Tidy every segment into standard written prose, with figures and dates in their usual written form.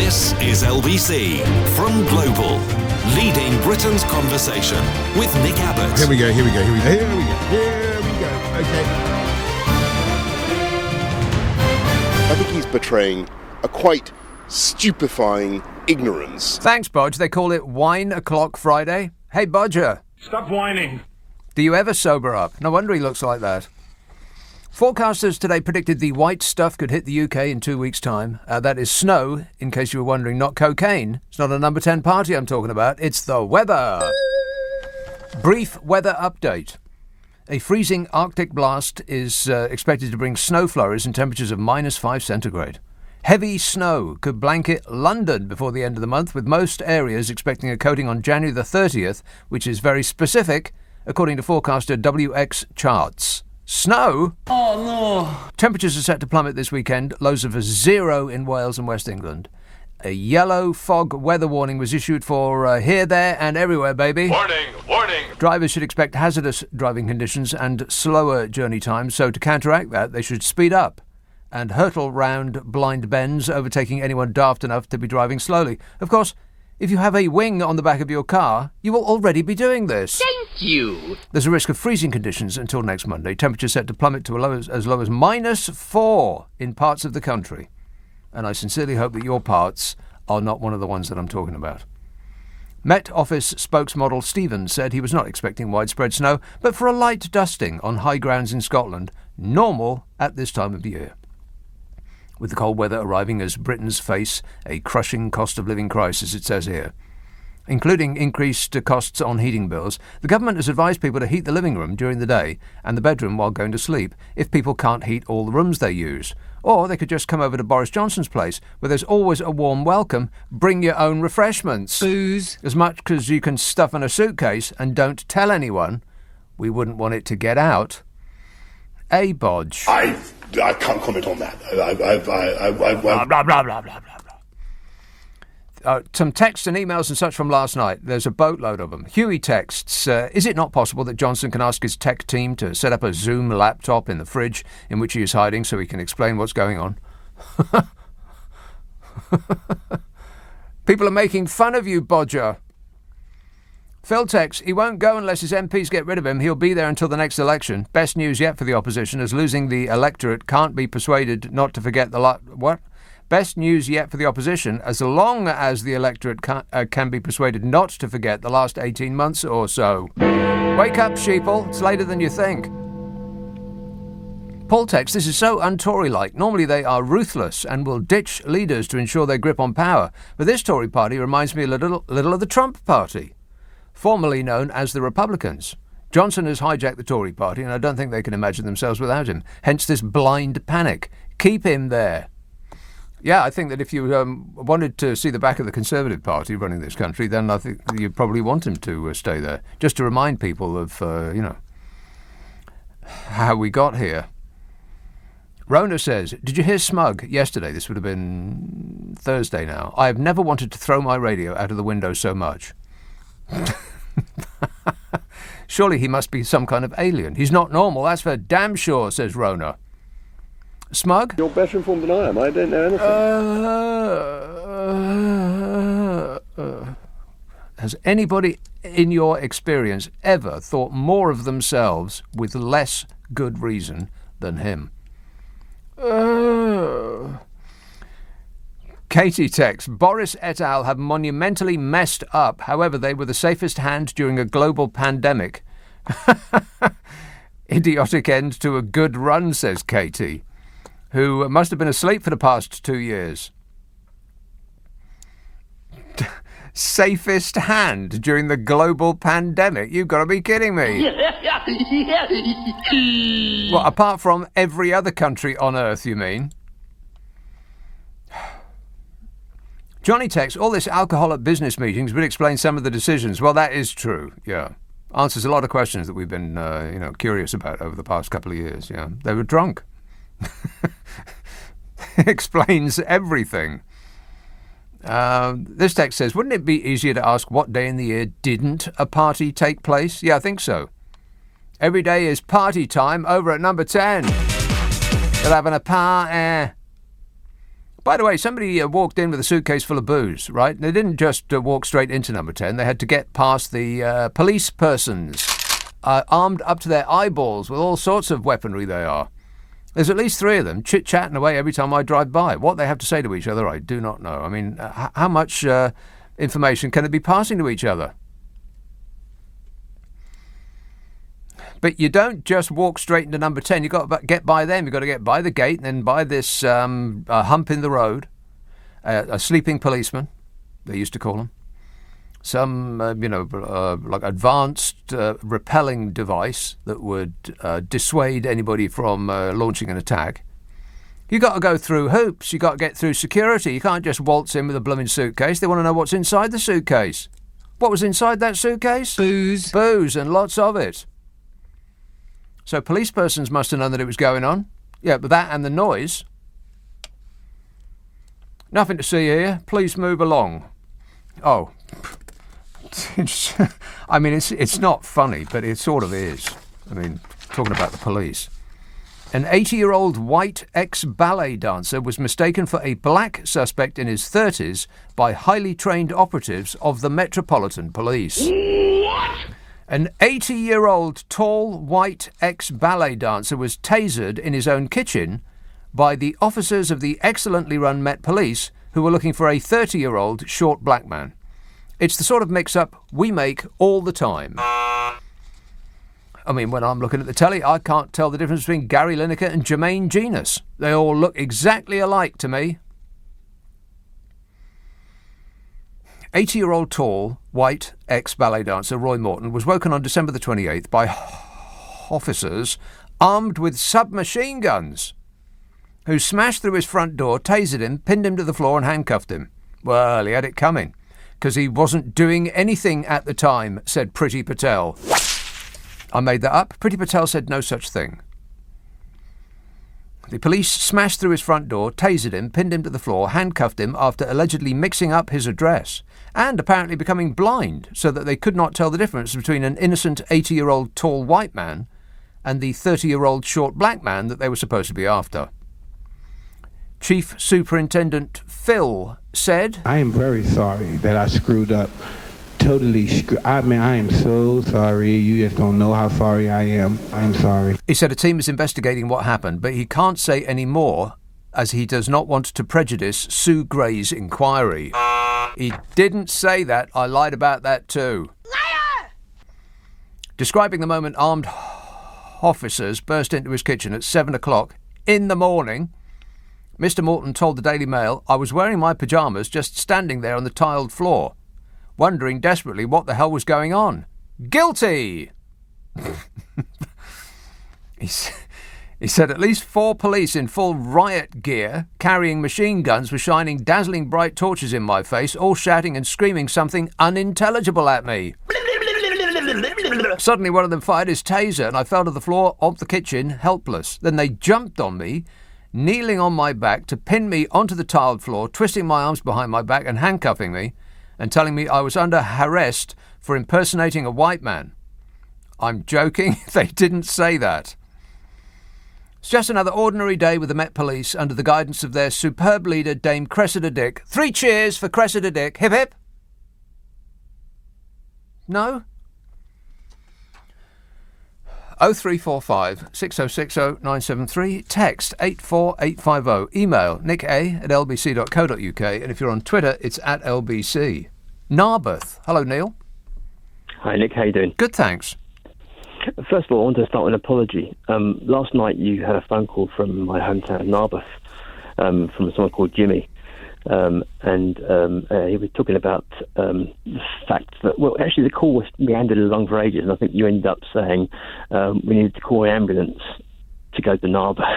This is LBC from Global, leading Britain's conversation with Nick Abbott. Here we go. Okay. I think he's betraying a quite stupefying ignorance. Thanks, Bodge. They call it Wine O'Clock Friday. Hey, Bodger. Stop whining. Do you ever sober up? No wonder he looks like that. Forecasters today predicted the white stuff could hit the UK in 2 weeks' time. That is snow, in case you were wondering, not cocaine. It's not a number 10 party I'm talking about. It's the weather. Brief weather update. A freezing Arctic blast is expected to bring snow flurries and temperatures of -5 centigrade. Heavy snow could blanket London before the end of the month, with most areas expecting a coating on January the 30th, which is very specific, according to forecaster WX Charts. Snow? Oh, no. Temperatures are set to plummet this weekend, lows of 0 in Wales and West England. A yellow fog weather warning was issued for here, there and everywhere, baby. Warning. Drivers should expect hazardous driving conditions and slower journey times, so to counteract that, they should speed up and hurtle round blind bends, overtaking anyone daft enough to be driving slowly. Of course, if you have a wing on the back of your car, you will already be doing this. Thank you. There's a risk of freezing conditions until next Monday. Temperatures set to plummet to as low as -4 in parts of the country. And I sincerely hope that your parts are not one of the ones that I'm talking about. Met Office spokesmodel Stevens said he was not expecting widespread snow, but for a light dusting on high grounds in Scotland, normal at this time of year. With the cold weather arriving as Britons face a crushing cost of living crisis, it says here, including increased costs on heating bills, the government has advised people to heat the living room during the day and the bedroom while going to sleep if people can't heat all the rooms they use. Or they could just come over to Boris Johnson's place, where there's always a warm welcome. Bring your own refreshments. Booze. As much as you can stuff in a suitcase and don't tell anyone, we wouldn't want it to get out. A bodge. I can't comment on that. Blah, blah, blah, blah, blah, blah. Some texts and emails and such from last night. There's a boatload of them. Huey texts, is it not possible that Johnson can ask his tech team to set up a Zoom laptop in the fridge in which he is hiding so he can explain what's going on? People are making fun of you, Bodger. Phil texts, he won't go unless his MPs get rid of him. He'll be there until the next election. Best news yet for the opposition, as losing the electorate can't be persuaded not to forget the what? Best news yet for the opposition, as long as the electorate can be persuaded not to forget the last 18 months or so. Wake up, sheeple. It's later than you think. Paul texts, this is so un-Tory-like. Normally they are ruthless and will ditch leaders to ensure their grip on power. But this Tory party reminds me a little of the Trump party, formerly known as the Republicans. Johnson has hijacked the Tory party, and I don't think they can imagine themselves without him. Hence this blind panic. Keep him there. Yeah, I think that if you wanted to see the back of the Conservative Party running this country, then I think you'd probably want him to stay there, just to remind people of, how we got here. Rona says, did you hear Smug yesterday? This would have been Thursday now. I have never wanted to throw my radio out of the window so much. Surely he must be some kind of alien. He's not normal, that's for damn sure, says Rona. Smug? You're better informed than I am. I don't know anything. Has anybody in your experience ever thought more of themselves with less good reason than him? Katie texts, Boris et al. Have monumentally messed up. However, they were the safest hand during a global pandemic. Idiotic end to a good run, says Katie, who must have been asleep for the past 2 years. Safest hand during the global pandemic? You've got to be kidding me. Well, apart from every other country on Earth, you mean? Johnny texts, all this alcohol at business meetings would explain some of the decisions. Well, that is true, yeah. Answers a lot of questions that we've been, curious about over the past couple of years, yeah. They were drunk. Explains everything. This text says, wouldn't it be easier to ask what day in the year didn't a party take place? Yeah, I think so. Every day is party time over at number 10. They're having a party. By the way, somebody walked in with a suitcase full of booze, right? They didn't just walk straight into number 10. They had to get past the police persons, armed up to their eyeballs with all sorts of weaponry they are. There's at least 3 of them chit-chatting away every time I drive by. What they have to say to each other, I do not know. I mean, how much information can they be passing to each other? But you don't just walk straight into number 10. You've got to get by them. You've got to get by the gate and then by this hump in the road, a sleeping policeman, they used to call them, some, like advanced repelling device that would dissuade anybody from launching an attack. You've got to go through hoops. You've got to get through security. You can't just waltz in with a blooming suitcase. They want to know what's inside the suitcase. What was inside that suitcase? Booze. Booze, and lots of it. So police persons must have known that it was going on. Yeah, but that and the noise. Nothing to see here. Please move along. Oh. I mean, it's not funny, but it sort of is. I mean, talking about the police. An 80-year-old white ex-ballet dancer was mistaken for a black suspect in his 30s by highly trained operatives of the Metropolitan Police. What? An 80-year-old tall white ex-ballet dancer was tasered in his own kitchen by the officers of the excellently run Met Police who were looking for a 30-year-old short black man. It's the sort of mix-up we make all the time. I mean, when I'm looking at the telly, I can't tell the difference between Gary Lineker and Jermaine Genus. They all look exactly alike to me. 80-year-old tall, white, ex-ballet dancer Roy Morton was woken on December the 28th by officers armed with submachine guns who smashed through his front door, tasered him, pinned him to the floor and handcuffed him. Well, he had it coming, because he wasn't doing anything at the time, said Priti Patel. I made that up. Priti Patel said no such thing. The police smashed through his front door, tasered him, pinned him to the floor, handcuffed him after allegedly mixing up his address and apparently becoming blind so that they could not tell the difference between an innocent 80-year-old tall white man and the 30-year-old short black man that they were supposed to be after. Chief Superintendent Phil said, I am very sorry that I screwed up. Totally I am so sorry. You just don't know how sorry I am. I'm sorry. He said a team is investigating what happened, but he can't say any more as he does not want to prejudice Sue Gray's inquiry. He didn't say that. I lied about that too. Liar! Describing the moment armed officers burst into his kitchen at 7 o'clock in the morning, Mr. Morton told the Daily Mail, I was wearing my pyjamas just standing there on the tiled floor, wondering desperately what the hell was going on. Guilty! He said at least 4 police in full riot gear, carrying machine guns, were shining dazzling bright torches in my face, all shouting and screaming something unintelligible at me. Suddenly one of them fired his taser and I fell to the floor of the kitchen, helpless. Then they jumped on me, kneeling on my back to pin me onto the tiled floor, twisting my arms behind my back and handcuffing me, and telling me I was under arrest for impersonating a white man. I'm joking, they didn't say that. It's just another ordinary day with the Met Police under the guidance of their superb leader, Dame Cressida Dick. 3 cheers for Cressida Dick. Hip hip. No? 0345 6060 973. Text 84850. Email nicka@lbc.co.uk. And if you're on Twitter, it's @LBC. Narberth. Hello, Neil. Hi, Nick. How you doing? Good, thanks. First of all, I want to start with an apology. Last night you had a phone call from my hometown, Narberth, from someone called Jimmy. And he was talking about the fact that, well, actually the call was meandered along for ages, and I think you ended up saying we needed to call an ambulance to go to Narberth.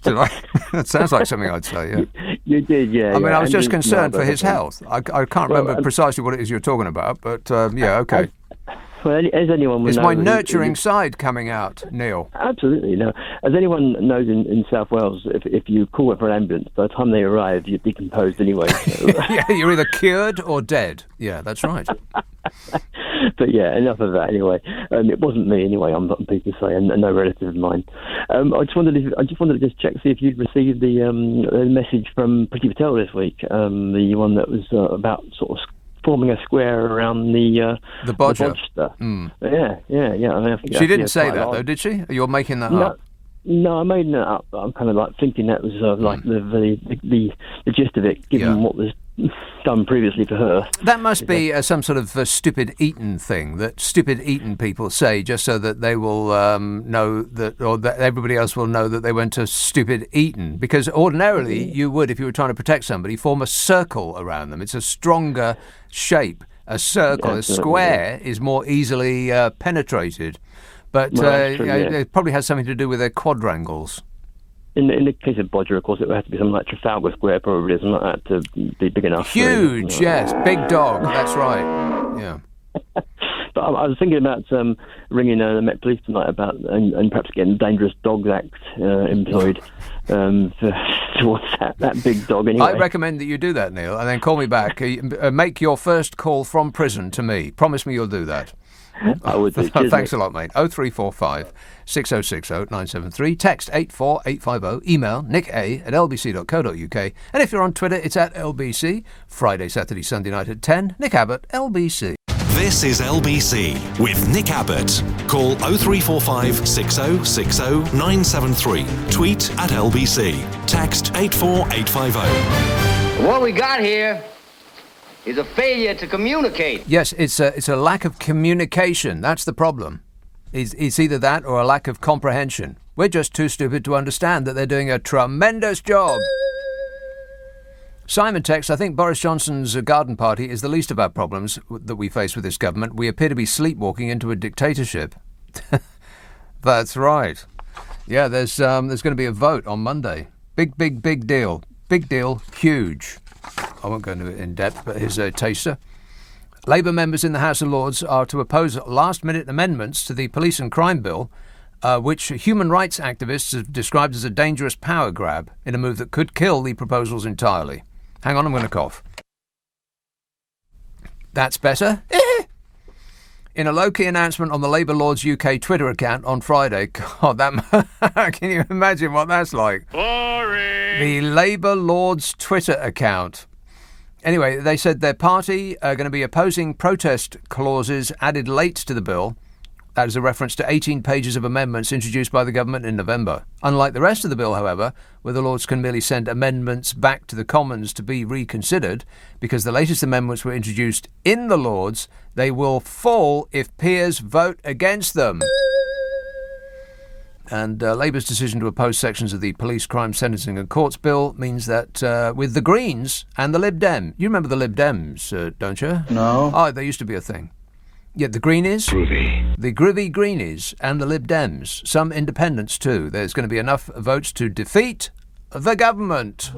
Did I? That sounds like something I'd say, yeah. You did, yeah. I mean, I was just ambulance concerned for Narberth, his health. I can't remember precisely what it is you're talking about, but yeah, okay. Well, as anyone will Is know... my nurturing side coming out, Neil? Absolutely, no. As anyone knows in South Wales, if you call it for an ambulance, by the time they arrive, you're decomposed anyway. So. Yeah, you're either cured or dead. Yeah, that's right. But yeah, enough of that anyway. It wasn't me anyway, I'm not people say, and no relative of mine. I just wanted to just check, see if you'd received the message from Priti Patel this week, the one that was about sort of forming a square around the bodger. Yeah. I think she didn't say that, though, did she? You're making that up. No, I made it up. I'm kind of like thinking that was like the gist of it, given what was done previously for her. That must be some sort of stupid Eton thing that stupid Eton people say just so that they will know that, or that everybody else will know that they went to stupid Eton. Because ordinarily you would, if you were trying to protect somebody, form a circle around them. It's a stronger shape. A circle, a square is more easily penetrated. But it probably has something to do with their quadrangles. In the case of bodger, of course, it would have to be something like Trafalgar Square, probably, something like that, to be big enough. Huge, yes. Big dog, that's right. Yeah. But I was thinking about ringing the Met Police tonight about and perhaps getting the Dangerous Dogs Act employed towards that big dog anyway. I recommend that you do that, Neil, and then call me back. Make your first call from prison to me. Promise me you'll do that. I would do. Thanks a lot, mate. 0345 6060 973. Text 84850. Email nicka@lbc.co.uk. And if you're on Twitter, it's at LBC. Friday, Saturday, Sunday night at 10. Nick Abbott, LBC. This is LBC with Nick Abbott. Call 0345 6060 973. Tweet at LBC. Text 84850. What we got here is a failure to communicate. Yes, it's a lack of communication. That's the problem. It's either that or a lack of comprehension. We're just too stupid to understand that they're doing a tremendous job. Simon texts, I think Boris Johnson's garden party is the least of our problems that we face with this government. We appear to be sleepwalking into a dictatorship. That's right. Yeah, there's going to be a vote on Monday. Big deal. Big deal. Huge. I won't go into it in depth, but here's a taster. Labour members in the House of Lords are to oppose last-minute amendments to the Police and Crime Bill, which human rights activists have described as a dangerous power grab in a move that could kill the proposals entirely. Hang on, I'm going to cough. That's better. In a low-key announcement on the Labour Lords UK Twitter account on Friday, God, can you imagine what that's like? Boring. The Labour Lords Twitter account. Anyway, they said their party are going to be opposing protest clauses added late to the bill. That is a reference to 18 pages of amendments introduced by the government in November. Unlike the rest of the bill, however, where the Lords can merely send amendments back to the Commons to be reconsidered, because the latest amendments were introduced in the Lords, they will fall if peers vote against them. And Labour's decision to oppose sections of the Police, Crime, Sentencing and Courts Bill means that with the Greens and the Lib Dem, you remember the Lib Dems, don't you? No. Oh, they used to be a thing. Yeah, the Greenies, the Groovy Greenies and the Lib Dems, some independents too. There's going to be enough votes to defeat the government.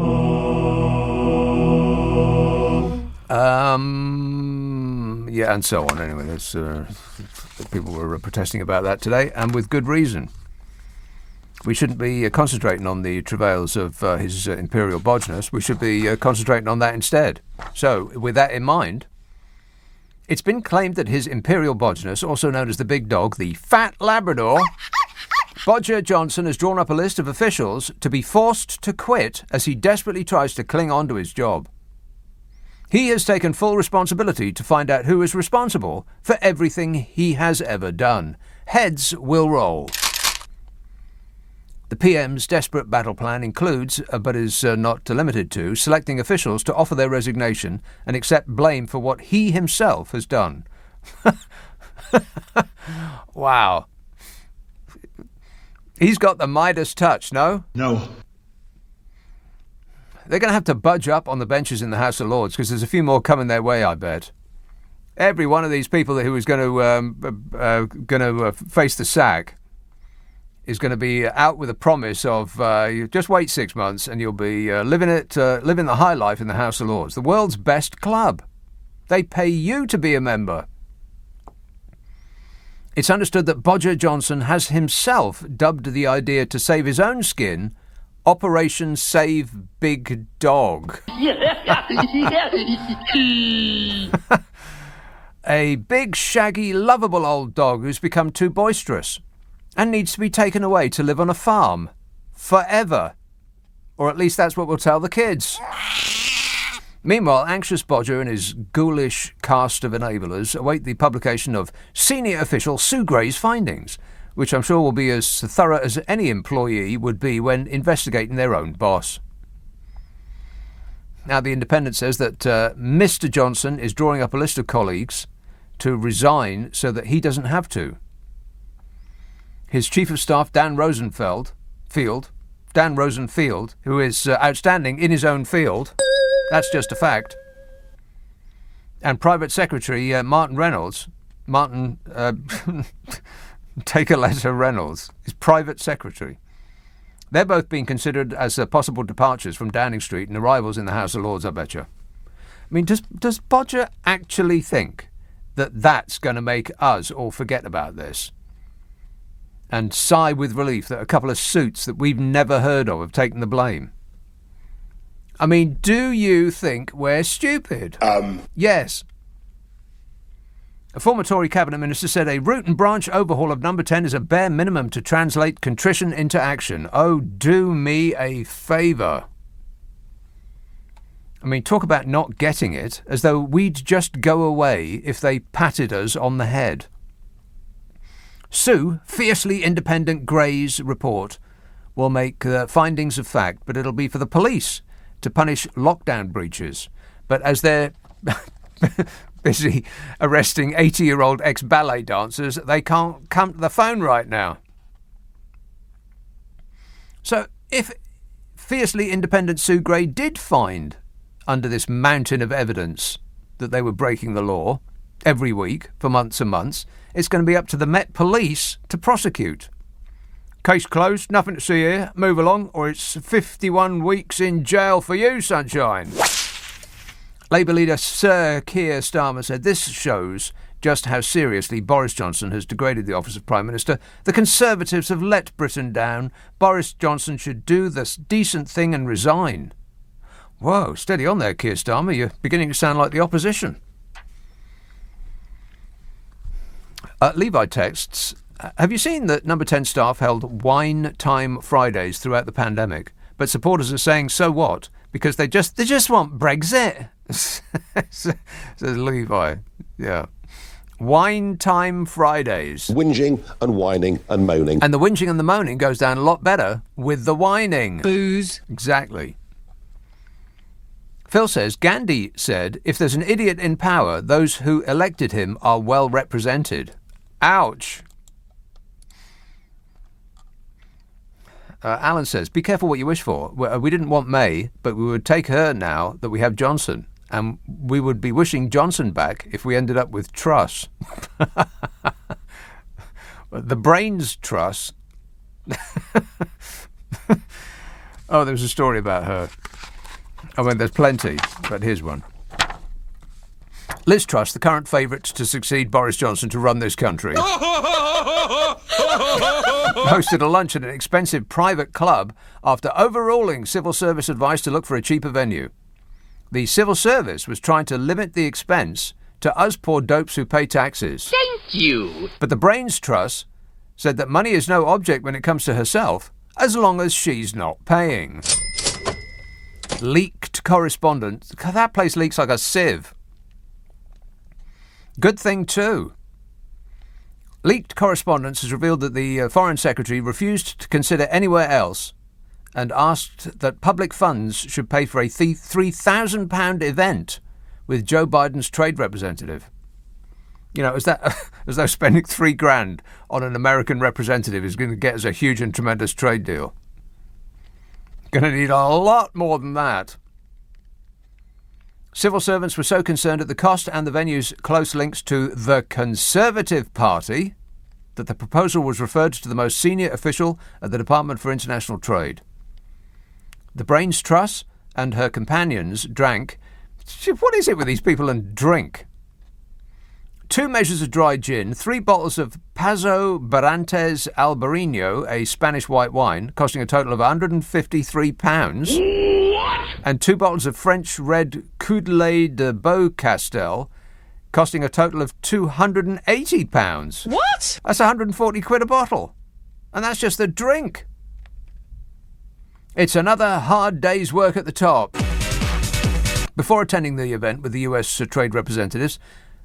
Yeah, and so on. Anyway, there's people were protesting about that today, and with good reason. We shouldn't be concentrating on the travails of his imperial bodgeness. We should be concentrating on that instead. So, with that in mind, it's been claimed that his imperial bodgeness, also known as the big dog, the fat Labrador, Bodger Johnson has drawn up a list of officials to be forced to quit as he desperately tries to cling on to his job. He has taken full responsibility to find out who is responsible for everything he has ever done. Heads will roll. The PM's desperate battle plan includes, but is not limited to, selecting officials to offer their resignation and accept blame for what he himself has done. Wow. He's got the Midas touch, no? No. They're going to have to budge up on the benches in the House of Lords because there's a few more coming their way, I bet. Every one of these people who is going to face the sack is going to be out with a promise of you just wait 6 months and you'll be living the high life in the House of Lords, the world's best club. They pay you to be a member. It's understood that Bodger Johnson has himself dubbed the idea to save his own skin Operation Save Big Dog. a big, shaggy, lovable old dog who's become too boisterous and needs to be taken away to live on a farm. Forever. Or at least that's what we'll tell the kids. Meanwhile, anxious Bodger and his ghoulish cast of enablers await the publication of senior official Sue Gray's findings, which I'm sure will be as thorough as any employee would be when investigating their own boss. Now, The Independent says that Mr. Johnson is drawing up a list of colleagues to resign so that he doesn't have to. His Chief of Staff, Dan Rosenfield, who is outstanding in his own field, that's just a fact, and Private Secretary Martin Reynolds, take a letter Reynolds, his Private Secretary. They're both being considered as possible departures from Downing Street and arrivals in the House of Lords, I bet you. I mean, does Bodger actually think that that's going to make us all forget about this? And sigh with relief that a couple of suits that we've never heard of have taken the blame? I mean, do you think we're stupid? Yes. A former Tory cabinet minister said a root and branch overhaul of Number 10 is a bare minimum to translate contrition into action. Oh, do me a favour. I mean, talk about not getting it, as though we'd just go away if they patted us on the head. Sue, fiercely independent Gray's report will make findings of fact, but it'll be for the police to punish lockdown breaches. But as they're busy arresting 80-year-old ex-ballet dancers, they can't come to the phone right now. So if fiercely independent Sue Gray did find, under this mountain of evidence, that they were breaking the law every week for months and months, it's going to be up to the Met Police to prosecute. Case closed, nothing to see here, move along, or it's 51 weeks in jail for you, sunshine. Labour leader Sir Keir Starmer said this shows just how seriously Boris Johnson has degraded the office of Prime Minister. The Conservatives have let Britain down. Boris Johnson should do the decent thing and resign. Whoa, steady on there, Keir Starmer. You're beginning to sound like the opposition. Levi texts, have you seen that Number 10 staff held wine time Fridays throughout the pandemic? But supporters are saying, so what? Because they just want Brexit. Says Levi. Yeah. Wine time Fridays. Whinging and whining and moaning. And the whinging and the moaning goes down a lot better with the whining. Booze. Exactly. Phil says, Gandhi said, if there's an idiot in power, those who elected him are well represented. Ouch. Alan says, be careful what you wish for. We didn't want May, but we would take her now that we have Johnson. And we would be wishing Johnson back if we ended up with Truss. The brains Truss. Oh, there was a story about her. I mean, there's plenty, but here's one. Liz Truss, the current favourite to succeed Boris Johnson to run this country, hosted a lunch at an expensive private club after overruling civil service advice to look for a cheaper venue. The civil service was trying to limit the expense to us poor dopes who pay taxes. Thank you. But the brains Truss said that money is no object when it comes to herself, as long as she's not paying. Leaked correspondence. That place leaks like a sieve. Good thing, too. Leaked correspondence has revealed that the Foreign Secretary refused to consider anywhere else and asked that public funds should pay for a £3,000 event with Joe Biden's trade representative. You know, as though spending $3,000 on an American representative is going to get us a huge and tremendous trade deal. Going to need a lot more than that. Civil servants were so concerned at the cost and the venue's close links to the Conservative Party that the proposal was referred to the most senior official at the Department for International Trade. The brains Truss and her companions drank. What is it with these people and drink? 2 measures of dry gin, 3 bottles of Paso Barrantes Albarino, a Spanish white wine, costing a total of £153. And 2 bottles of French red Coudelet de Beaucastel costing a total of £280. What? That's 140 quid a bottle. And that's just the drink. It's another hard day's work at the top. Before attending the event with the US trade representatives,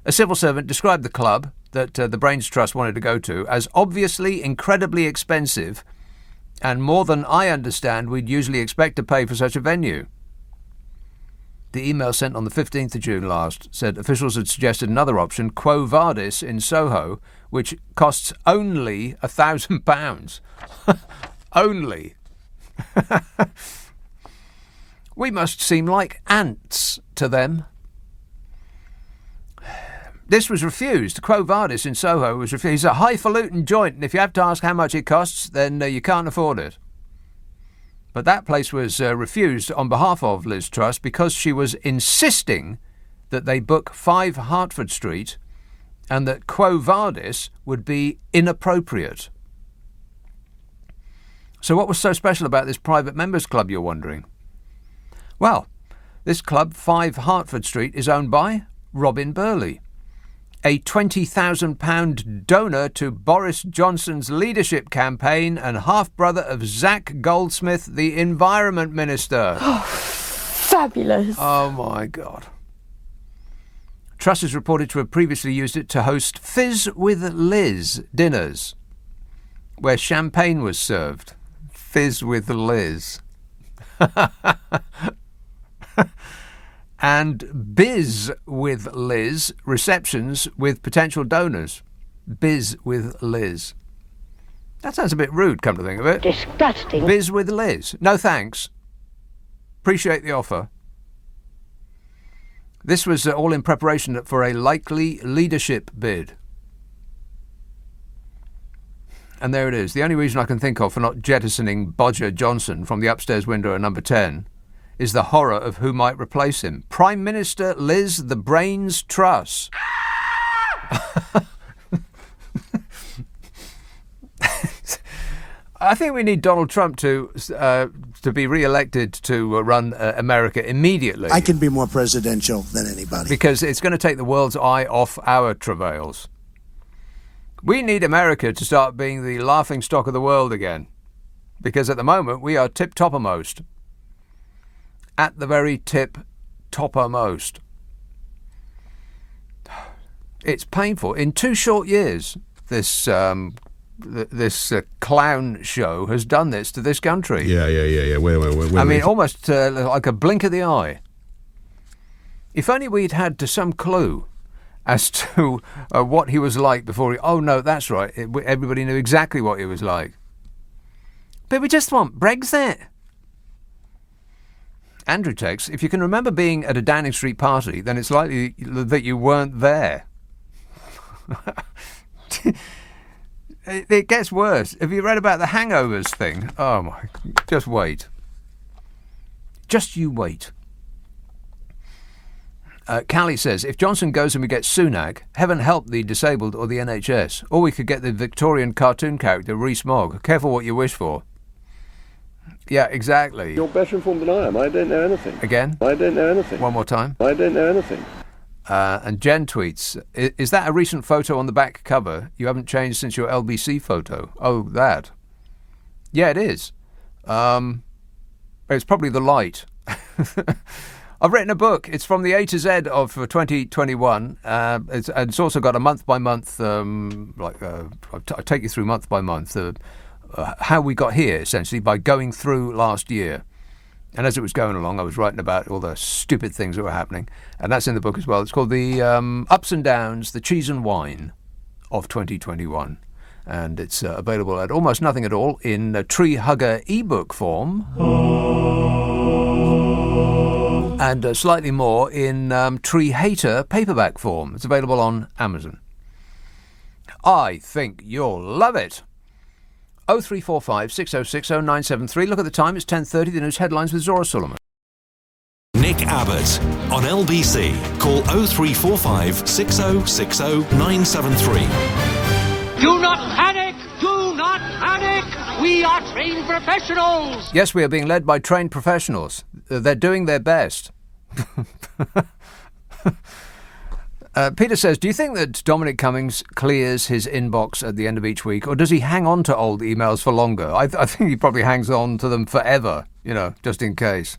a civil servant described the club that the Brains Trust wanted to go to as obviously incredibly expensive and more than I understand we'd usually expect to pay for such a venue. The email sent on the 15th of June last said officials had suggested another option, Quo Vadis in Soho, which costs only £1,000. Only. We must seem like ants to them. This was refused. Quo Vadis in Soho was refused. It's a highfalutin joint, and if you have to ask how much it costs, then you can't afford it. But that place was refused on behalf of Liz Truss because she was insisting that they book 5 Hertford Street and that Quo Vadis would be inappropriate. So what was so special about this private members club, you're wondering? Well, this club, 5 Hertford Street, is owned by Robin Burley, a £20,000 donor to Boris Johnson's leadership campaign and half-brother of Zach Goldsmith, the Environment Minister. Oh, fabulous. Oh, my God. Truss is reported to have previously used it to host Fizz with Liz dinners, where champagne was served. Fizz with Liz. And Biz with Liz receptions with potential donors. Biz with Liz. That sounds a bit rude, come to think of it. Disgusting. Biz with Liz. No thanks. Appreciate the offer. This was all in preparation for a likely leadership bid. And there it is. The only reason I can think of for not jettisoning Bodger Johnson from the upstairs window at number 10 is the horror of who might replace him. Prime Minister Liz the Brains Truss. I think we need Donald Trump to be re-elected to run America immediately. I can be more presidential than anybody. Because it's going to take the world's eye off our travails. We need America to start being the laughing stock of the world again. Because at the moment we are tip-toppermost. At the very tip-toppermost. It's painful. In 2 short years, this clown show has done this to this country. Yeah. Wait. I mean, almost like a blink of the eye. If only we'd had some clue as to what he was like before he... Oh, no, that's right. Everybody knew exactly what he was like. But we just want Brexit. Andrew texts, if you can remember being at a Downing Street party, then it's likely that you weren't there. It gets worse. Have you read about the hangovers thing? Oh, my... Just wait. Just you wait. Callie says, if Johnson goes and we get Sunak, heaven help the disabled or the NHS. Or we could get the Victorian cartoon character Rees-Mogg. Careful what you wish for. Yeah, exactly. You're better informed than I am. I don't know anything. Again? I don't know anything. One more time. I don't know anything. And Jen tweets, is that a recent photo on the back cover? You haven't changed since your LBC photo. Oh, that. Yeah, it is. It's probably the light. I've written a book. It's from the A to Z of 2021. It's also got a month-by-month, I take you through month by month, how we got here, essentially, by going through last year. And as it was going along, I was writing about all the stupid things that were happening. And that's in the book as well. It's called The Ups and Downs, the Cheese and Wine of 2021. And it's available at almost nothing at all in Tree Hugger ebook form. And slightly more in Tree Hater paperback form. It's available on Amazon. I think you'll love it. 0345 6060 973. Look at the time, it's 10:30. The news headlines with Zora Suleiman. Nick Abbott on LBC. Call 0345 6060 973. Do not panic! Do not panic! We are trained professionals! Yes, we are being led by trained professionals. They're doing their best. Peter says, do you think that Dominic Cummings clears his inbox at the end of each week, or does he hang on to old emails for longer? I think he probably hangs on to them forever, just in case.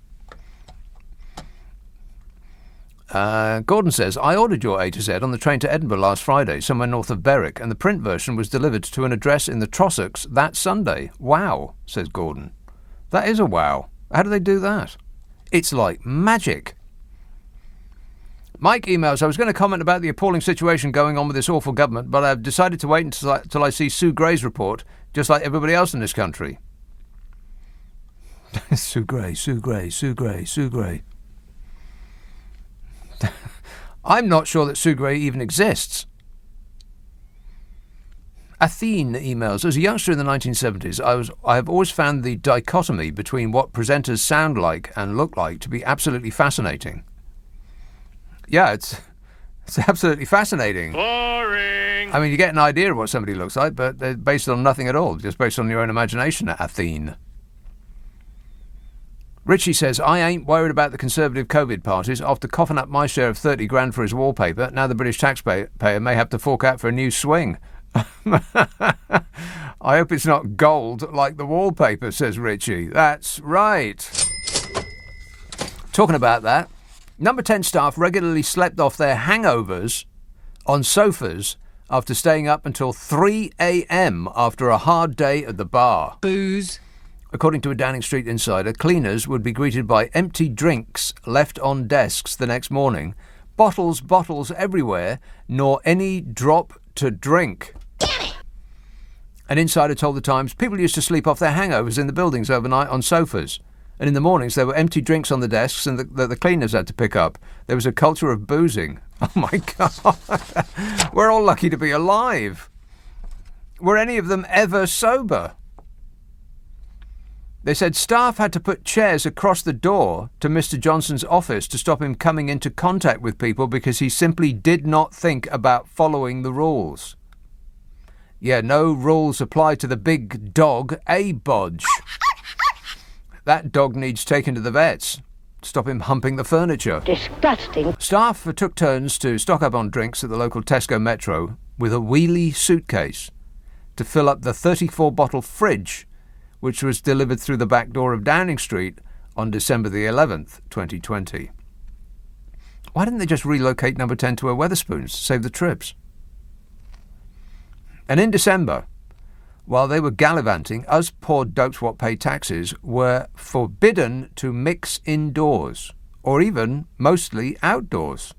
Gordon says, I ordered your A to Z on the train to Edinburgh last Friday, somewhere north of Berwick, and the print version was delivered to an address in the Trossachs that Sunday. Wow, says Gordon. That is a wow. How do they do that? It's like magic. Mike emails, I was going to comment about the appalling situation going on with this awful government, but I've decided to wait until I see Sue Gray's report, just like everybody else in this country. Sue Gray. I'm not sure that Sue Gray even exists. Athene emails, as a youngster in the 1970s, I have always found the dichotomy between what presenters sound like and look like to be absolutely fascinating. Yeah, it's absolutely fascinating. Boring. I mean, you get an idea of what somebody looks like, but they're based on nothing at all, just based on your own imagination, Athene. Richie says, I ain't worried about the Conservative COVID parties. After coughing up my share of 30 grand for his wallpaper, now the British taxpayer may have to fork out for a new swing. I hope it's not gold like the wallpaper, says Richie. That's right. Talking about that, Number 10 staff regularly slept off their hangovers on sofas after staying up until 3 a.m. after a hard day at the bar. Booze. According to a Downing Street insider, cleaners would be greeted by empty drinks left on desks the next morning, bottles everywhere, nor any drop to drink. An insider told The Times people used to sleep off their hangovers in the buildings overnight on sofas. And in the mornings, there were empty drinks on the desks and the cleaners had to pick up. There was a culture of boozing. Oh, my God. We're all lucky to be alive. Were any of them ever sober? They said staff had to put chairs across the door to Mr. Johnson's office to stop him coming into contact with people because he simply did not think about following the rules. Yeah, no rules apply to the big dog, Abbot. That dog needs taken to the vets. Stop him humping the furniture. Disgusting. Staff took turns to stock up on drinks at the local Tesco Metro with a wheelie suitcase to fill up the 34-bottle fridge, which was delivered through the back door of Downing Street on December the 11th, 2020. Why didn't they just relocate Number 10 to a Wetherspoons to save the trips? And in December, while they were gallivanting, us poor dopes what pay taxes were forbidden to mix indoors, or even mostly outdoors,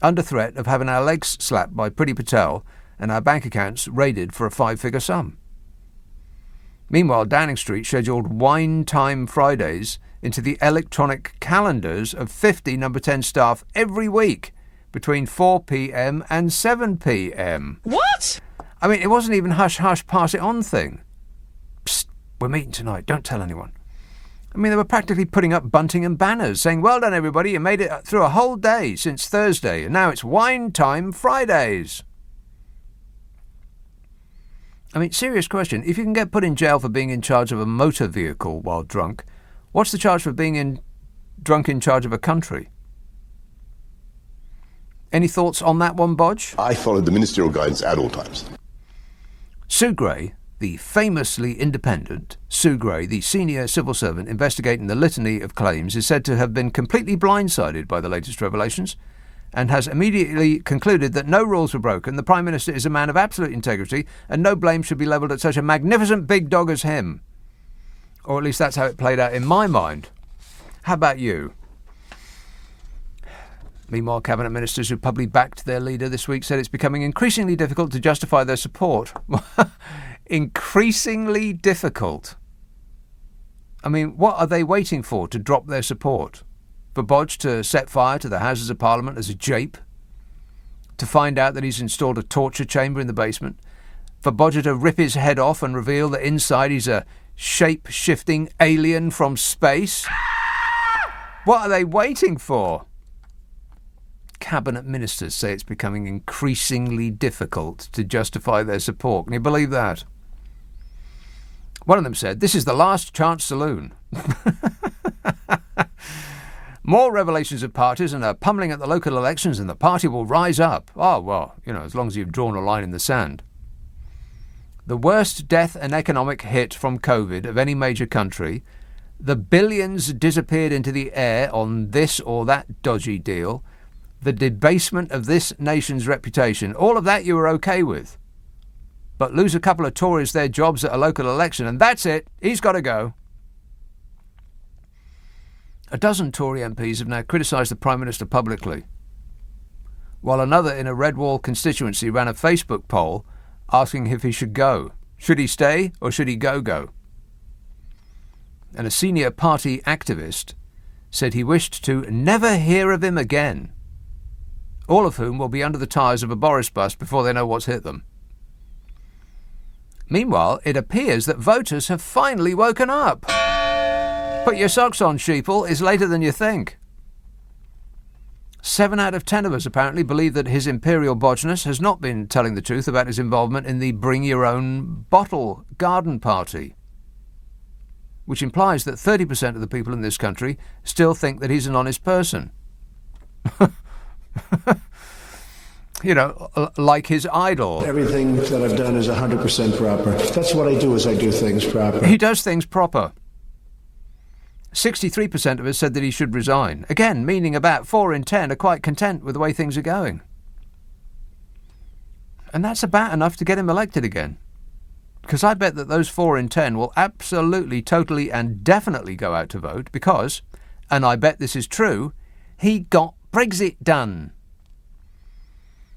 under threat of having our legs slapped by Priti Patel and our bank accounts raided for a 5-figure sum. Meanwhile, Downing Street scheduled Wine Time Fridays into the electronic calendars of 50 Number 10 staff every week between 4 p.m. and 7 p.m. What? I mean, it wasn't even hush, hush, pass it on thing. Psst, we're meeting tonight, don't tell anyone. I mean, they were practically putting up bunting and banners saying, well done, everybody, you made it through a whole day since Thursday, and now it's Wine Time Fridays. I mean, serious question. If you can get put in jail for being in charge of a motor vehicle while drunk, what's the charge for being drunk in charge of a country? Any thoughts on that one, Bodge? I followed the ministerial guidance at all times. Sue Gray, the famously independent Sue Gray, the senior civil servant investigating the litany of claims, is said to have been completely blindsided by the latest revelations and has immediately concluded that no rules were broken, the Prime Minister is a man of absolute integrity, and no blame should be levelled at such a magnificent big dog as him. Or at least that's how it played out in my mind. How about you? Meanwhile, cabinet ministers who publicly backed their leader this week said it's becoming increasingly difficult to justify their support. Increasingly difficult. I mean, what are they waiting for to drop their support? For Bodge to set fire to the Houses of Parliament as a jape? To find out that he's installed a torture chamber in the basement? For Bodger to rip his head off and reveal that inside he's a shape-shifting alien from space? What are they waiting for? Cabinet ministers say it's becoming increasingly difficult to justify their support. Can you believe that? One of them said, "This is the last chance saloon." More revelations of parties and a pummeling at the local elections and the party will rise up. Oh, well, as long as you've drawn a line in the sand. The worst death and economic hit from COVID of any major country. The billions disappeared into the air on this or that dodgy deal. The debasement of this nation's reputation. All of that you were okay with. But lose a couple of Tories their jobs at a local election and that's it. He's got to go. A dozen Tory MPs have now criticised the Prime Minister publicly, while another in a Redwall constituency ran a Facebook poll asking if he should go. Should he stay or should he go? And a senior party activist said he wished to never hear of him again, all of whom will be under the tyres of a Boris bus before they know what's hit them. Meanwhile, it appears that voters have finally woken up. Put your socks on, sheeple. It's later than you think. 7 out of 10 of us apparently believe that His Imperial Bodgeness has not been telling the truth about his involvement in the Bring Your Own Bottle garden party, which implies that 30% of the people in this country still think that he's an honest person. Like his idol. Everything that I've done is 100% proper. That's what I do, is I do things proper. He does things proper. 63% of us said that he should resign. Again, meaning about 4 in 10 are quite content with the way things are going. And that's about enough to get him elected again. Because I bet that those 4 in 10 will absolutely, totally and definitely go out to vote because, and I bet this is true, he got Brexit done.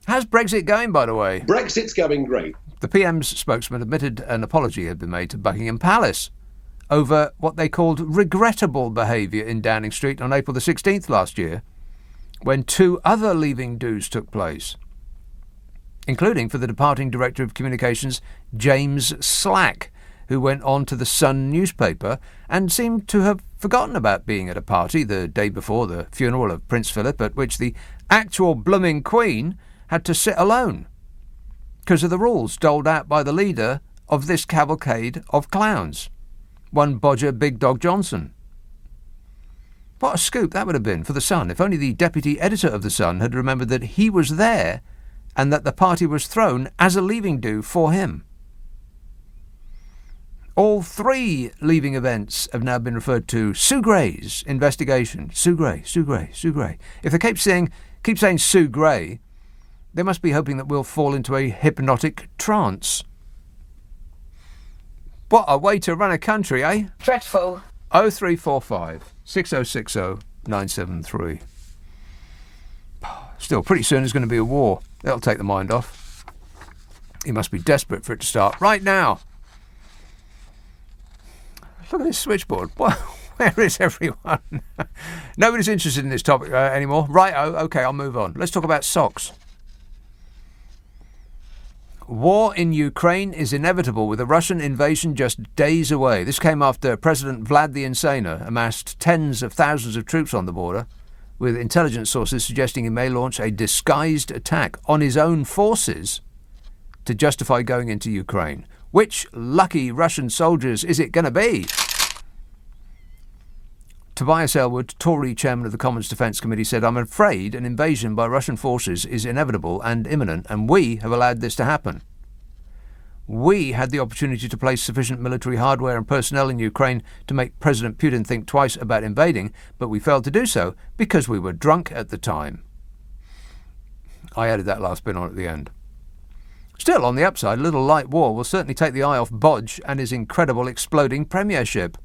How's Brexit going, by the way? Brexit's going great. The PM's spokesman admitted an apology had been made to Buckingham Palace over what they called regrettable behaviour in Downing Street on April the 16th last year, when 2 other leaving do's took place, including for the departing Director of Communications, James Slack, who went on to the Sun newspaper and seemed to have forgotten about being at a party the day before the funeral of Prince Philip, at which the actual blooming Queen had to sit alone because of the rules doled out by the leader of this cavalcade of clowns, one Bodger Big Dog Johnson. What a scoop that would have been for The Sun if only the deputy editor of The Sun had remembered that he was there and that the party was thrown as a leaving do for him. All 3 leaving events have now been referred to Sue Gray's investigation. Sue Gray. If they keep saying Sue Gray, they must be hoping that we'll fall into a hypnotic trance. What a way to run a country, eh? Dreadful. 0345 6060 973. Still, pretty soon there's going to be a war. That'll take the mind off. He must be desperate for it to start right now. Look at this switchboard. Where is everyone? Nobody's interested in this topic anymore. Righto, okay, I'll move on. Let's talk about socks. War in Ukraine is inevitable with a Russian invasion just days away. This came after President Vlad the Insaner amassed tens of thousands of troops on the border, with intelligence sources suggesting he may launch a disguised attack on his own forces to justify going into Ukraine. Which lucky Russian soldiers is it going to be? Tobias Ellwood, Tory chairman of the Commons Defence Committee, said, "I'm afraid an invasion by Russian forces is inevitable and imminent, and we have allowed this to happen. We had the opportunity to place sufficient military hardware and personnel in Ukraine to make President Putin think twice about invading, but we failed to do so because we were drunk at the time." I added that last bit on at the end. Still, on the upside, a little light war will certainly take the eye off Bodge and his incredible exploding premiership.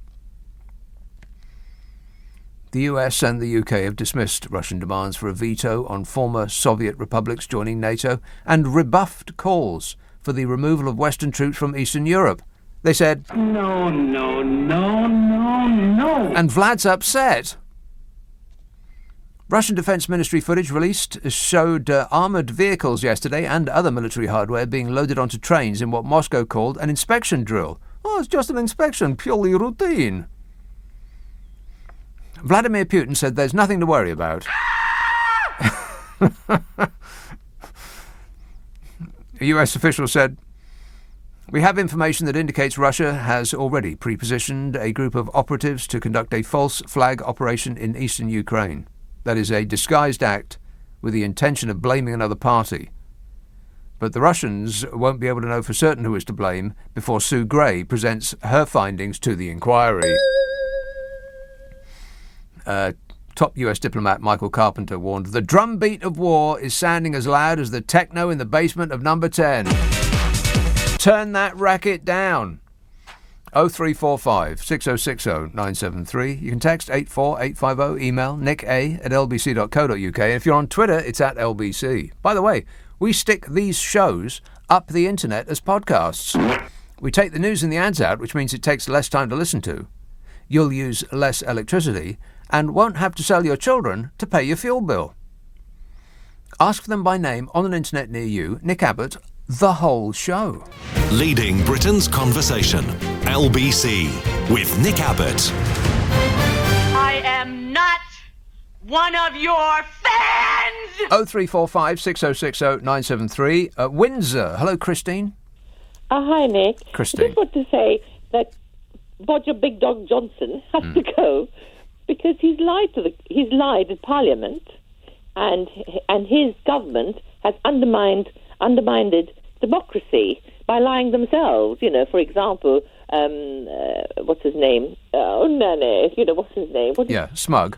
The US and the UK have dismissed Russian demands for a veto on former Soviet republics joining NATO and rebuffed calls for the removal of Western troops from Eastern Europe. They said, No. And Vlad's upset. Russian Defence Ministry footage released showed armoured vehicles yesterday and other military hardware being loaded onto trains in what Moscow called an inspection drill. Oh, it's just an inspection, purely routine. Vladimir Putin said there's nothing to worry about. A US official said, We have information that indicates Russia has already pre-positioned a group of operatives to conduct a false flag operation in eastern Ukraine. That is a disguised act with the intention of blaming another party. But the Russians won't be able to know for certain who is to blame before Sue Gray presents her findings to the inquiry. Top US diplomat Michael Carpenter warned, the drumbeat of war is sounding as loud as the techno in the basement of number 10. Turn that racket down. 0345 6060 973. You can text 84850, email nick@lbc.co.uk. And if you're on Twitter, it's at LBC. By the way, we stick these shows up the internet as podcasts. We take the news and the ads out, which means it takes less time to listen to. You'll use less electricity and won't have to sell your children to pay your fuel bill. Ask them by name on an internet near you. Nick Abbott, the whole show. Leading Britain's conversation. LBC with Nick Abbott. I am not one of your fans! 0345 6060 973. Windsor. Hello, Christine. Hi, Nick. Christine. I just want to say that Roger Big Dog Johnson has to go because he's lied at Parliament, and his government has undermined democracy by lying themselves. You know, for example, what's his name? What's his name? Smug.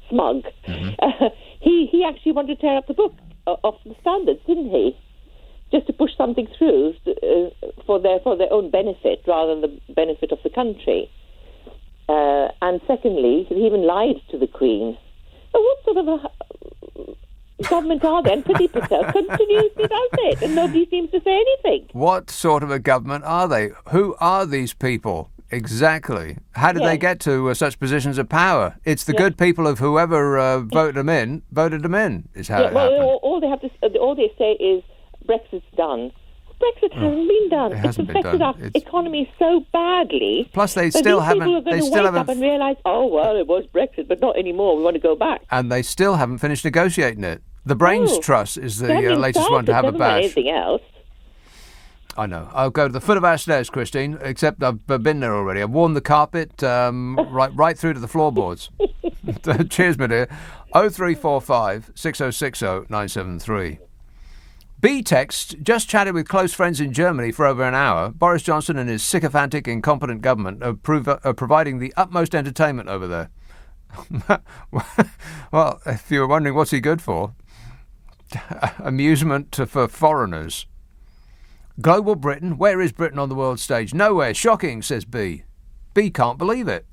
Smug. Mm-hmm. He actually wanted to tear up the book of the standards, didn't he? Just to push something through for their own benefit rather than the benefit of the country. And secondly, he even lied to the Queen. So what sort of a government are they? And Priti Patel continuously does it, and nobody seems to say anything. What sort of a government are they? Who are these people? Exactly. How did they get to such positions of power? It's the good people of whoever voted them in. Is how it happened. All they say is Brexit's done. Brexit hasn't been done. It's affected our economy so badly. Plus, they still haven't. People are going to wake up and realise, it was Brexit, but not anymore. We want to go back. And they still haven't finished negotiating it. The Brains Trust is the latest one to have a bash. Anything else? I know. I'll go to the foot of our stairs, Christine, except I've been there already. I've worn the carpet right through to the floorboards. Cheers, my dear. 0345 6060 973. B text, just chatted with close friends in Germany for over an hour. Boris Johnson and his sycophantic, incompetent government are providing the utmost entertainment over there. Well, if you were wondering what's he good for, amusement for foreigners. Global Britain, where is Britain on the world stage? Nowhere. Shocking, says B. B can't believe it.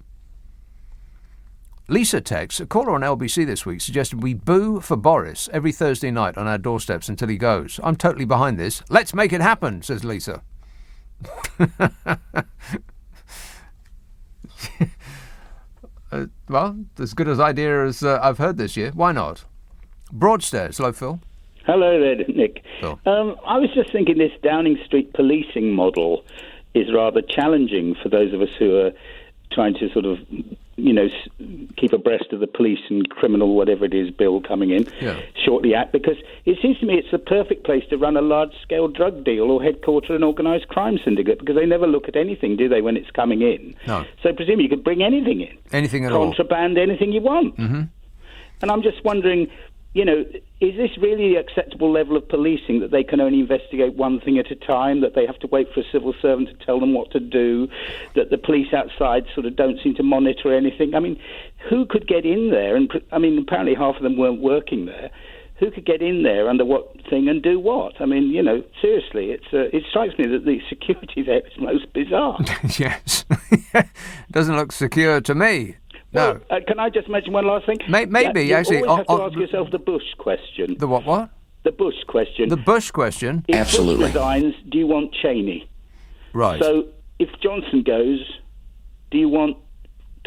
Lisa texts, a caller on LBC this week suggested we boo for Boris every Thursday night on our doorsteps until he goes. I'm totally behind this. Let's make it happen, says Lisa. Well, as good as idea as I've heard this year. Why not? Broadstairs. Hello, Phil. Hello there, Nick. Phil. I was just thinking this Downing Street policing model is rather challenging for those of us who are trying to sort of, keep abreast of the police and criminal whatever it is bill coming in shortly at, because it seems to me it's the perfect place to run a large-scale drug deal or headquarter an organised crime syndicate, because they never look at anything, do they, when it's coming in? No. So presumably you could bring anything in. Anything at all. Contraband, anything you want. Mm-hmm. And I'm just wondering, is this really the acceptable level of policing, that they can only investigate one thing at a time, that they have to wait for a civil servant to tell them what to do, that the police outside sort of don't seem to monitor anything? I mean, who could get in there? And apparently half of them weren't working there. Who could get in there under what thing and do what? I mean, seriously, it strikes me that the security there is most bizarre. Yes. Doesn't look secure to me. No. Well, can I just mention one last thing? Maybe, you actually. You always have to ask yourself the Bush question. The what? The Bush question. The Bush question? If Bush resigns, do you want Cheney? Right. So if Johnson goes, do you want ...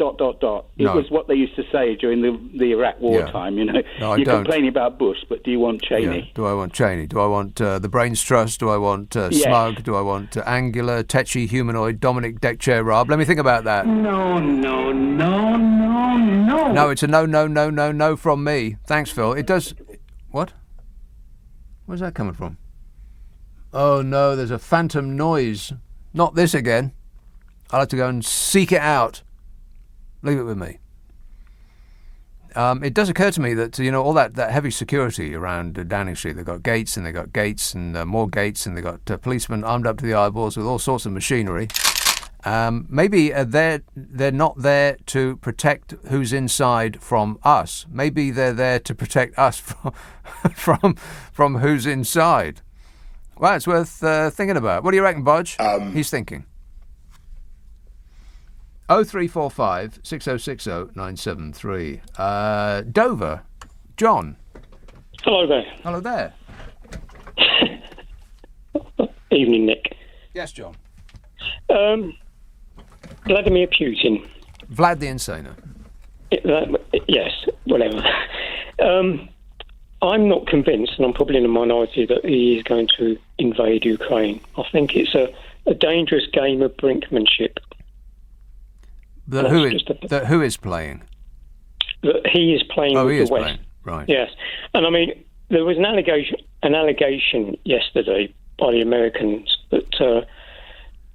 No. It was what they used to say during the Iraq wartime, No, You're complaining about Bush, but do you want Cheney? Yeah. Do I want Cheney? Do I want the Brains Trust? Do I want Smug? Do I want Angular, Tetchy, Humanoid, Dominic, Deckchair, Rob? Let me think about that. No. No, it's a no from me. Thanks, Phil. It does... What? Where's that coming from? Oh, no, there's a phantom noise Not this again. I'll have to go and seek it out. Leave it with me. It does occur to me that, all that heavy security around Downing Street, they've got gates and more gates, and they've got policemen armed up to the eyeballs with all sorts of machinery. Maybe they're not there to protect who's inside from us. Maybe they're there to protect us from who's inside. Well, it's worth thinking about. What do you reckon, Bodge? He's thinking. 0345 6060 973. Dover, John. Hello there. Hello there. Evening, Nick. Yes, John. Vladimir Putin. Vlad the Insaner. Yes, whatever. I'm not convinced, and I'm probably in a minority, that he is going to invade Ukraine. I think it's a dangerous game of brinkmanship. Who is playing? That he is playing with the West. Playing. Right. Yes. And I mean, there was an allegation yesterday by the Americans that the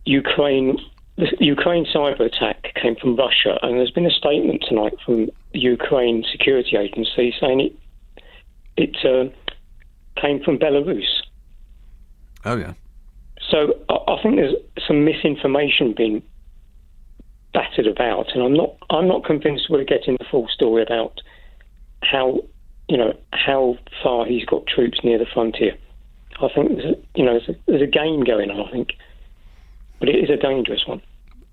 Ukraine cyber attack came from Russia, and there's been a statement tonight from the Ukraine Security Agency saying it came from Belarus. Oh yeah. So I think there's some misinformation being battered about, and I'm not convinced we're getting the full story about how far he's got troops near the frontier. I think there's a game going on, I think, but it is a dangerous one.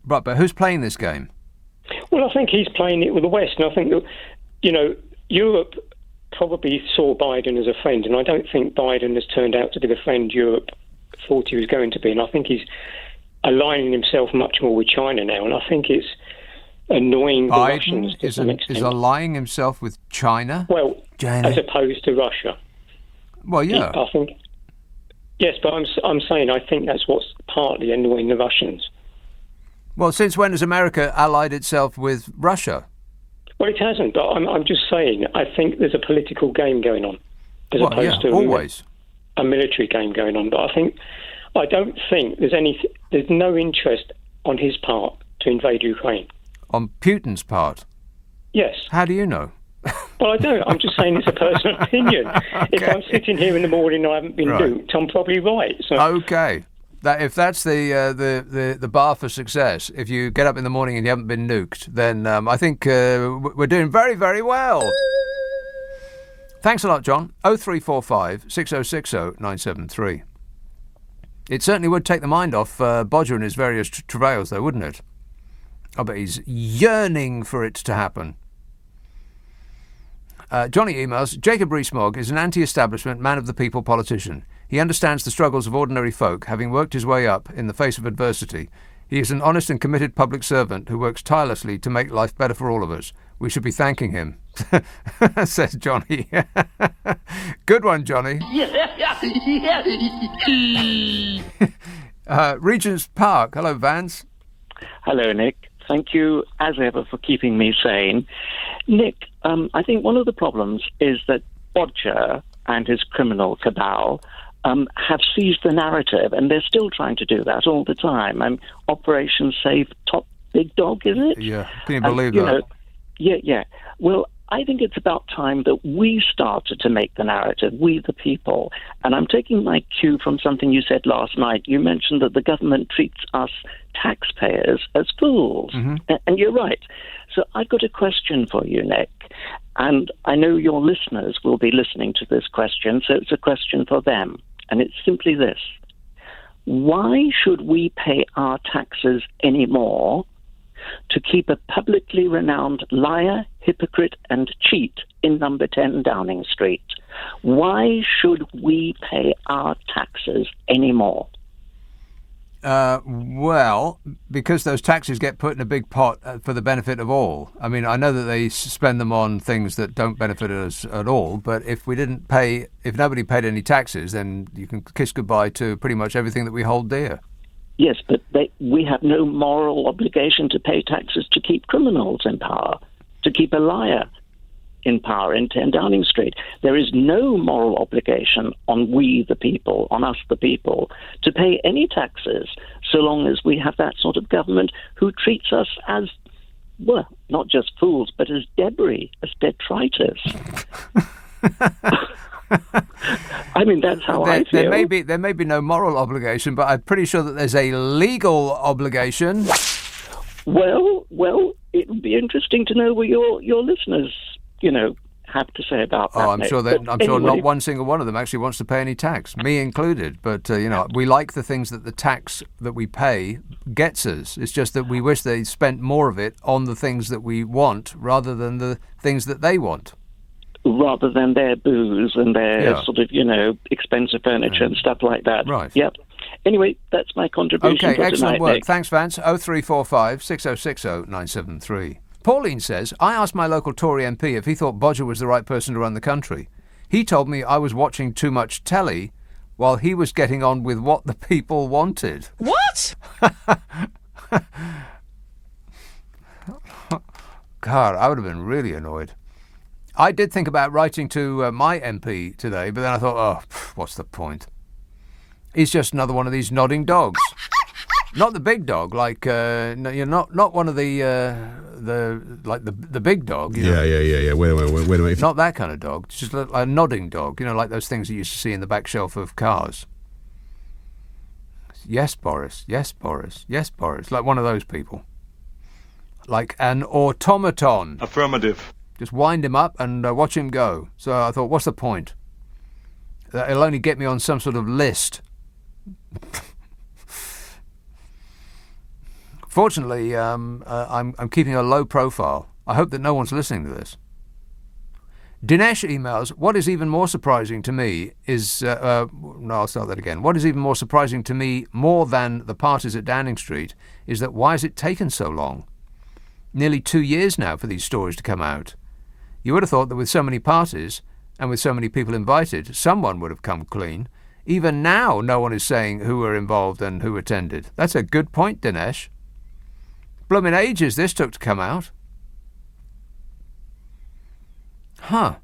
Right, but who's playing this game? Well, I think he's playing it with the West, and I think that Europe probably saw Biden as a friend, and I don't think Biden has turned out to be the friend Europe thought he was going to be, and I think he's aligning himself much more with China now, and I think it's annoying the Russians to some extent. Is aligning himself with China? Well, as opposed to Russia. Well, yeah. I think. Yes, but I'm saying I think that's what's partly annoying the Russians. Well, since when has America allied itself with Russia? Well, it hasn't, but I'm just saying I think there's a political game going on as opposed to always a military game going on. But I don't think there's no interest on his part to invade Ukraine. On Putin's part? Yes. How do you know? Well, I don't. I'm just saying it's a personal opinion. Okay. If I'm sitting here in the morning and I haven't been nuked, I'm probably right. So. Okay. If that's the bar for success, if you get up in the morning and you haven't been nuked, then I think we're doing very, very well. Thanks a lot, John. 0345 6060 973. It certainly would take the mind off Bodger and his various travails, though, wouldn't it? I bet he's yearning for it to happen. Johnny emails, Jacob Rees-Mogg is an anti-establishment, man of the people politician. He understands the struggles of ordinary folk, having worked his way up in the face of adversity. He is an honest and committed public servant who works tirelessly to make life better for all of us. We should be thanking him, says Johnny. Good one, Johnny. Regent's Park. Hello, Vance. Hello, Nick. Thank you, as ever, for keeping me sane. Nick, I think one of the problems is that Bodger and his criminal cabal have seized the narrative, and they're still trying to do that all the time. Operation Save Top Big Dog, is it? Yeah, can you believe that? Yeah. Well, I think it's about time that we started to make the narrative, we the people. And I'm taking my cue from something you said last night. You mentioned that the government treats us taxpayers as fools. Mm-hmm. And you're right. So I've got a question for you, Nick. And I know your listeners will be listening to this question, so it's a question for them. And it's simply this. Why should we pay our taxes anymore to keep a publicly renowned liar, hypocrite, and cheat in number 10 Downing Street? Why should we pay our taxes anymore? Well, because those taxes get put in a big pot for the benefit of all. I mean, I know that they spend them on things that don't benefit us at all, but if nobody paid any taxes, then you can kiss goodbye to pretty much everything that we hold dear. Yes, but we have no moral obligation to pay taxes to keep criminals in power, to keep a liar in power in 10 Downing Street. There is no moral obligation on we the people, on us the people, to pay any taxes. so long as we have that sort of government who treats us as, well, not just fools, but as debris, as detritus. I mean, that's how I feel. There may be no moral obligation, but I'm pretty sure that there's a legal obligation. Well, it would be interesting to know what your listeners, have to say about that. Oh, I'm sure anyway, not one single one of them actually wants to pay any tax, me included. But we like the things that the tax that we pay gets us. It's just that we wish they spent more of it on the things that we want rather than the things that they want. Rather than their booze and their sort of, expensive furniture and stuff like that. Right. Yep. Anyway, that's my contribution Okay, for excellent tonight, work. Nick. Thanks, Vance. 0345 6060 973. Pauline says, I asked my local Tory MP if he thought Bodger was the right person to run the country. He told me I was watching too much telly while he was getting on with what the people wanted. What? God, I would have been really annoyed. I did think about writing to my MP today, but then I thought, what's the point? He's just another one of these nodding dogs. Not the big dog, like you're not one of the big dog. Yeah. Wait a minute. Not that kind of dog. It's just a nodding dog. Like those things you used to see in the back shelf of cars. Yes, Boris. Yes, Boris. Yes, Boris. Like one of those people. Like an automaton. Affirmative. Just wind him up and watch him go. So I thought, what's the point? It'll only get me on some sort of list. Fortunately, I'm keeping a low profile. I hope that no one's listening to this. Dinesh emails, what is even more surprising to me is... I'll start that again. What is even more surprising to me, more than the parties at Downing Street, is that why has it taken so long? Nearly 2 years now for these stories to come out. You would have thought that with so many parties, and with so many people invited, someone would have come clean. Even now, no one is saying who were involved and who attended. That's a good point, Dinesh. Blooming ages this took to come out. Huh.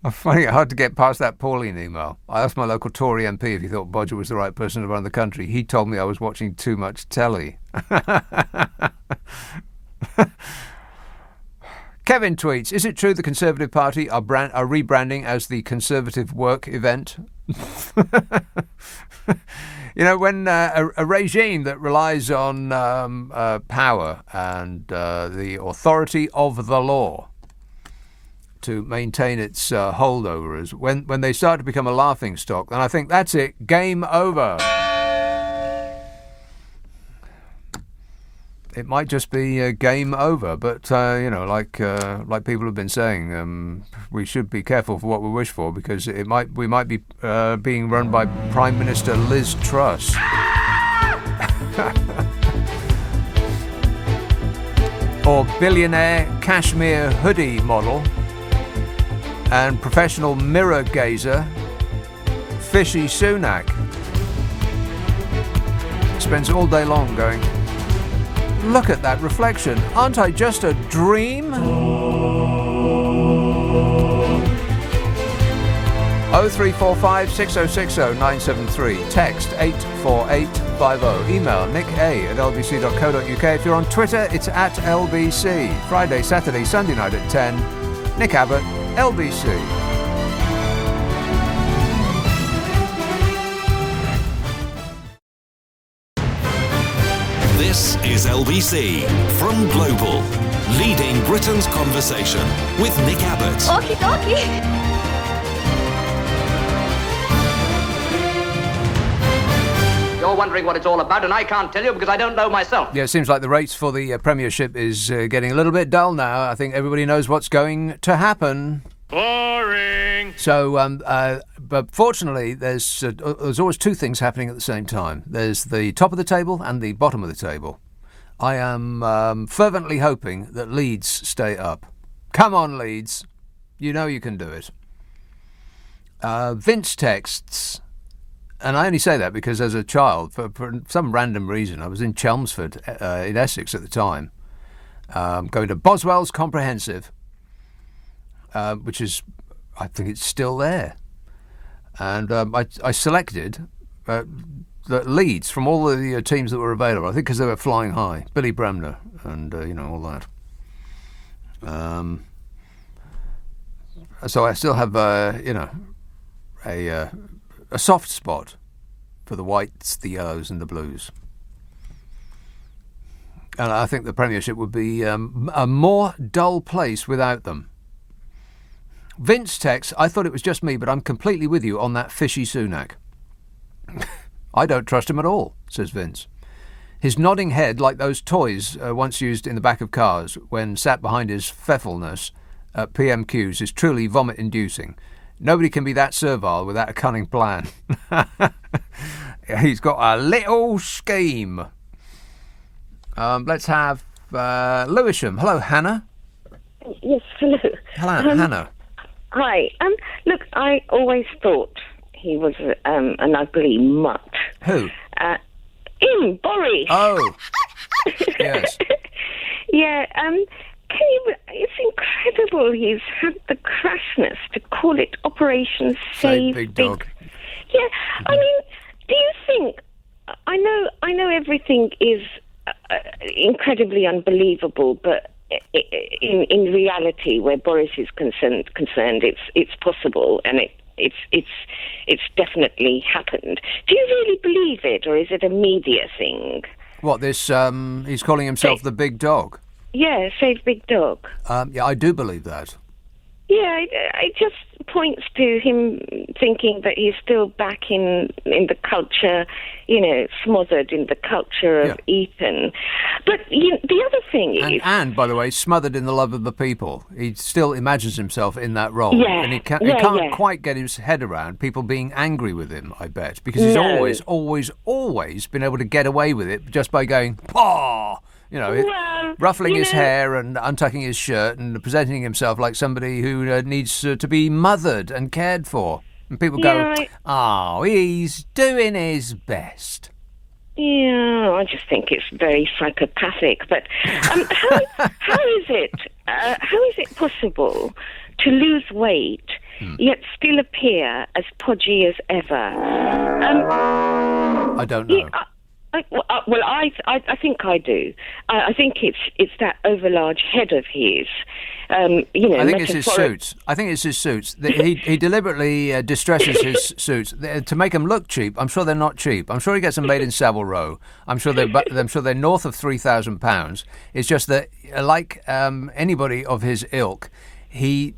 I'm finding it hard to get past that Pauline email. I asked my local Tory MP if he thought Bodger was the right person to run the country. He told me I was watching too much telly. Kevin tweets, is it true the Conservative Party are rebranding as the Conservative Work Event? When a regime that relies on power and the authority of the law to maintain its holdovers, when they start to become a laughing stock, then I think that's it, game over. It might just be game over, but like people have been saying, we should be careful for what we wish for, because we might be being run by Prime Minister Liz Truss. Or billionaire cashmere hoodie model and professional mirror gazer Fishy Sunak. Spends all day long going, look at that reflection. Aren't I just a dream? 0345 6060 973. Text 84850. Email nick@lbc.co.uk. If you're on Twitter, it's @LBC. Friday, Saturday, Sunday night at 10. Nick Abbot, LBC. This is LBC from Global, leading Britain's conversation with Nick Abbot. Okie dokie. You're wondering what it's all about, and I can't tell you because I don't know myself. Yeah, it seems like the race for the Premiership is getting a little bit dull now. I think everybody knows what's going to happen. Boring. So, but fortunately, there's always two things happening at the same time. There's the top of the table and the bottom of the table. I am fervently hoping that Leeds stay up. Come on, Leeds. You know you can do it. Vince texts, and I only say that because as a child, for some random reason, I was in Chelmsford in Essex at the time, going to Boswell's Comprehensive, which is, I think it's still there. And I selected the leads from all the teams that were available. I think because they were flying high. Billy Bremner and, all that. So I still have, a soft spot for the whites, the yellows and the blues. And I think the Premiership would be a more dull place without them. Vince texts, I thought it was just me, but I'm completely with you on that fishy Sunak. I don't trust him at all, says Vince. His nodding head, like those toys once used in the back of cars when sat behind his pfeffleness at PMQs, is truly vomit-inducing. Nobody can be that servile without a cunning plan. He's got a little scheme. Let's have Lewisham. Hello, Hannah. Yes, hello. Hello, Hannah. Hi. Look, I always thought he was an ugly mutt. Who? Him, Boris. Oh. Yes. Yeah. It's incredible he's had the crassness to call it Operation Save Big Dog. Yeah. Mm-hmm. I mean, do you think? I know everything is incredibly unbelievable, but in reality, where Boris is concerned, it's possible, and it's definitely happened. Do you really believe it, or is it a media thing? What, this? He's calling himself the Big Dog. Yeah, Save Big Dog. Yeah, I do believe that. Yeah, it just points to him thinking that he's still back in the culture, smothered in the culture of Eton. But the other thing is... And, by the way, smothered in the love of the people. He still imagines himself in that role. Yeah, and he can't quite get his head around people being angry with him, I bet. Because he's always been able to get away with it just by going, paw! Ruffling his hair and untucking his shirt and presenting himself like somebody who needs to be mothered and cared for. And people go, he's doing his best. Yeah, I just think it's very psychopathic. But how is it possible to lose weight yet still appear as podgy as ever? I don't know. I think I do. I think it's that overlarge head of his. I think it's his suits. He deliberately distresses his suits to make them look cheap. I'm sure they're not cheap. I'm sure he gets them made in Savile Row. I'm sure they're north of £3,000. It's just that, like anybody of his ilk, he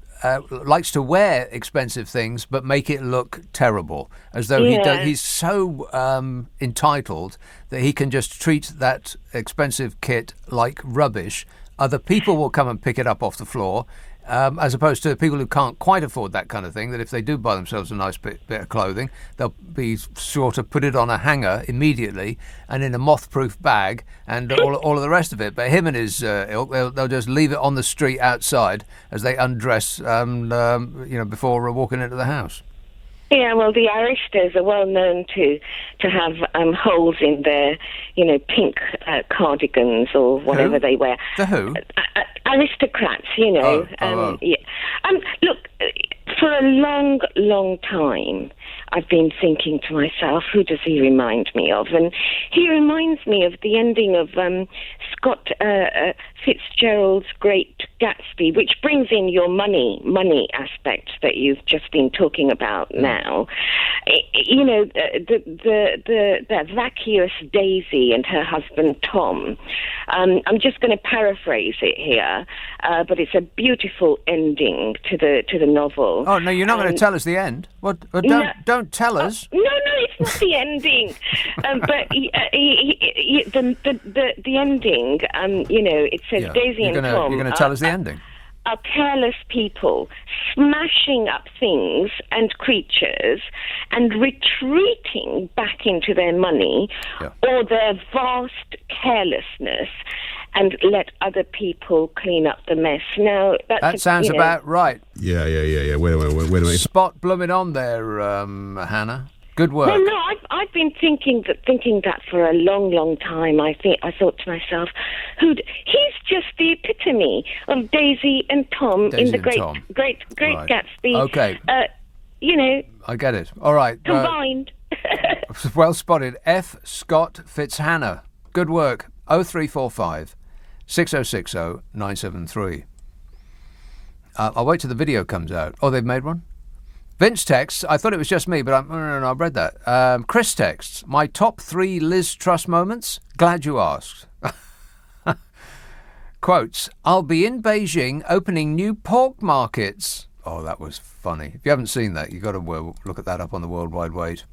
likes to wear expensive things but make it look terrible, as though he's so entitled that he can just treat that expensive kit like rubbish. Other people will come and pick it up off the floor, as opposed to people who can't quite afford that kind of thing, that if they do buy themselves a nice bit of clothing, they'll be sure to put it on a hanger immediately and in a moth-proof bag and all of the rest of it. But him and his ilk, they'll just leave it on the street outside as they undress, before walking into the house. Yeah, well, the Aristas are well known to have holes in their, pink cardigans or whatever they wear. The who? Aristocrats, Yeah. Look, for a long, long time, I've been thinking to myself, who does he remind me of? And he reminds me of the ending of Scott Fitzgerald's Great Gatsby, which brings in your money aspect that you've just been talking about now. The vacuous Daisy and her husband Tom. I'm just going to paraphrase it here, but it's a beautiful ending to the novel. Oh no, you're not going to tell us the end. What? Don't tell us. No, it's not the ending. But the ending. It says Daisy and Tom. You're going to tell us the ending. Are careless people smashing up things and creatures and retreating back into their money or their vast carelessness and let other people clean up the mess. Now that sounds about right. Yeah. Wait a minute. Spot blooming on there, Hannah. Good work. Well, no, I've been thinking that for a long, long time. I thought to myself, he's just the epitome of Daisy and Tom in the Great right. Gatsby. Okay. I get it. All right. combined. Well spotted. F. Scott Fitzhannah. Good work. 0345 6060 973. I'll wait till the video comes out. Oh, they've made one? Vince texts, I thought it was just me, but no, I've read that. Chris texts, my top 3 Liz Truss moments? Glad you asked. Quotes, I'll be in Beijing opening new pork markets. Oh, that was funny. If you haven't seen that, you've got to look at that up on the World Wide Wait.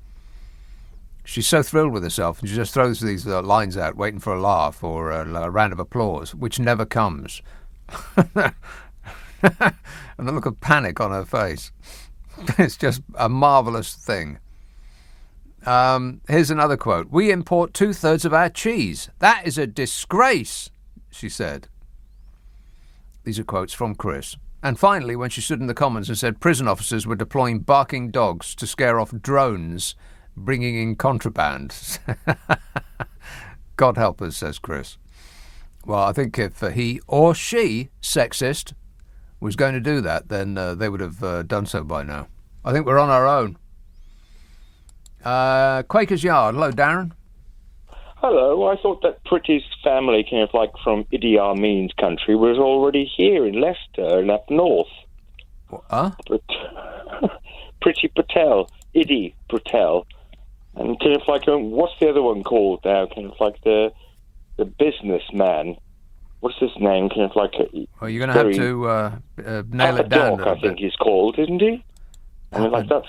She's so thrilled with herself, and she just throws these lines out, waiting for a laugh or a round of applause, which never comes. And the look of panic on her face. It's just a marvellous thing. Here's another quote. We import 2/3 of our cheese. That is a disgrace, she said. These are quotes from Chris. And finally, when she stood in the Commons and said prison officers were deploying barking dogs to scare off drones bringing in contraband. God help us, says Chris. Well, I think if he or she, sexist, was going to do that, then they would have done so by now. I think we're on our own. Quaker's Yard. Hello, Darren. Hello. I thought that Pretty's family, kind of like from Idi Amin's country, was already here in Leicester and up north. Huh? But Priti Patel, Idi Patel, and kind of like what's the other one called now? Kind of like the businessman. What's his name? Kind of like well, you're going to have to nail it down. Doc, I think he's called, isn't he? I mean, like that's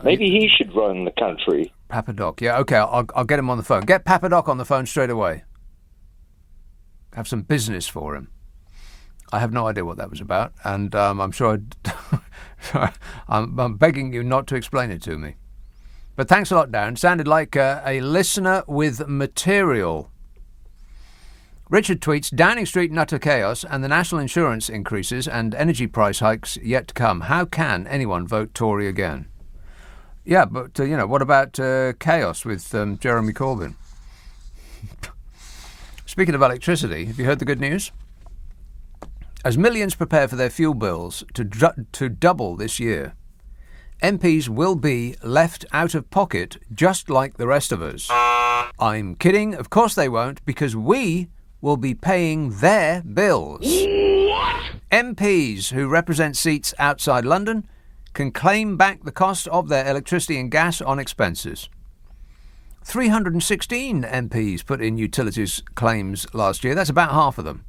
maybe he should run the country. Papadoc, yeah, okay, I'll get him on the phone. Get Papadoc on the phone straight away. Have some business for him. I have no idea what that was about, and I'm sure I'm begging you not to explain it to me. But thanks a lot, Darren. Sounded like a listener with material. Richard tweets, Downing Street and utter chaos and the national insurance increases and energy price hikes yet to come. How can anyone vote Tory again? Yeah, but, what about chaos with Jeremy Corbyn? Speaking of electricity, have you heard the good news? As millions prepare for their fuel bills to double this year, MPs will be left out of pocket just like the rest of us. I'm kidding. Of course they won't, because we will be paying their bills. What? MPs who represent seats outside London can claim back the cost of their electricity and gas on expenses. 316 MPs put in utilities claims last year. That's about half of them.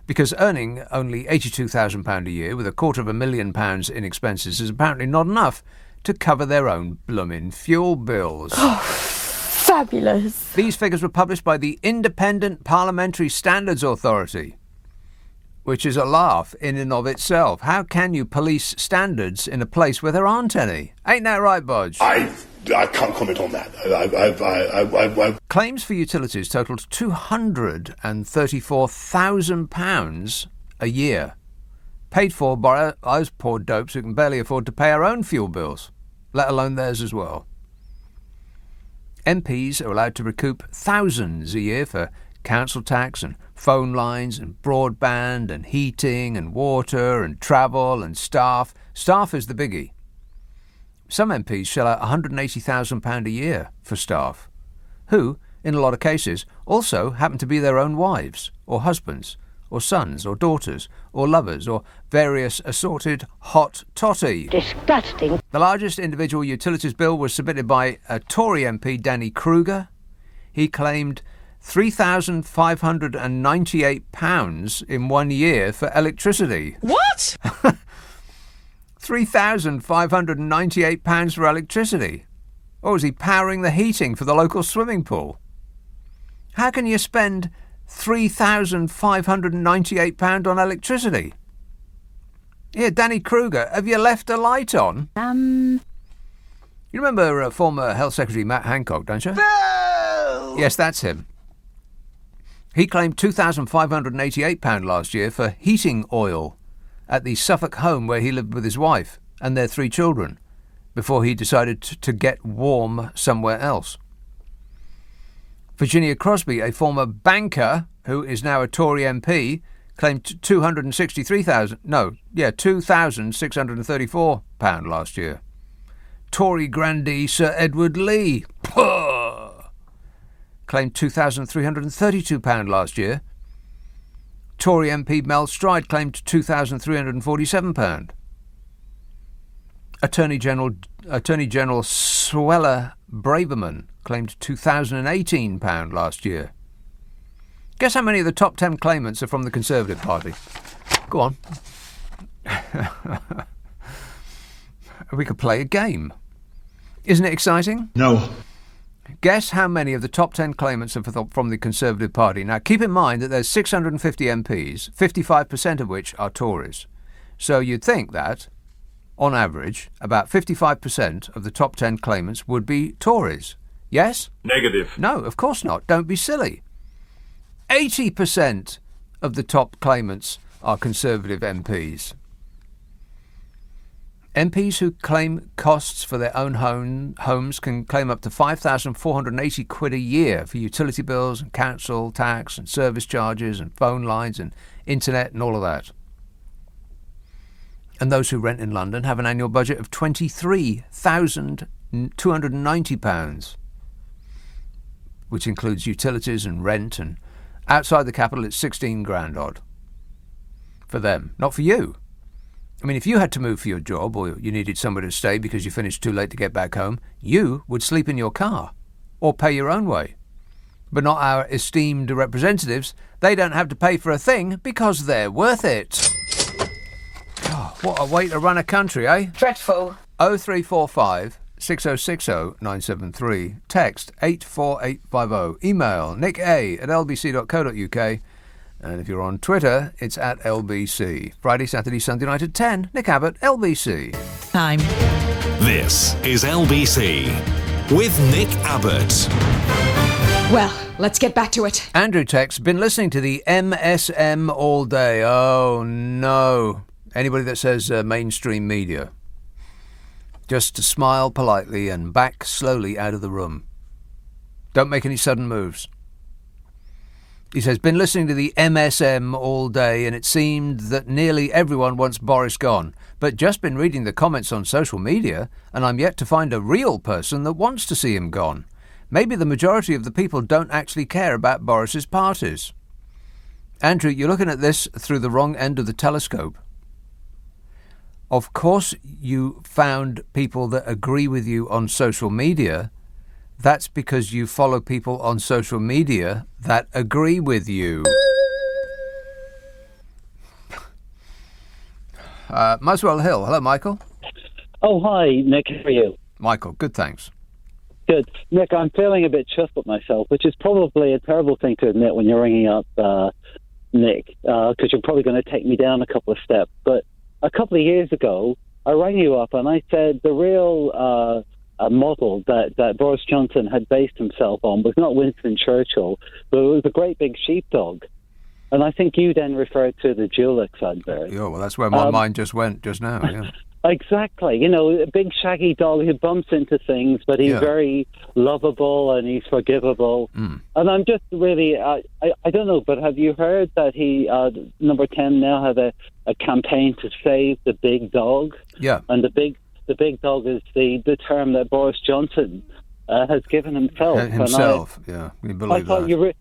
Because earning only £82,000 a year with £250,000 in expenses is apparently not enough to cover their own bloomin' fuel bills. Oh, fabulous. These figures were published by the Independent Parliamentary Standards Authority, which is a laugh in and of itself. How can you police standards in a place where there aren't any? Ain't that right, Bodge? I can't comment on that. Claims for utilities totalled £234,000 a year, paid for by those poor dopes who can barely afford to pay our own fuel bills, let alone theirs as well. MPs are allowed to recoup thousands a year for council tax and phone lines and broadband and heating and water and travel and staff. Staff is the biggie. Some MPs shell out £180,000 a year for staff, who, in a lot of cases, also happen to be their own wives or husbands or sons or daughters or lovers or various assorted hot totty. Disgusting. The largest individual utilities bill was submitted by a Tory MP, Danny Kruger. He claimed £3,598 in 1 year for electricity. What? £3,598 for electricity. Or was he powering the heating for the local swimming pool? How can you spend £3,598 on electricity? Here, Danny Kruger, have you left a light on? You remember former Health Secretary Matt Hancock, don't you? No! Yes, that's him. He claimed £2,588 last year for heating oil at the Suffolk home where he lived with his wife and their 3 children before he decided to get warm somewhere else. Virginia Crosby, a former banker who is now a Tory MP, claimed £2,634 last year. Tory grandee Sir Edward Lee claimed £2,332 last year. Tory MP Mel Stride claimed £2,347. Attorney General Suella Braverman claimed £2,018 last year. Guess how many of the top 10 claimants are from the Conservative Party? Go on. We could play a game. Isn't it exciting? No. Guess how many of the top 10 claimants are from the Conservative Party. Now, keep in mind that there's 650 MPs, 55% of which are Tories. So you'd think that, on average, about 55% of the top 10 claimants would be Tories. Yes? Negative. No, of course not. Don't be silly. 80% of the top claimants are Conservative MPs. MPs who claim costs for their own homes can claim up to £5,480 a year for utility bills and council tax and service charges and phone lines and internet and all of that. And those who rent in London have an annual budget of £23,290, which includes utilities and rent, and outside the capital it's 16 grand odd. For them, not for you. I mean, if you had to move for your job or you needed somewhere to stay because you finished too late to get back home, you would sleep in your car or pay your own way. But not our esteemed representatives. They don't have to pay for a thing because they're worth it. Oh, what a way to run a country, eh? Dreadful. 0345 6060 973. Text 84850. Email nicka@lbc.co.uk. And if you're on Twitter, it's at LBC. Friday, Saturday, Sunday night at 10. Nick Abbot, LBC. Time. This is LBC with Nick Abbott. Well, let's get back to it. Andrew texts, been listening to the MSM all day. Oh, no. Anybody that says mainstream media. Just to smile politely and back slowly out of the room. Don't make any sudden moves. He says, been listening to the MSM all day and it seemed that nearly everyone wants Boris gone, but just been reading the comments on social media and I'm yet to find a real person that wants to see him gone. Maybe the majority of the people don't actually care about Boris's parties. Andrew, you're looking at this through the wrong end of the telescope. Of course you found people that agree with you on social media. That's because you follow people on social media that agree with you. Muswell Hill. Hello, Michael. Oh, hi, Nick. How are you? Michael, good, thanks. Good. Nick, I'm feeling a bit chuffed with myself, which is probably a terrible thing to admit when you're ringing up Nick, because you're probably going to take me down a couple of steps. But a couple of years ago, I rang you up and I said the real model that Boris Johnson had based himself on was not Winston Churchill, but it was a great big sheepdog. And I think you then referred to the Dulux advert. Yeah, well, that's where my mind just went just now, yeah. Exactly. You know, a big shaggy dog who bumps into things, but he's very lovable and he's forgivable. And I'm just really, I don't know, but have you heard that he, Number 10 now have a campaign to save the big dog? Yeah. And the big dog is the term that Boris Johnson has given himself. Yeah, we believe I thought that.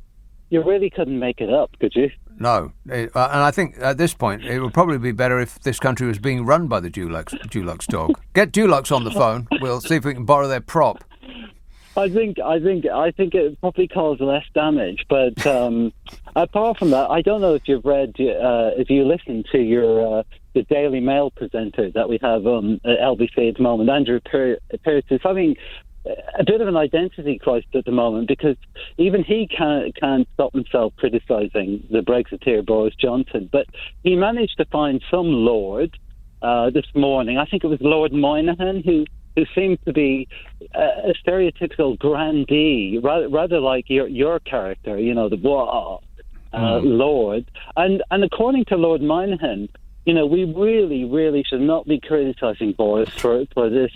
You really couldn't make it up, could you? No, and I think at this point it would probably be better if this country was being run by the Dulux dog. Get Dulux on the phone. We'll see if we can borrow their prop. I think it probably caused less damage. But apart from that, I don't know if you've read, if you listen to the Daily Mail presenter that we have on LBC at the moment, Andrew Pearce, is having a bit of an identity crisis at the moment because even he can't stop himself criticising the Brexiteer Boris Johnson. But he managed to find some lord this morning. I think it was Lord Moynihan who seemed to be a stereotypical grandee, rather like your character, you know, the Lord. And according to Lord Moynihan, you know, we really, really should not be criticising Boris for this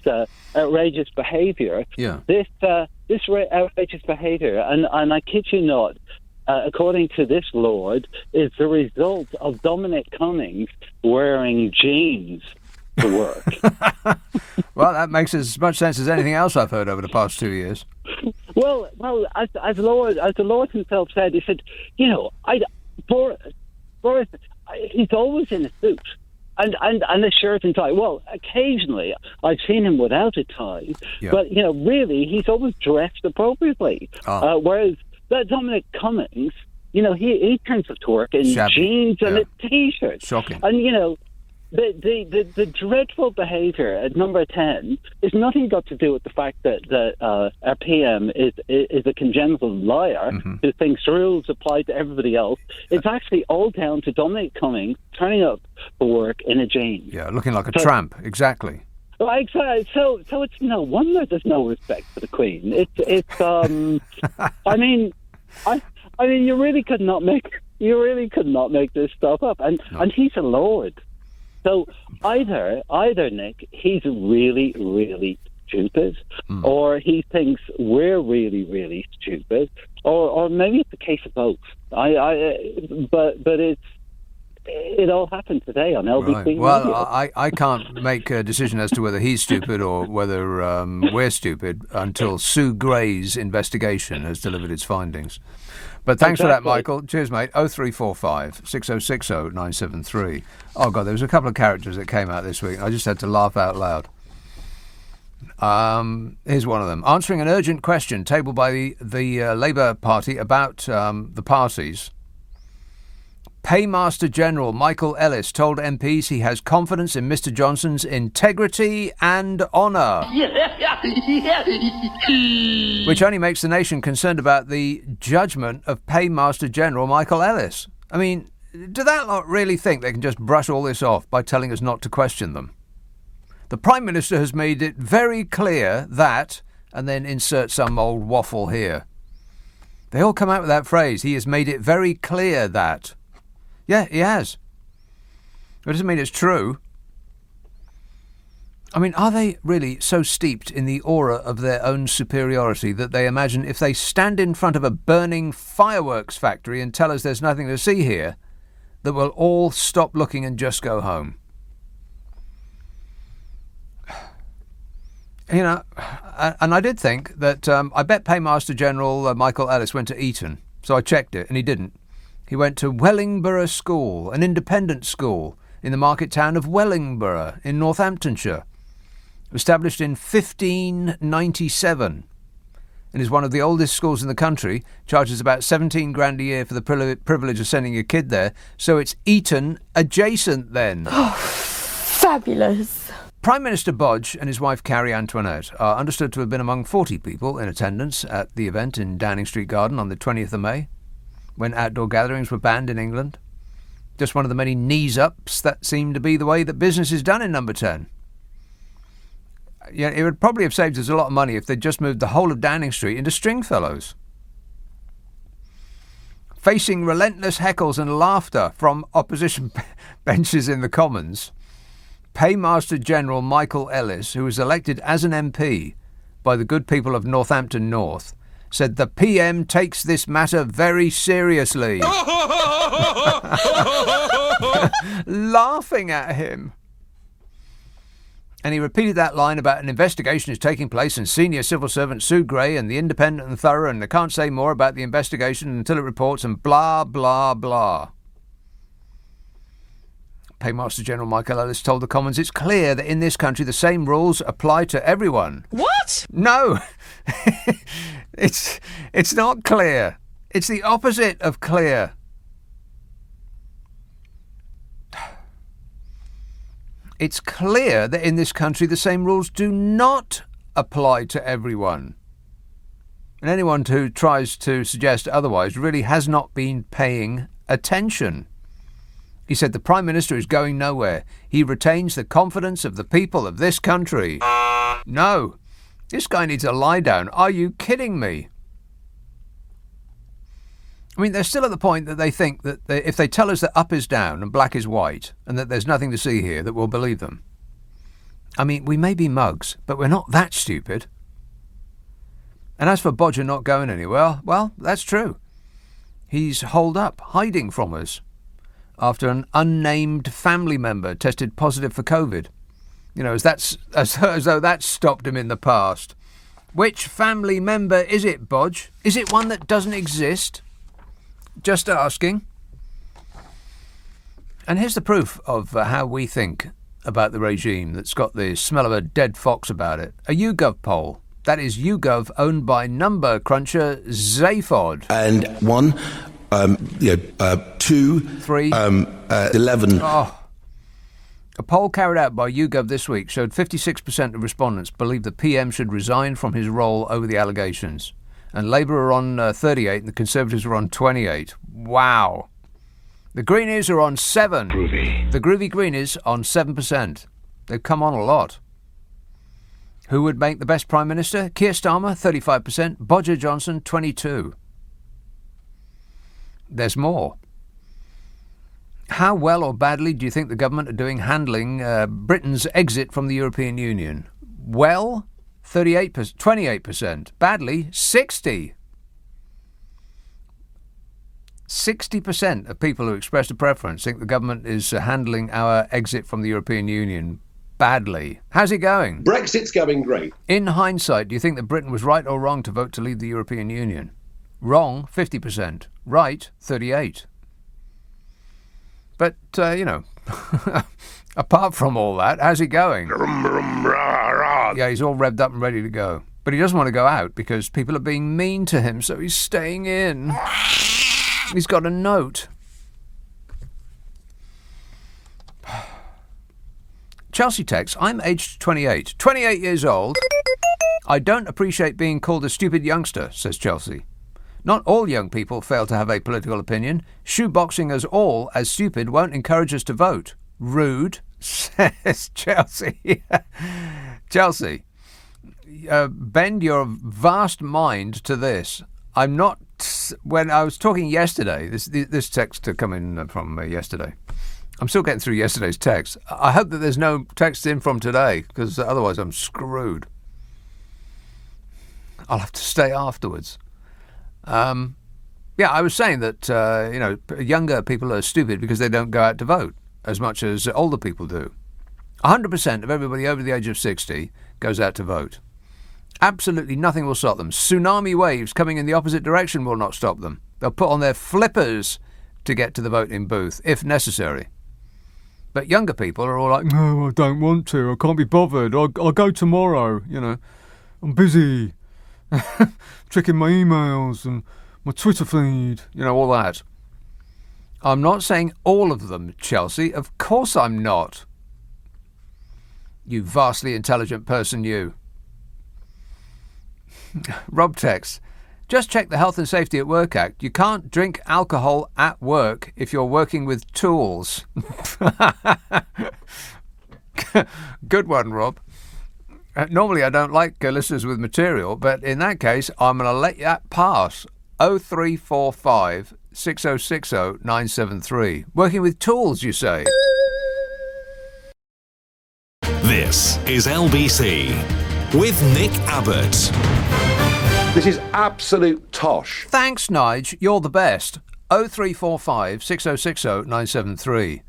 outrageous behaviour. Yeah. This outrageous behaviour, and I kid you not, according to this lord, is the result of Dominic Cummings wearing jeans to work. Well, that makes as much sense as anything else I've heard over the past 2 years. Well, as the Lord himself said, he said, Boris, he's always in a suit and a shirt and tie. Well, occasionally I've seen him without a tie, but really he's always dressed appropriately. Whereas that Dominic Cummings, he turns up to work in jeans and a t-shirt. Shocking. And the dreadful behaviour at number 10 is nothing got to do with the fact that our PM is a congenital liar who thinks rules apply to everybody else. It's actually all down to Dominic Cummings turning up for work in a jeans. Yeah, looking like a tramp, exactly. Well, exactly. So it's no wonder there's no respect for the Queen. I mean, you really could not make this stuff up, and he's a lord. So either Nick, he's really, really stupid, or he thinks we're really, really stupid, or maybe it's a case of both. But it all happened today on LBC. Right. Well, Radio. I can't make a decision as to whether he's stupid or whether we're stupid until Sue Gray's investigation has delivered its findings. But thanks for that, Michael. Cheers, mate. 0345 6060 973. Oh, God, there was a couple of characters that came out this week. I just had to laugh out loud. Here's one of them. Answering an urgent question tabled by the Labour Party about the parties. Paymaster General Michael Ellis told MPs he has confidence in Mr Johnson's integrity and honour. Which only makes the nation concerned about the judgment of Paymaster General Michael Ellis. I mean, do that lot really think they can just brush all this off by telling us not to question them? The Prime Minister has made it very clear that, and then insert some old waffle here. They all come out with that phrase, he has made it very clear that. Yeah, he has. It doesn't mean it's true. I mean, are they really so steeped in the aura of their own superiority that they imagine if they stand in front of a burning fireworks factory and tell us there's nothing to see here, that we'll all stop looking and just go home? And I did think that I bet Paymaster General Michael Ellis went to Eton, so I checked it, and he didn't. He went to Wellingborough School, an independent school in the market town of Wellingborough in Northamptonshire, established in 1597, and is one of the oldest schools in the country, charges about 17 grand a year for the privilege of sending your kid there, so it's Eton adjacent then. Oh, fabulous. Prime Minister Bodge and his wife Carrie Antoinette are understood to have been among 40 people in attendance at the event in Downing Street Garden on the 20th of May, when outdoor gatherings were banned in England. Just one of the many knees-ups that seem to be the way that business is done in Number 10. Yeah, it would probably have saved us a lot of money if they'd just moved the whole of Downing Street into Stringfellows. Facing relentless heckles and laughter from opposition benches in the Commons, Paymaster General Michael Ellis, who was elected as an MP by the good people of Northampton North, said the PM takes this matter very seriously. Laughing at him. And he repeated that line about an investigation is taking place and senior civil servant Sue Gray and the independent and thorough, and I can't say more about the investigation until it reports, and blah, blah, blah. Paymaster General Michael Ellis told the Commons it's clear that in this country the same rules apply to everyone. What? No. It's not clear. It's the opposite of clear. It's clear that in this country the same rules do not apply to everyone. And anyone who tries to suggest otherwise really has not been paying attention. He said the Prime Minister is going nowhere. He retains the confidence of the people of this country. No. This guy needs a lie down. Are you kidding me? I mean, they're still at the point that they think that if they tell us that up is down and black is white and that there's nothing to see here, that we'll believe them. I mean, we may be mugs, but we're not that stupid. And as for Bodger not going anywhere, well, that's true. He's holed up, hiding from us, after an unnamed family member tested positive for COVID. You know, as though that stopped him in the past. Which family member is it, Bodge? Is it one that doesn't exist? Just asking. And here's the proof of how we think about the regime that's got the smell of a dead fox about it. A YouGov poll. That is YouGov, owned by number cruncher Zaphod. And 1, 2, 3, 11. Oh. A poll carried out by YouGov this week showed 56% of respondents believe the PM should resign from his role over the allegations. And Labour are on 38 and the Conservatives are on 28. Wow. The Greenies are on 7. Groovy. The Groovy Greenies on 7%. They've come on a lot. Who would make the best Prime Minister? Keir Starmer, 35%. Bodger Johnson, 22%. There's more. How well or badly do you think the government are doing handling Britain's exit from the European Union? Well, 28%. Badly, 60%. 60% of people who expressed a preference think the government is handling our exit from the European Union badly. How's it going? Brexit's going great. In hindsight, do you think that Britain was right or wrong to vote to leave the European Union? Wrong, 50%. Right, 38%. But, apart from all that, how's it going? Yeah, he's all revved up and ready to go. But he doesn't want to go out because people are being mean to him, so he's staying in. He's got a note. Chelsea texts, I'm aged 28. 28 years old. I don't appreciate being called a stupid youngster, says Chelsea. Not all young people fail to have a political opinion. Shoeboxing us all as stupid won't encourage us to vote. Rude, says Chelsea. Chelsea, bend your vast mind to this. I'm not... When I was talking yesterday, this text to come in from yesterday. I'm still getting through yesterday's text. I hope that there's no text in from today, because otherwise I'm screwed. I'll have to stay afterwards. I was saying that, younger people are stupid because they don't go out to vote as much as older people do. 100% of everybody over the age of 60 goes out to vote. Absolutely nothing will stop them. Tsunami waves coming in the opposite direction will not stop them. They'll put on their flippers to get to the voting booth, if necessary. But younger people are all like, no, I don't want to. I can't be bothered. I'll go tomorrow. I'm busy. Checking my emails and my Twitter feed. All that. I'm not saying all of them, Chelsea. Of course I'm not. You vastly intelligent person, you. Rob texts, just check the Health and Safety at Work Act. You can't drink alcohol at work if you're working with tools. Good one, Rob. Normally I don't like listeners with material, but in that case I'm going to let that pass. 0345 6060 973. Working with tools, you say? This is LBC with Nick Abbott. This is absolute tosh. Thanks, Nige. You're the best. 0345 6060 973.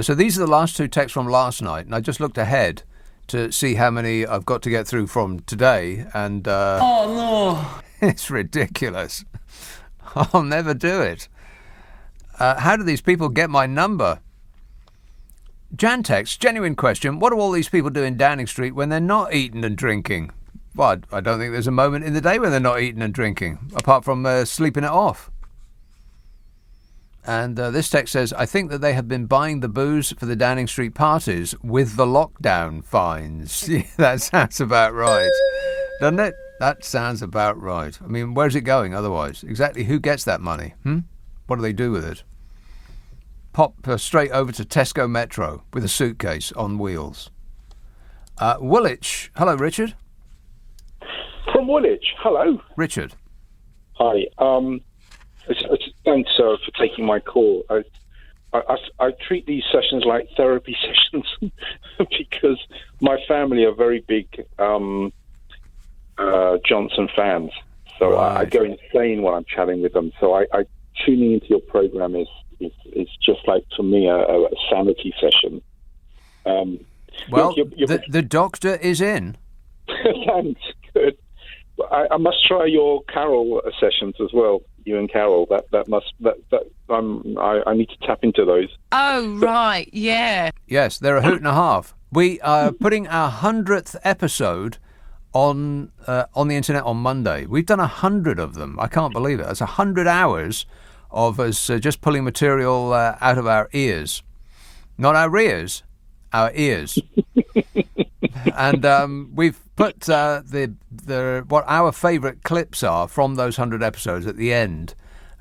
So these are the last two texts from last night, and I just looked ahead to see how many I've got to get through from today, and oh no, it's ridiculous. I'll never do it. How do these people get my number? Jan texts, genuine question, what do all these people do in Downing Street when they're not eating and drinking? Well, I don't think there's a moment in the day when they're not eating and drinking, apart from sleeping it off. And this text says, I think that they have been buying the booze for the Downing Street parties with the lockdown fines. Yeah, that sounds about right, doesn't it? That sounds about right. I mean, where's it going otherwise? Exactly who gets that money? What do they do with it? Pop straight over to Tesco Metro with a suitcase on wheels. Woolwich. Hello, Richard. From Woolwich. Hello. Richard. Hi. Thanks, sir, for taking my call. I treat these sessions like therapy sessions because my family are very big Johnson fans. So right. I go insane when I'm chatting with them. So I tuning into your program is just like, for me, a sanity session. Well, look, the doctor is in. Thanks. Good. I must try your Carol sessions as well. You and Carol. I need to tap into those. Oh, right. Yeah. Yes, they're a hoot and a half. We are putting our 100th episode on the internet on Monday. We've done 100 of them. I can't believe it. It's 100 hours of us just pulling material out of our ears. Not our ears, our ears. And we've put what our favourite clips are from those 100 episodes at the end,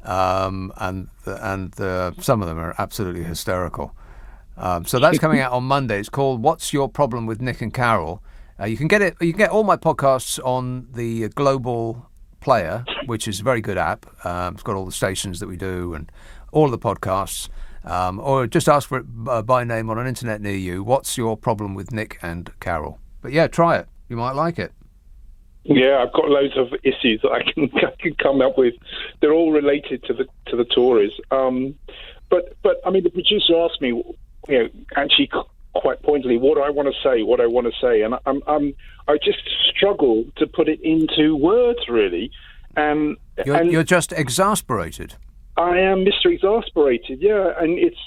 and some of them are absolutely hysterical. So that's coming out on Monday. It's called "What's Your Problem with Nick and Carol?" You can get it. You can get all my podcasts on the Global Player, which is a very good app. It's got all the stations that we do and all of the podcasts. Or just ask for it by name on an internet near you. What's Your Problem with Nick and Carol? But yeah, try it. You might like it. Yeah, I've got loads of issues that I can come up with. They're all related to the Tories. But I mean, the producer asked me, actually quite pointedly, what do I want to say, and I just struggle to put it into words, really. And you're just exasperated. I am Mr. Exasperated, yeah, and it's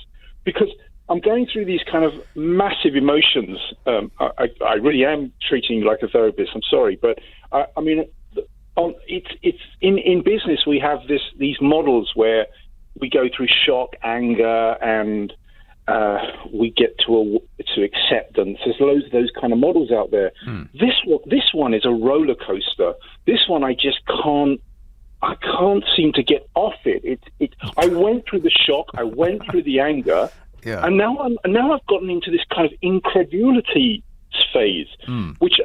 because I'm going through these kind of massive emotions. I really am treating you like a therapist. I'm sorry, but I mean, it's in business we have these models where we go through shock, anger, and we get to acceptance. There's loads of those kind of models out there. This one is a roller coaster. This one I can't seem to get off it. I went through the shock, I went through the anger, and now I've gotten into this kind of incredulity phase, which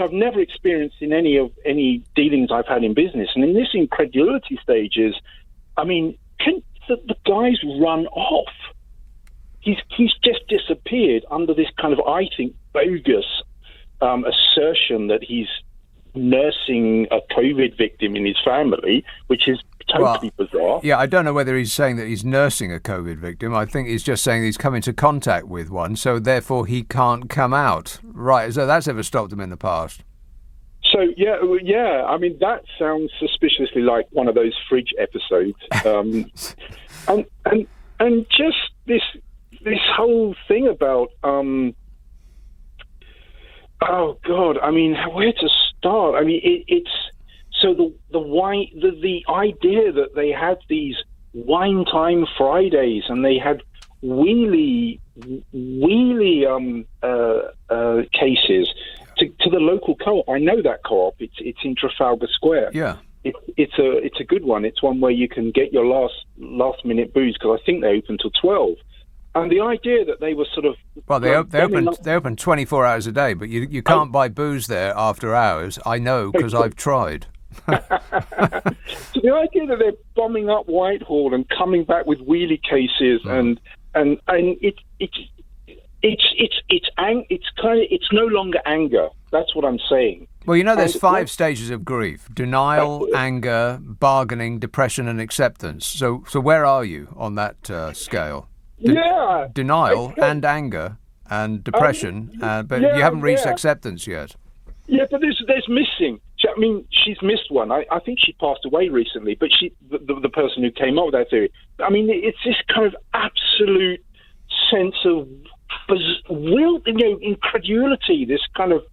I've never experienced in any dealings I've had in business. And in this incredulity stage is, I mean, can the guy's run off? He's just disappeared under this kind of, I think, bogus assertion that he's nursing a COVID victim in his family, which is totally bizarre. Yeah, I don't know whether he's saying that he's nursing a COVID victim. I think he's just saying he's come into contact with one, so therefore he can't come out. Right, so that's ever stopped him in the past. So, yeah, I mean, that sounds suspiciously like one of those Fridge episodes. And just this whole thing about, oh, God, I mean, where to start? I mean, it's so the idea that they had these wine time Fridays and they had wheelie cases to the local co-op. I know that co-op. It's in Trafalgar Square. Yeah. It's a good one. It's one where you can get your last minute booze, because I think they open till 12. And the idea that they were sort of... Well, they open 24 hours a day, but you can't buy booze there after hours. I know, because I've tried. So the idea that they're bombing up Whitehall and coming back with wheelie cases and it's no longer anger. That's what I'm saying. Well, there's 5 stages of grief: denial, anger, bargaining, depression, and acceptance. So where are you on that scale? Denial and anger and depression, but you haven't reached acceptance yet. Yeah, but there's missing. I mean, she's missed one. I think she passed away recently, but the person who came up with that theory. I mean, it's this kind of absolute sense of incredulity. This kind of.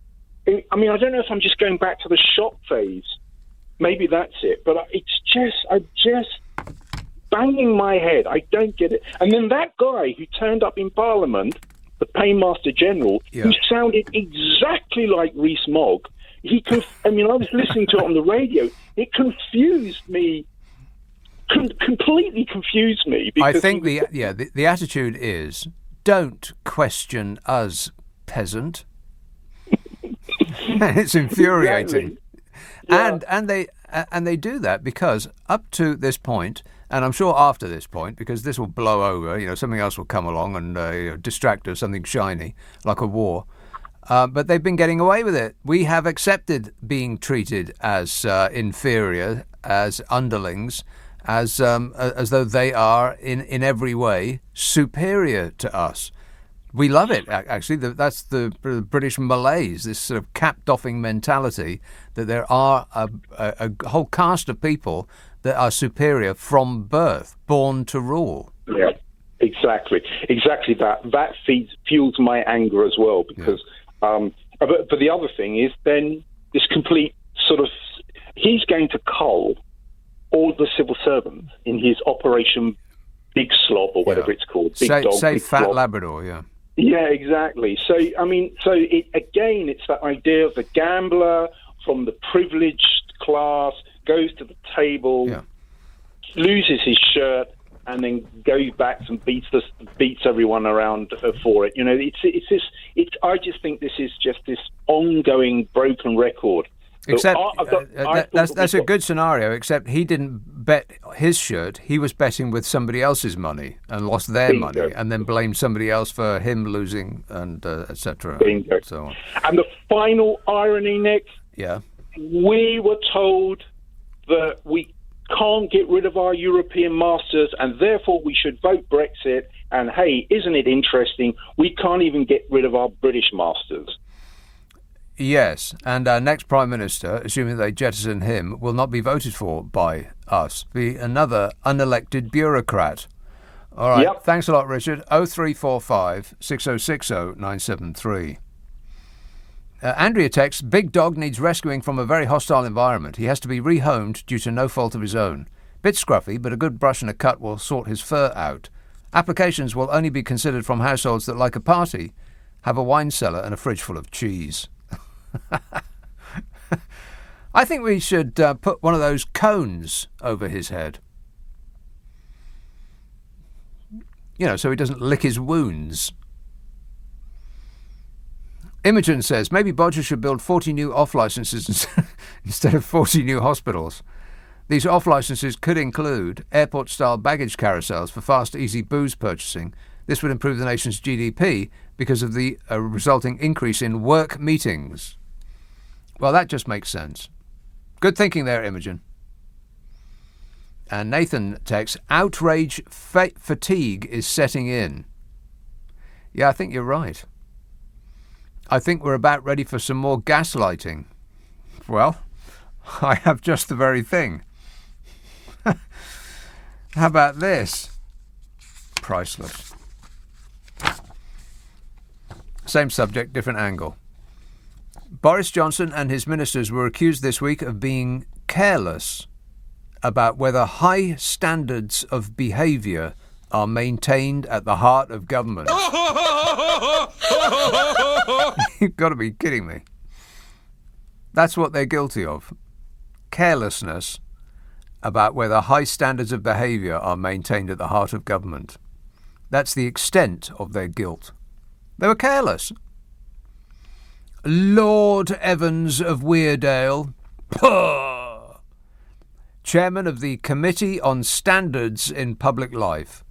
I mean, I don't know if I'm just going back to the shock phase. Maybe that's it. But I'm just banging my head. I don't get it. And then that guy who turned up in Parliament, the Paymaster General, who sounded exactly like Rees-Mogg. I was listening to it on the radio. It confused me. Completely confused me. I think the attitude is, don't question us, peasant. It's infuriating. Exactly. Yeah. And they do that because up to this point, and I'm sure after this point, because this will blow over, something else will come along and distract us, something shiny, like a war. But they've been getting away with it. We have accepted being treated as inferior, as underlings, as though they are in every way superior to us. We love it, actually. That's the British malaise, this sort of cap-doffing mentality that there are a whole caste of people that are superior from birth, born to rule. Yeah, exactly that. That fuels my anger as well, because. But the other thing is then this complete sort of, he's going to cull all the civil servants in his Operation Big Slob or whatever it's called. Big Dog, say Big Fat Slob. Labrador, yeah. Yeah, exactly. So, I mean, it's that idea of the gambler from the privileged class goes to the table, loses his shirt, and then goes back and beats everyone around for it. You know, I just think this is just this ongoing broken record. Except that's a good scenario. Except he didn't bet his shirt; he was betting with somebody else's money and lost their money, and then blamed somebody else for him losing, and etc. So on. And the final irony, Nick. Yeah. We were told that we can't get rid of our European masters, and therefore we should vote Brexit. And hey, isn't it interesting? We can't even get rid of our British masters. Yes, and our next Prime Minister, assuming they jettison him, will not be voted for by us. Be another unelected bureaucrat. All right, Thanks a lot, Richard. 0345 6060 973. Andrea texts, Big Dog needs rescuing from a very hostile environment. He has to be rehomed due to no fault of his own. Bit scruffy, but a good brush and a cut will sort his fur out. Applications will only be considered from households that, like a party, have a wine cellar and a fridge full of cheese. I think we should put one of those cones over his head. You know, so he doesn't lick his wounds. Imogen says, maybe Bodger should build 40 new off-licences instead of 40 new hospitals. These off-licences could include airport-style baggage carousels for fast, easy booze purchasing. This would improve the nation's GDP because of the resulting increase in work meetings. Well, that just makes sense. Good thinking there, Imogen. And Nathan texts, outrage fatigue is setting in. Yeah, I think you're right. I think we're about ready for some more gaslighting. Well, I have just the very thing. How about this? Priceless. Same subject, different angle. Boris Johnson and his ministers were accused this week of being careless about whether high standards of behaviour are maintained at the heart of government. You've got to be kidding me. That's what they're guilty of. Carelessness about whether high standards of behaviour are maintained at the heart of government. That's the extent of their guilt. They were careless. Lord Evans of Weardale, chairman of the Committee on Standards in Public Life,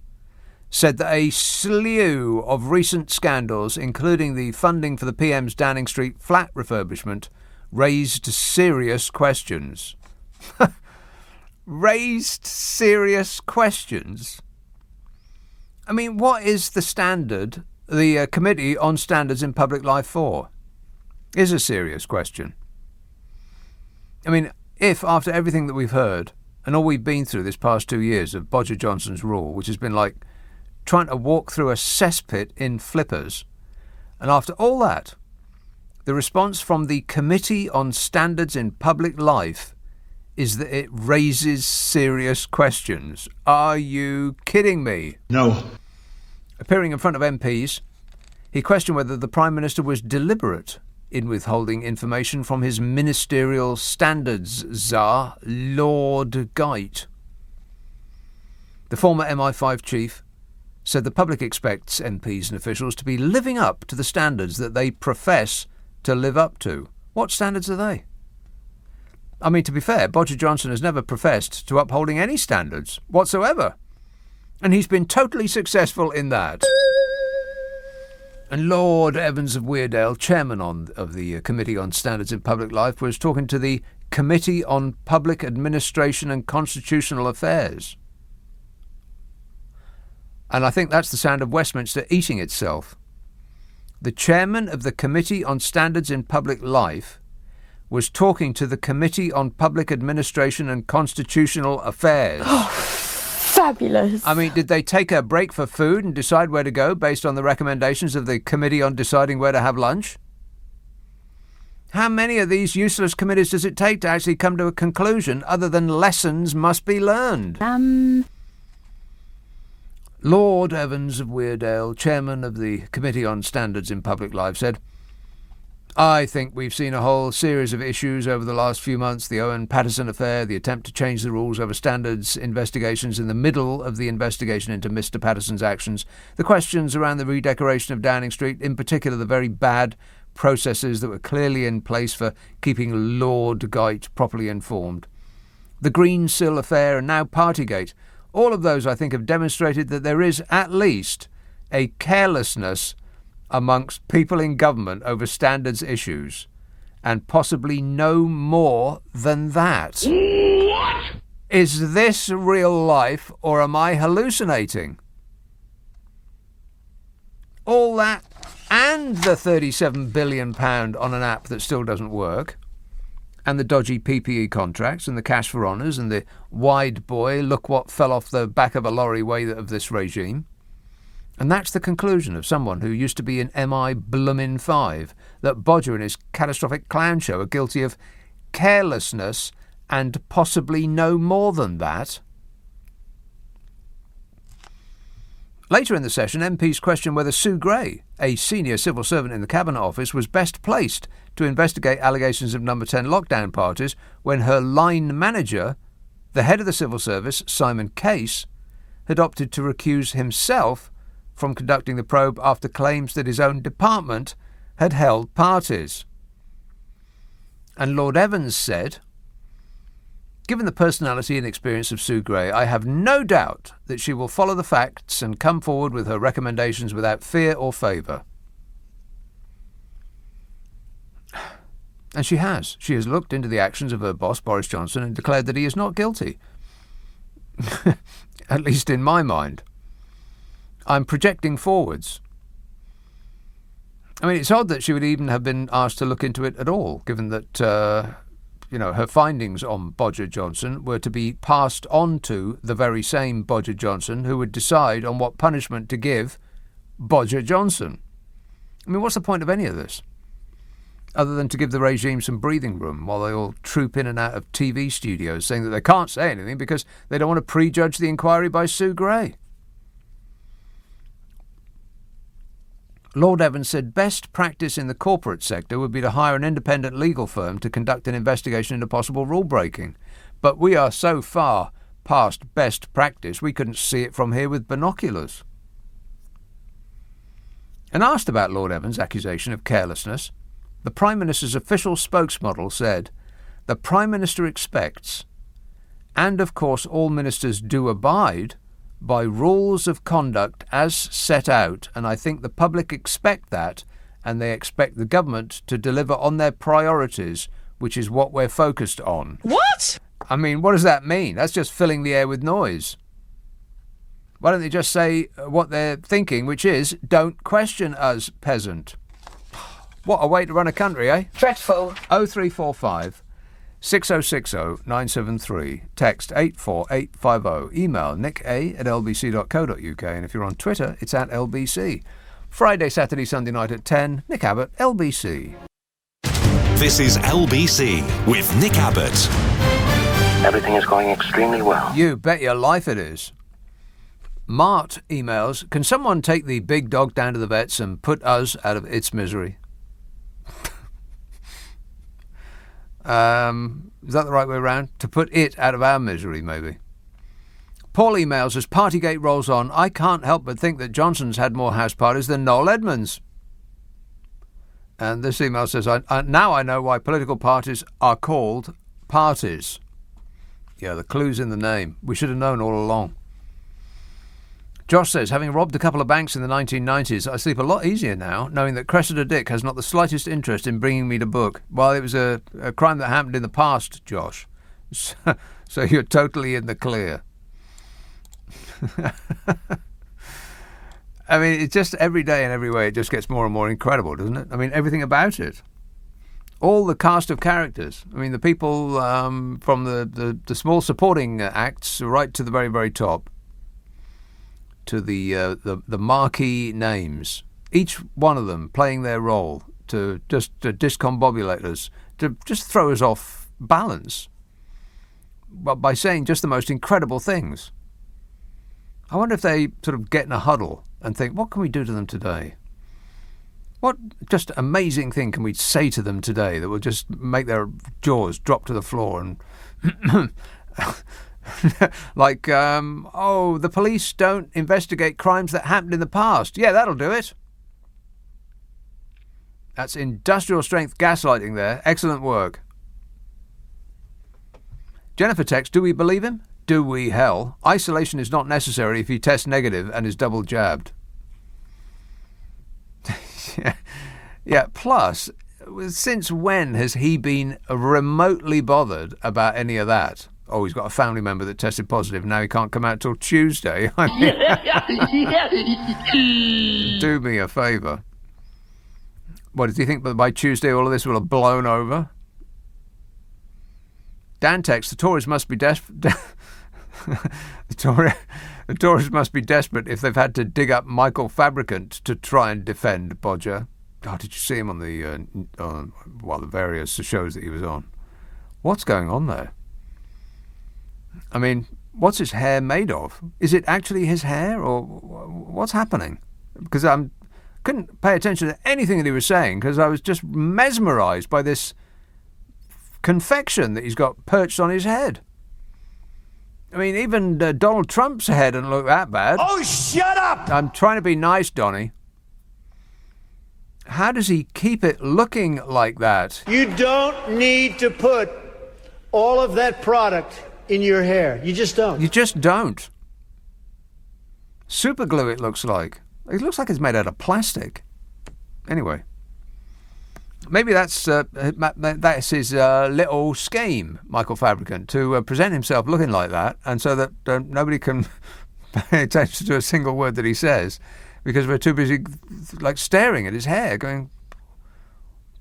said that a slew of recent scandals, including the funding for the PM's Downing Street flat refurbishment, raised serious questions. Raised serious questions? I mean, what is the standard, the Committee on Standards in Public Life for? Is a serious question. I mean, if after everything that we've heard and all we've been through this past 2 years of Bodger Johnson's rule, which has been like trying to walk through a cesspit in flippers, and after all that, the response from the Committee on Standards in Public Life is that it raises serious questions. Are you kidding me? No. Appearing in front of MPs, he questioned whether the Prime Minister was deliberate in withholding information from his ministerial standards czar, Lord Geit. The former MI5 chief said the public expects MPs and officials to be living up to the standards that they profess to live up to. What standards are they? I mean, to be fair, Bodger Johnson has never professed to upholding any standards whatsoever. And he's been totally successful in that. And Lord Evans of Weardale, chairman of the Committee on Standards in Public Life, was talking to the Committee on Public Administration and Constitutional Affairs. And I think that's the sound of Westminster eating itself. The chairman of the Committee on Standards in Public Life was talking to the Committee on Public Administration and Constitutional Affairs. Oh, fabulous. I mean, did they take a break for food and decide where to go based on the recommendations of the Committee on Deciding Where to Have Lunch? How many of these useless committees does it take to actually come to a conclusion other than lessons must be learned? Lord Evans of Weardale, chairman of the Committee on Standards in Public Life, said, I think we've seen a whole series of issues over the last few months. The Owen Paterson affair, the attempt to change the rules over standards investigations in the middle of the investigation into Mr. Paterson's actions, the questions around the redecoration of Downing Street, in particular the very bad processes that were clearly in place for keeping Lord Geit properly informed, the Green Sill affair and now Partygate. All of those, I think, have demonstrated that there is at least a carelessness amongst people in government over standards issues, and possibly no more than that. What? Is this real life, or am I hallucinating? All that and the £37 billion on an app that still doesn't work, and the dodgy PPE contracts, and the cash for honours, and the wide boy, look what fell off the back of a lorry way of this regime. And that's the conclusion of someone who used to be in MI Bloomin' 5, that Bodger and his catastrophic clown show are guilty of carelessness and possibly no more than that. Later in the session, MPs questioned whether Sue Gray, a senior civil servant in the Cabinet Office, was best placed to investigate allegations of Number 10 lockdown parties when her line manager, the head of the civil service, Simon Case, had opted to recuse himself from conducting the probe after claims that his own department had held parties. And Lord Evans said, given the personality and experience of Sue Gray, I have no doubt that she will follow the facts and come forward with her recommendations without fear or favour. And she has. She has looked into the actions of her boss, Boris Johnson, and declared that he is not guilty. At least in my mind. I'm projecting forwards. I mean, it's odd that she would even have been asked to look into it at all, given that, her findings on Bodger Johnson were to be passed on to the very same Bodger Johnson who would decide on what punishment to give Bodger Johnson. I mean, what's the point of any of this? Other than to give the regime some breathing room while they all troop in and out of TV studios saying that they can't say anything because they don't want to prejudge the inquiry by Sue Gray. Lord Evans said best practice in the corporate sector would be to hire an independent legal firm to conduct an investigation into possible rule-breaking. But we are so far past best practice we couldn't see it from here with binoculars. And asked about Lord Evans' accusation of carelessness, the Prime Minister's official spokesmodel said, the Prime Minister expects, and of course all ministers do abide, by rules of conduct as set out, and I think the public expect that, and they expect the government to deliver on their priorities, which is what we're focused on. What? I mean, what does that mean? That's just filling the air with noise. Why don't they just say what they're thinking, which is, don't question us, peasant. What a way to run a country, eh? Dreadful. 0345 6060 973. Text 84850. Email nicka@lbc.co.uk. And if you're on Twitter, it's at LBC. Friday, Saturday, Sunday night at 10. Nick Abbott, LBC. This is LBC with Nick Abbott. Everything is going extremely well. You bet your life it is. Mart emails, can someone take the big dog down to the vets and put us out of its misery? Is that the right way around? To put it out of our misery, maybe. Paul emails, as Partygate rolls on, I can't help but think that Johnson's had more house parties than Noel Edmonds. And this email says, now I know why political parties are called parties. Yeah, the clue's in the name. We should have known all along. Josh says, having robbed a couple of banks in the 1990s, I sleep a lot easier now, knowing that Cressida Dick has not the slightest interest in bringing me to book. Well, it was a crime that happened in the past, Josh. So you're totally in the clear. I mean, it's just every day and every way it just gets more and more incredible, doesn't it? I mean, everything about it. All the cast of characters. I mean, the people from the small supporting acts right to the very, very top, to the marquee names. Each one of them playing their role to just discombobulate us, to just throw us off balance, but by saying just the most incredible things. I wonder if they sort of get in a huddle and think, what can we do to them today? What just amazing thing can we say to them today that will just make their jaws drop to the floor and like, the police don't investigate crimes that happened in the past. Yeah, that'll do it. That's industrial strength gaslighting there. Excellent work. Jennifer texts, do we believe him? Do we hell? Isolation is not necessary if he tests negative and is double jabbed. Yeah, plus, since when has he been remotely bothered about any of that? Oh, he's got a family member that tested positive. Now he can't come out till Tuesday. I mean, do me a favour. What, does he think that by Tuesday all of this will have blown over? Dan texts, the Tories must be desperate. The Tories must be desperate if they've had to dig up Michael Fabricant to try and defend Bodger. Oh, did you see him on the various shows that he was on? What's going on there? I mean, what's his hair made of? Is it actually his hair, or what's happening? Because I couldn't pay attention to anything that he was saying because I was just mesmerised by this confection that he's got perched on his head. I mean, even Donald Trump's hair doesn't look that bad. Oh, shut up! I'm trying to be nice, Donnie. How does he keep it looking like that? You don't need to put all of that product in your hair. You just don't. You just don't. Super glue, it looks like. It looks like it's made out of plastic. Anyway. Maybe that's his little scheme, Michael Fabricant, to present himself looking like that, and so that nobody can pay attention to a single word that he says, because we're too busy like staring at his hair, going,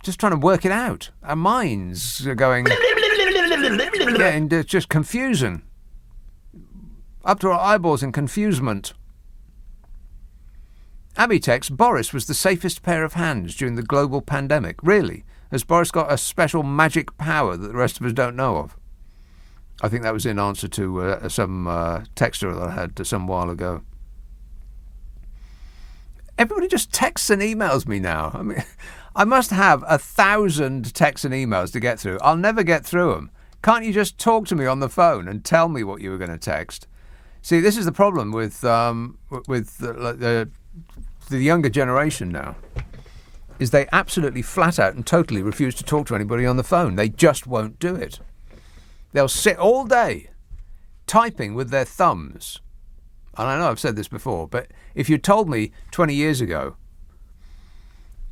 just trying to work it out. Our minds are going, yeah, and it's just confusion, up to our eyeballs in confusement. Abby texts, Boris was the safest pair of hands during the global pandemic. Really? Has Boris got a special magic power that the rest of us don't know of? I think that was in answer to some texter that I had some while ago. Everybody just texts and emails me now. I mean, I must have 1,000 texts and emails to get through. I'll never get through them. Can't you just talk to me on the phone and tell me what you were going to text? See, this is the problem with the younger generation now, is they absolutely flat out and totally refuse to talk to anybody on the phone. They just won't do it. They'll sit all day typing with their thumbs. And I know I've said this before, but if you told me 20 years ago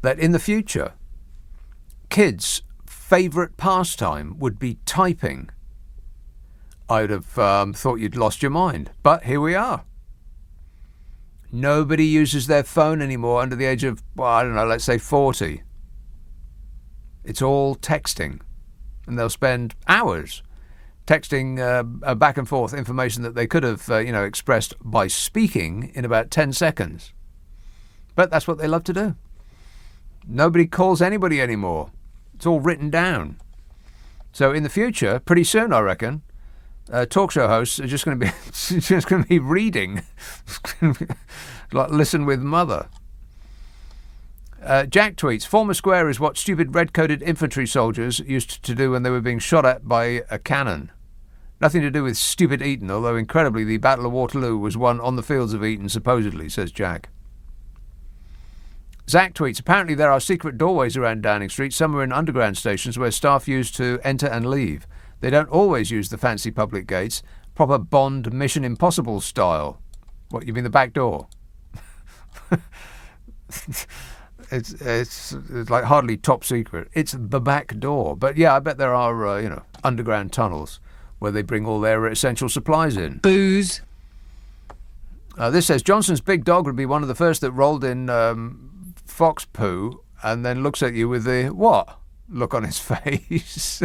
that in the future kids' favourite pastime would be typing, I would have thought you'd lost your mind. But here we are. Nobody uses their phone anymore under the age of, well, I don't know, let's say 40. It's all texting. And they'll spend hours texting back and forth information that they could have, expressed by speaking in about 10 seconds. But that's what they love to do. Nobody calls anybody anymore. It's all written down. So in the future, pretty soon, I reckon, talk show hosts are just going to be reading, like Listen with Mother. Jack tweets, former square is what stupid red-coated infantry soldiers used to do when they were being shot at by a cannon. Nothing to do with stupid Eton, although incredibly the Battle of Waterloo was won on the fields of Eton, supposedly, says Jack. Zach tweets, apparently there are secret doorways around Downing Street, somewhere in underground stations where staff use to enter and leave. They don't always use the fancy public gates, proper Bond Mission Impossible style. What, you mean the back door? It's like hardly top secret. It's the back door. But yeah, I bet there are, underground tunnels where they bring all their essential supplies in. Booze. This says, Johnson's big dog would be one of the first that rolled in fox poo and then looks at you with the, what? Look on his face.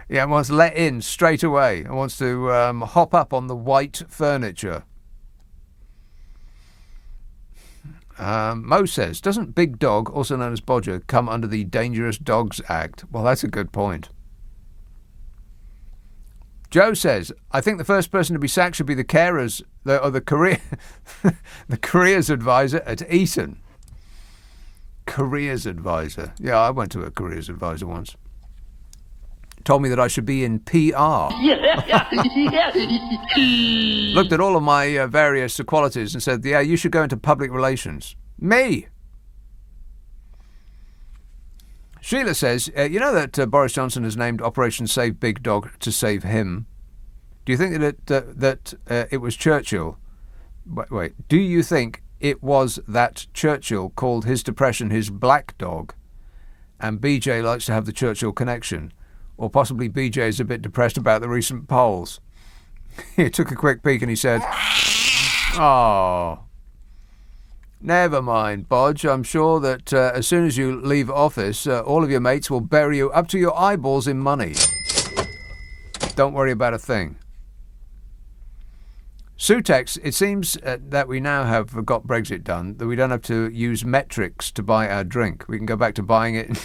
Yeah, and wants let in straight away and wants to hop up on the white furniture. Mo says, doesn't Big Dog, also known as Bodger, come under the Dangerous Dogs Act? Well, that's a good point. Joe says, I think the first person to be sacked should be the carers, the careers advisor at Eton. Careers advisor. Yeah, I went to a careers advisor once. Told me that I should be in PR. Looked at all of my various qualities and said, yeah, you should go into public relations. Me! Sheila says, you know that Boris Johnson has named Operation Save Big Dog to save him. Do you think that it was Churchill? Wait, do you think it was that Churchill called his depression his black dog, and BJ likes to have the Churchill connection? Or possibly BJ is a bit depressed about the recent polls. He took a quick peek and he said, oh, never mind, Bodge. I'm sure that as soon as you leave office, all of your mates will bury you up to your eyeballs in money. Don't worry about a thing. Sutex, it seems that we now have got Brexit done, that we don't have to use metrics to buy our drink. We can go back to buying it.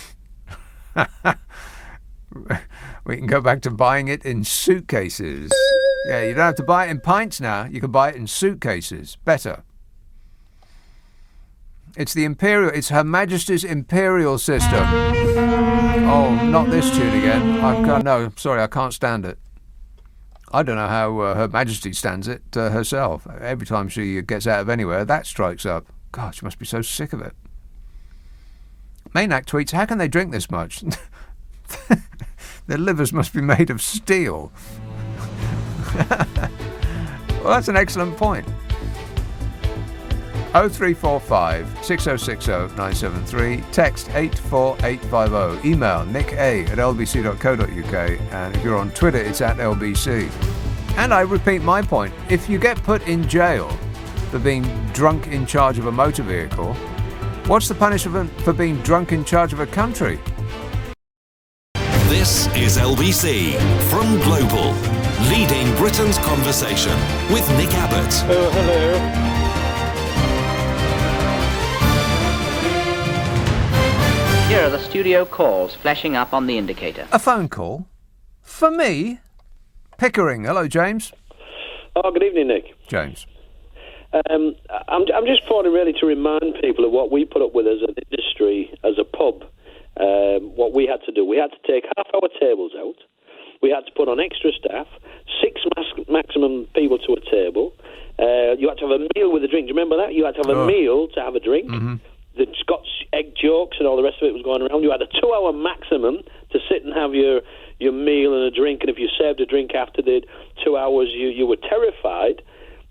We can go back to buying it in suitcases. Yeah, you don't have to buy it in pints now. You can buy it in suitcases. Better. It's Her Majesty's Imperial System. Oh, not this tune again. I can't stand it. I don't know how Her Majesty stands it herself. Every time she gets out of anywhere, that strikes up. God, she must be so sick of it. Maynak tweets, how can they drink this much? Their livers must be made of steel. Well, that's an excellent point. 0345 6060 973. Text 84850. Email nicka@lbc.co.uk. And if you're on Twitter, it's @LBC. And I repeat my point. If you get put in jail for being drunk in charge of a motor vehicle, what's the punishment for being drunk in charge of a country? This is LBC from Global, leading Britain's conversation with Nick Abbott. Oh, hello. Here are the studio calls flashing up on the indicator. A phone call? For me? Pickering. Hello, James. Oh, good evening, Nick. James. I'm just phoning really to remind people of what we put up with as an industry, as a pub. What we had to do. We had to take half our tables out. We had to put on extra staff, 6 maximum people to a table. You had to have a meal with a drink. Do you remember that? You had to have a meal to have a drink. Mm-hmm. The Scots egg jokes and all the rest of it was going around. You had a 2-hour maximum to sit and have your meal and a drink. And if you served a drink after the 2 hours, you were terrified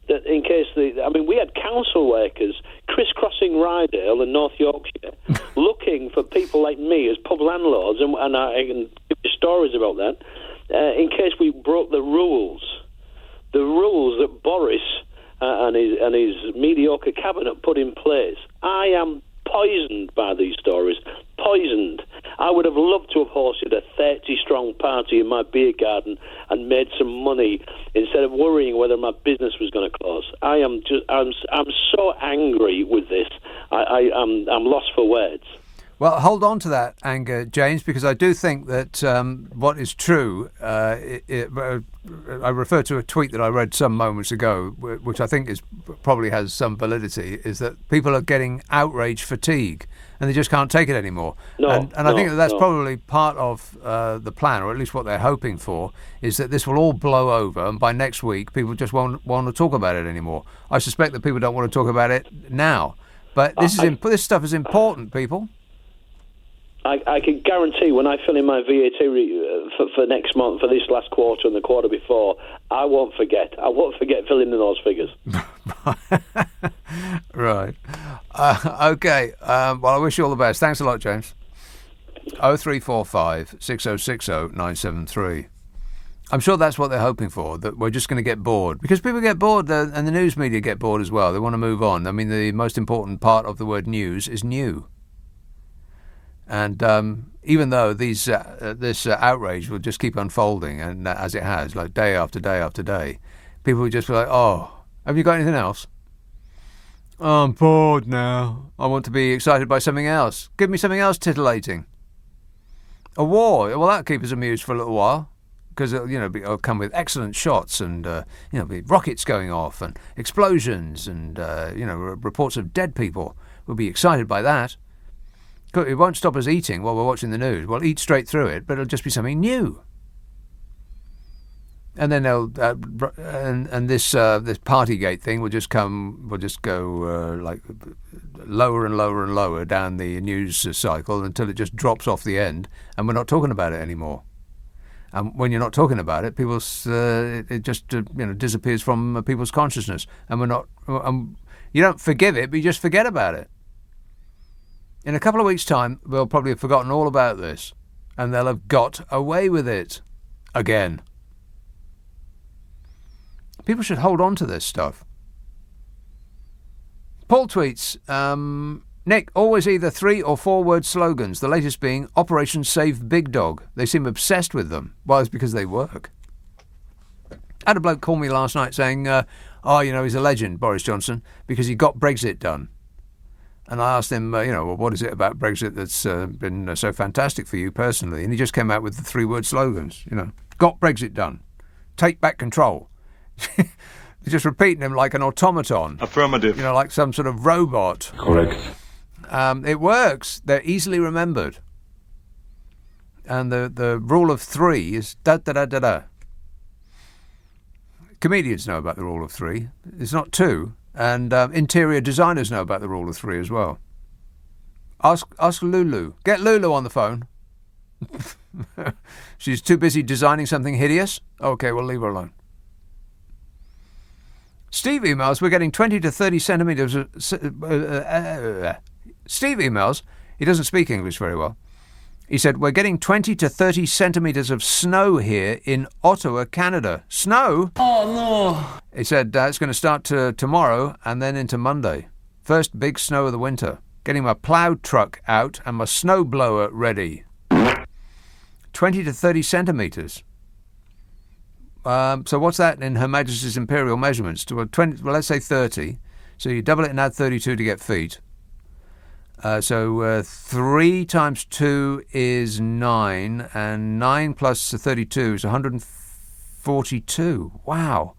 that in case we had council workers crisscrossing Rydale and North Yorkshire looking for people like me as pub landlords, and I can give you stories about that, in case we broke the rules that Boris and his mediocre cabinet put in place. I am poisoned by these stories. Poisoned. I would have loved to have hosted a 30-strong party in my beer garden and made some money instead of worrying whether my business was going to close. I'm so angry with this. I'm lost for words. Well, hold on to that anger, James, because I do think that what is true, I refer to a tweet that I read some moments ago, which I think probably has some validity, is that people are getting outrage fatigue and they just can't take it anymore. I think that's probably part of the plan, or at least what they're hoping for, is that this will all blow over and by next week people just won't want to talk about it anymore. I suspect that people don't want to talk about it now. But this stuff is important, people. I can guarantee when I fill in my VAT for next month, for this last quarter and the quarter before, I won't forget. I won't forget filling in those figures. Right. Okay. Well, I wish you all the best. Thanks a lot, James. 0345 6060 973. I'm sure that's what they're hoping for, that we're just going to get bored. Because people get bored, and the news media get bored as well. They want to move on. I mean, the most important part of the word news is new. And even though this outrage will just keep unfolding, and as it has, like day after day after day, people will just be like, oh, have you got anything else? Oh, I'm bored now. I want to be excited by something else. Give me something else titillating. A war. Well, that'll keep us amused for a little while. Because it'll come with excellent shots and be rockets going off and explosions and reports of dead people. We'll be excited by that. It won't stop us eating while we're watching the news. We'll eat straight through it, but it'll just be something new. And then they'll this Partygate thing will just go like lower and lower and lower down the news cycle until it just drops off the end, and we're not talking about it anymore. And when you're not talking about it, it just disappears from people's consciousness, and we're not. You don't forgive it, but you just forget about it. In a couple of weeks' time, we'll probably have forgotten all about this, and they'll have got away with it again. People should hold on to this stuff. Paul tweets, Nick, always either 3 or 4 word slogans, the latest being Operation Save Big Dog. They seem obsessed with them. Well, it's because they work. I had a bloke call me last night saying, he's a legend, Boris Johnson, because he got Brexit done. And I asked him, what is it about Brexit that's been so fantastic for you personally? And he just came out with the 3 word slogans, got Brexit done, take back control. They're just repeating them like an automaton. Affirmative. Like some sort of robot. Correct. It works. They're easily remembered. And the rule of 3 is da-da-da-da-da. Comedians know about the rule of 3. It's not 2. And interior designers know about the rule of 3 as well. Ask Lulu. Get Lulu on the phone. She's too busy designing something hideous? Okay, we'll leave her alone. Steve emails, we're getting 20 to 30 centimetres Steve emails, he doesn't speak English very well. He said, we're getting 20 to 30 centimetres of snow here in Ottawa, Canada. Snow? Oh, no. He said, it's going to start tomorrow and then into Monday. First big snow of the winter. Getting my plough truck out and my snow blower ready. 20 to 30 centimetres. So what's that in Her Majesty's Imperial measurements? Let's say 30. So you double it and add 32 to get feet. So 3 times 2 is 9, and 9 plus 32 is 142. Wow.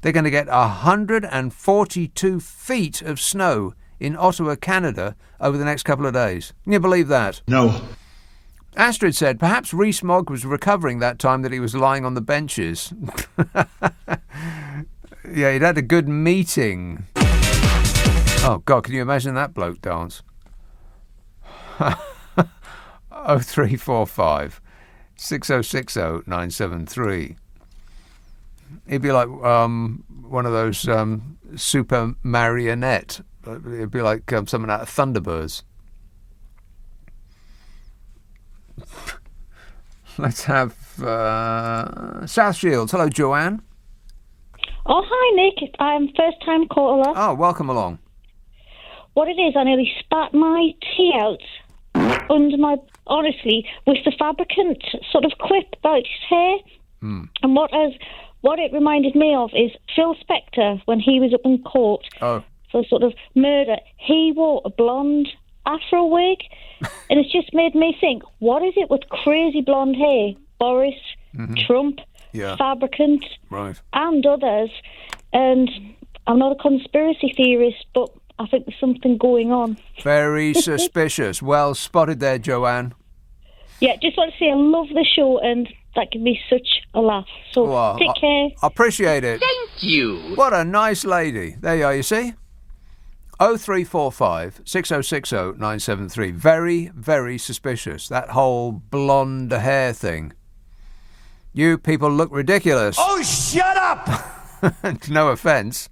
They're going to get 142 feet of snow in Ottawa, Canada over the next couple of days. Can you believe that? No. Astrid said, perhaps Rees-Mogg was recovering that time that he was lying on the benches. Yeah, he'd had a good meeting. Oh, God, can you imagine that bloke dance? 0345 6060 973. He'd be like one of those super marionette. It'd be like something out of Thunderbirds. Let's have South Shields. Hello, Joanne. Oh, hi, Nick. I'm first-time caller. Oh, welcome along. What it is, I nearly spat my tea out under my... Honestly, with the fabricant sort of quip about his hair. Mm. And what it reminded me of is Phil Spector, when he was up in court for sort of murder. He wore a blonde afro wig, and it's just made me think, what is it with crazy blonde hair? Boris, Trump, fabricant, right, and others. And I'm not a conspiracy theorist, but I think there's something going on. Very suspicious. Well spotted there, Joanne. Yeah, just want to say I love the show, and that can be such a laugh. So take care. I appreciate it. Thank you. What a nice lady. There you are, you see? 0345 6060 973. Very, very suspicious. That whole blonde hair thing. You people look ridiculous. Oh, shut up! No offence.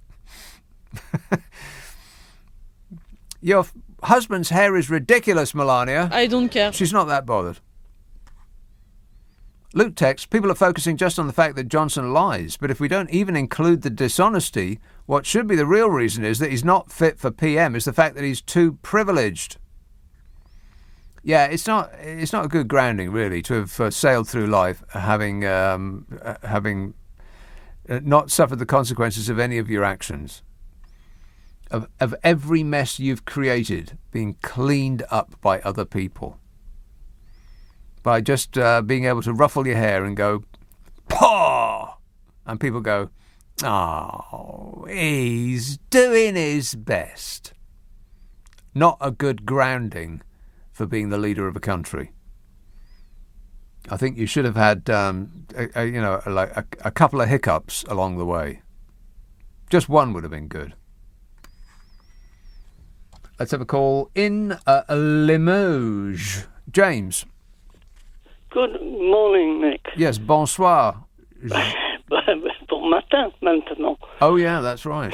Your husband's hair is ridiculous, Melania. I don't care. She's not that bothered. Luke texts, people are focusing just on the fact that Johnson lies, but if we don't even include the dishonesty, what should be the real reason is that he's not fit for PM is the fact that he's too privileged. Yeah, it's not a good grounding, really, to have sailed through life having not suffered the consequences of any of your actions. Of every mess you've created being cleaned up by other people. By just being able to ruffle your hair and go, paw! And people go, oh, he's doing his best. Not a good grounding for being the leader of a country. I think you should have had, a couple of hiccups along the way. Just one would have been good. Let's have a call in Limoges. James. Good morning, Nick. Yes, bonsoir. Bon matin, maintenant. Oh, yeah, that's right.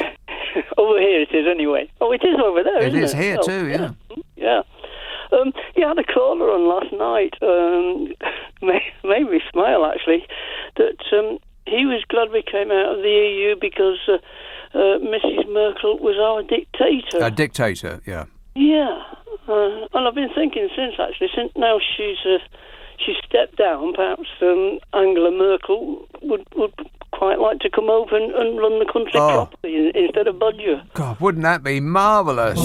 Over here it is, anyway. Oh, it is over there, isn't it? It is here, too, yeah. Yeah. You had a caller on last night, made me smile, actually, that he was glad we came out of the EU because Mrs. Merkel was our dictator. A dictator, yeah. Yeah. And I've been thinking since now she's stepped down, perhaps Angela Merkel would quite like to come over and run the country properly instead of Bodger. God, wouldn't that be marvellous?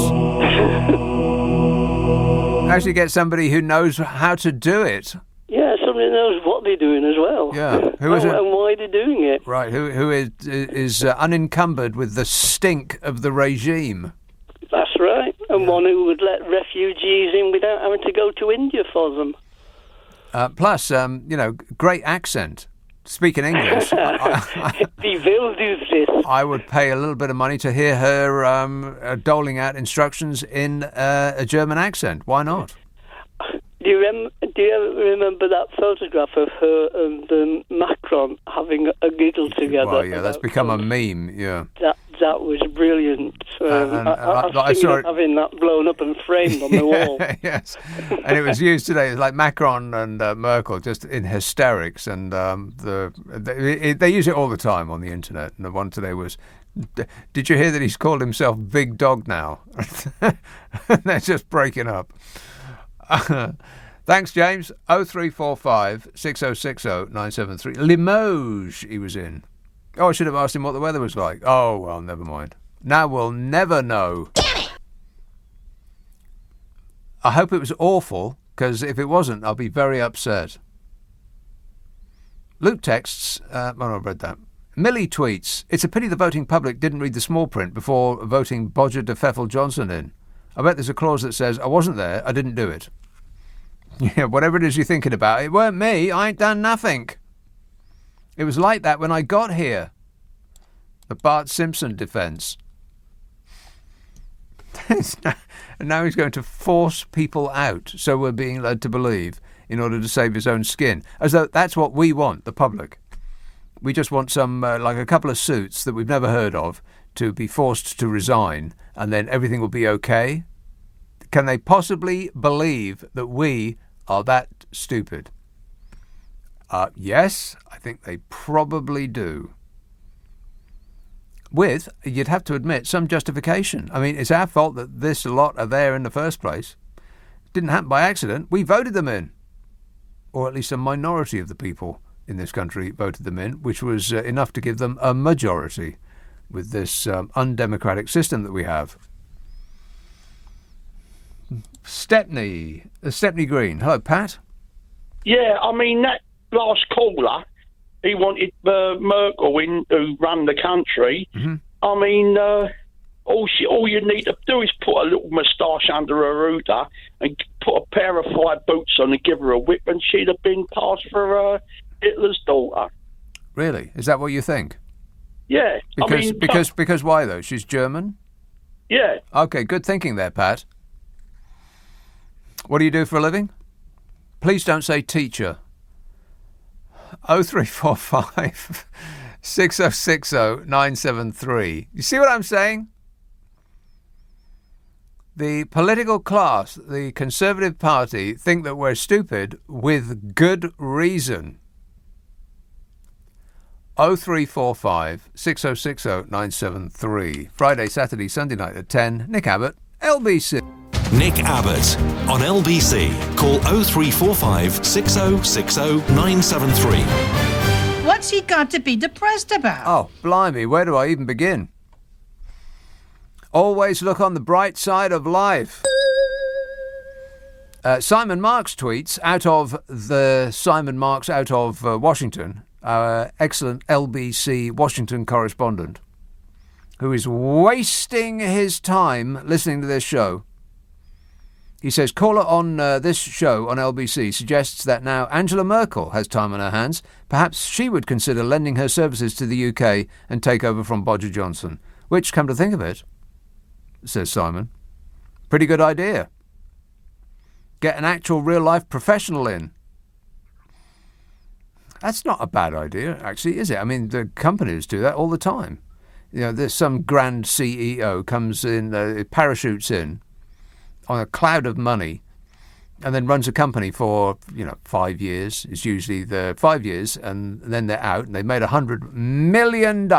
Actually get somebody who knows how to do it. Yeah, somebody knows what they're doing as well. Yeah. And why they're doing it. Right, who is unencumbered with the stink of the regime. That's right. And one who would let refugees in without having to go to India for them. Plus, great accent. Speaking English. He will do this. I would pay a little bit of money to hear her doling out instructions in a German accent. Why not? Do you ever remember that photograph of her and Macron having a giggle together? Well, yeah, that's become a meme, yeah. That was brilliant. I saw it having that blown up and framed on the wall. Yes, and it was used today. It's like Macron and Merkel just in hysterics, and they use it all the time on the internet. And the one today was, did you hear that he's called himself Big Dog now? They're just breaking up. Thanks, James. 0345 6060 973. Limoges he was in. Oh, I should have asked him what the weather was like. Oh, well, never mind. Now we'll never know. Damn it! I hope it was awful, because if it wasn't, I'll be very upset. Luke texts, I've read that. Millie tweets, it's a pity the voting public didn't read the small print before voting Bodger de Pfeffel Johnson in. I bet there's a clause that says, I wasn't there, I didn't do it. Yeah, whatever it is you're thinking about, it weren't me, I ain't done nothing. It was like that when I got here. The Bart Simpson defence. And now he's going to force people out, so we're being led to believe, in order to save his own skin. As though that's what we want, the public. We just want some, like a couple of suits that we've never heard of, to be forced to resign, and then everything will be okay. Can they possibly believe that we are that stupid? Yes, I think they probably do. With, you'd have to admit, some justification. I mean, it's our fault that this lot are there in the first place. It didn't happen by accident. We voted them in. Or at least a minority of the people in this country voted them in, which was enough to give them a majority with this undemocratic system that we have. Stepney Green. Hello, Pat. Yeah, I mean, that last caller, he wanted Merkel in, who ran the country. Mm-hmm. I mean, all you need to do is put a little moustache under her hooter and put a pair of fire boots on and give her a whip, and she'd have been passed for Hitler's daughter. Really? Is that what you think? Yeah. Because why, though? She's German? Yeah. Okay, good thinking there, Pat. What do you do for a living? Please don't say teacher. 0345 6060 973. You see what I'm saying? The political class, the Conservative Party, think that we're stupid with good reason. 0345 6060 973. Friday, Saturday, Sunday night at 10. Nick Abbott, LBC. Nick Abbott on LBC. Call 0345 6060 973. What's he got to be depressed about? Oh, blimey, where do I even begin? Always look on the bright side of life. Simon Marks tweets out of Washington, our excellent LBC Washington correspondent, who is wasting his time listening to this show. He says, caller on this show on LBC suggests that now Angela Merkel has time on her hands. Perhaps she would consider lending her services to the UK and take over from Boris Johnson. Which, come to think of it, says Simon, pretty good idea. Get an actual real-life professional in. That's not a bad idea, actually, is it? I mean, the companies do that all the time. You know, there's some grand CEO comes in, parachutes in on a cloud of money and then runs a company for, 5 years. It's usually the 5 years, and then they're out and they've made $100 million,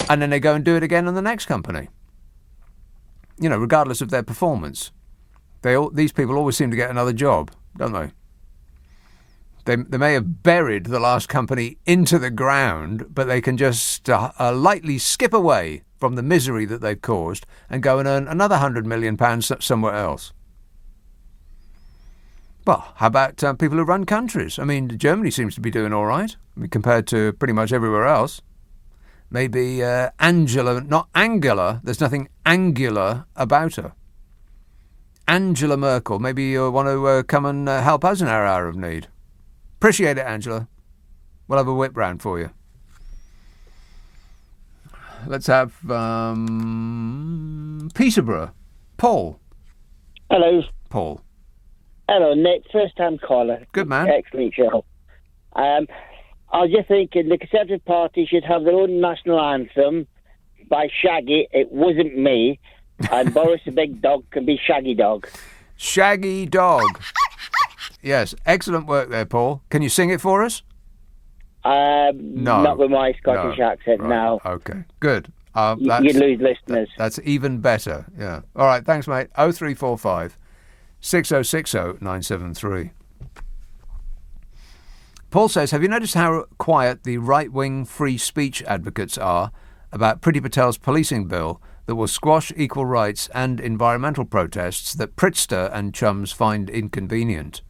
and then they go and do it again on the next company. Regardless of their performance. These people always seem to get another job, don't they? They may have buried the last company into the ground, but they can just lightly skip away from the misery that they've caused and go and earn another £100 million somewhere else. Well, how about people who run countries? I mean, Germany seems to be doing all right, compared to pretty much everywhere else. Maybe Angela, not Angela, there's nothing angular about her. Angela Merkel, maybe you want to come and help us in our hour of need. Appreciate it, Angela. We'll have a whip round for you. Let's have Peterborough. Paul. Hello. Paul. Hello, Nick. First-time caller. Good man. Excellent show. I was just thinking the Conservative Party should have their own national anthem by Shaggy. It wasn't me. And Boris the Big Dog can be Shaggy Dog. Shaggy Dog. Yes, excellent work there, Paul. Can you sing it for us? No. Not with my Scottish accent, right. no. Okay, good. You'd lose listeners. That's even better, yeah. All right, thanks, mate. 0345 6060 973. Paul says, have you noticed how quiet the right-wing free speech advocates are about Priti Patel's policing bill that will squash equal rights and environmental protests that Pritzker and chums find inconvenient?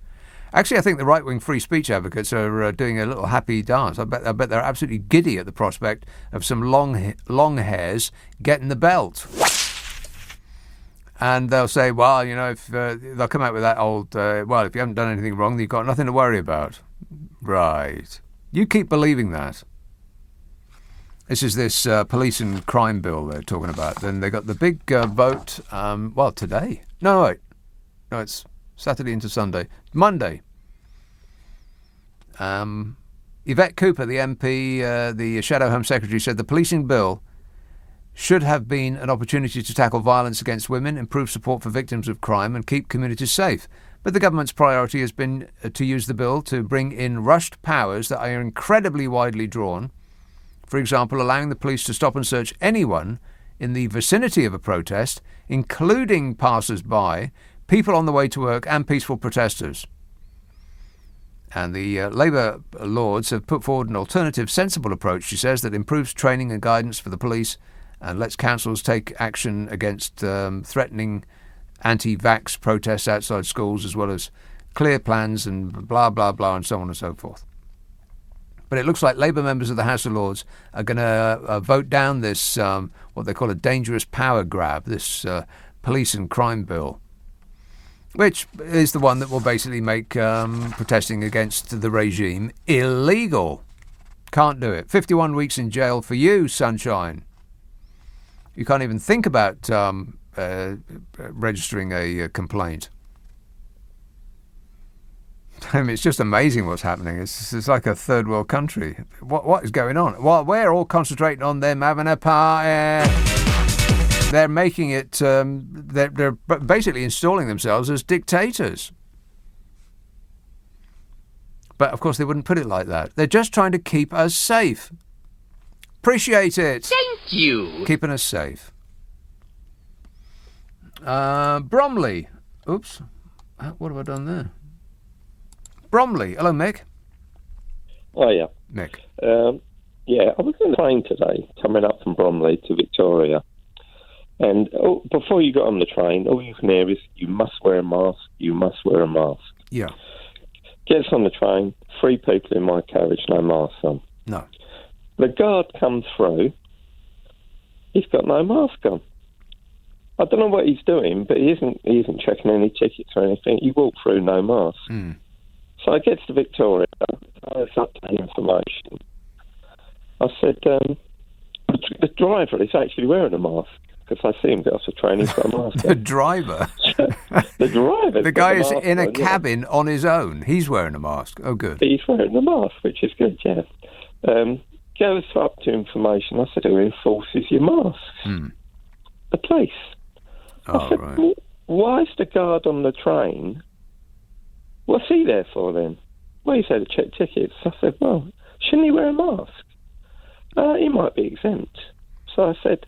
Actually, I think the right-wing free speech advocates are doing a little happy dance. I bet they're absolutely giddy at the prospect of some long hairs getting the belt. And they'll say, well, if they'll come out with that old, if you haven't done anything wrong, then you've got nothing to worry about. Right. You keep believing that. This is this police and crime bill they're talking about. Then they got the big vote, today. No, wait. No, it's Saturday into Sunday. Monday. Yvette Cooper, the MP, the Shadow Home Secretary, said the policing bill should have been an opportunity to tackle violence against women, improve support for victims of crime and keep communities safe. But the government's priority has been to use the bill to bring in rushed powers that are incredibly widely drawn. For example, allowing the police to stop and search anyone in the vicinity of a protest, including passers-by, people on the way to work and peaceful protesters. And the Labour Lords have put forward an alternative, sensible approach, she says, that improves training and guidance for the police and lets councils take action against threatening anti-vax protests outside schools, as well as clear plans and blah, blah, blah, and so on and so forth. But it looks like Labour members of the House of Lords are going to vote down this, what they call a dangerous power grab, this police and crime bill, which is the one that will basically make protesting against the regime illegal. Can't do it. 51 weeks in jail for you, sunshine. You can't even think about registering a complaint. I mean, it's just amazing what's happening. It's like a third world country. What is going on? Well, we're all concentrating on them having a party. They're making it. They're basically installing themselves as dictators. But of course, they wouldn't put it like that. They're just trying to keep us safe. Appreciate it. Thank you. Keeping us safe. Bromley. Oops. What have I done there? Bromley. Hello, Mick. Oh, yeah. Mick. Yeah, I was on the train today, coming up from Bromley to Victoria. And before you got on the train, all you can hear is, you must wear a mask, you must wear a mask. Yeah. Gets on the train, 3 people in my carriage, no masks on. No. The guard comes through, he's got no mask on. I don't know what he's doing, but he isn't checking any tickets or anything. He walked through no mask. Mm. So I get to Victoria, I up to the information. I said, the driver is actually wearing a mask, because I see him get off the train, he's got a mask on. The driver? The driver. The guy is in a cabin on his own. He's wearing a mask. Oh, good. He's wearing a mask, which is good, yeah. Goes up to information. I said, who enforces your masks? Hmm. The police. Oh, I said, right. well, why is the guard on the train? What's he there for then? Well, he's there to check tickets. I said, well, shouldn't he wear a mask? He might be exempt. So I said,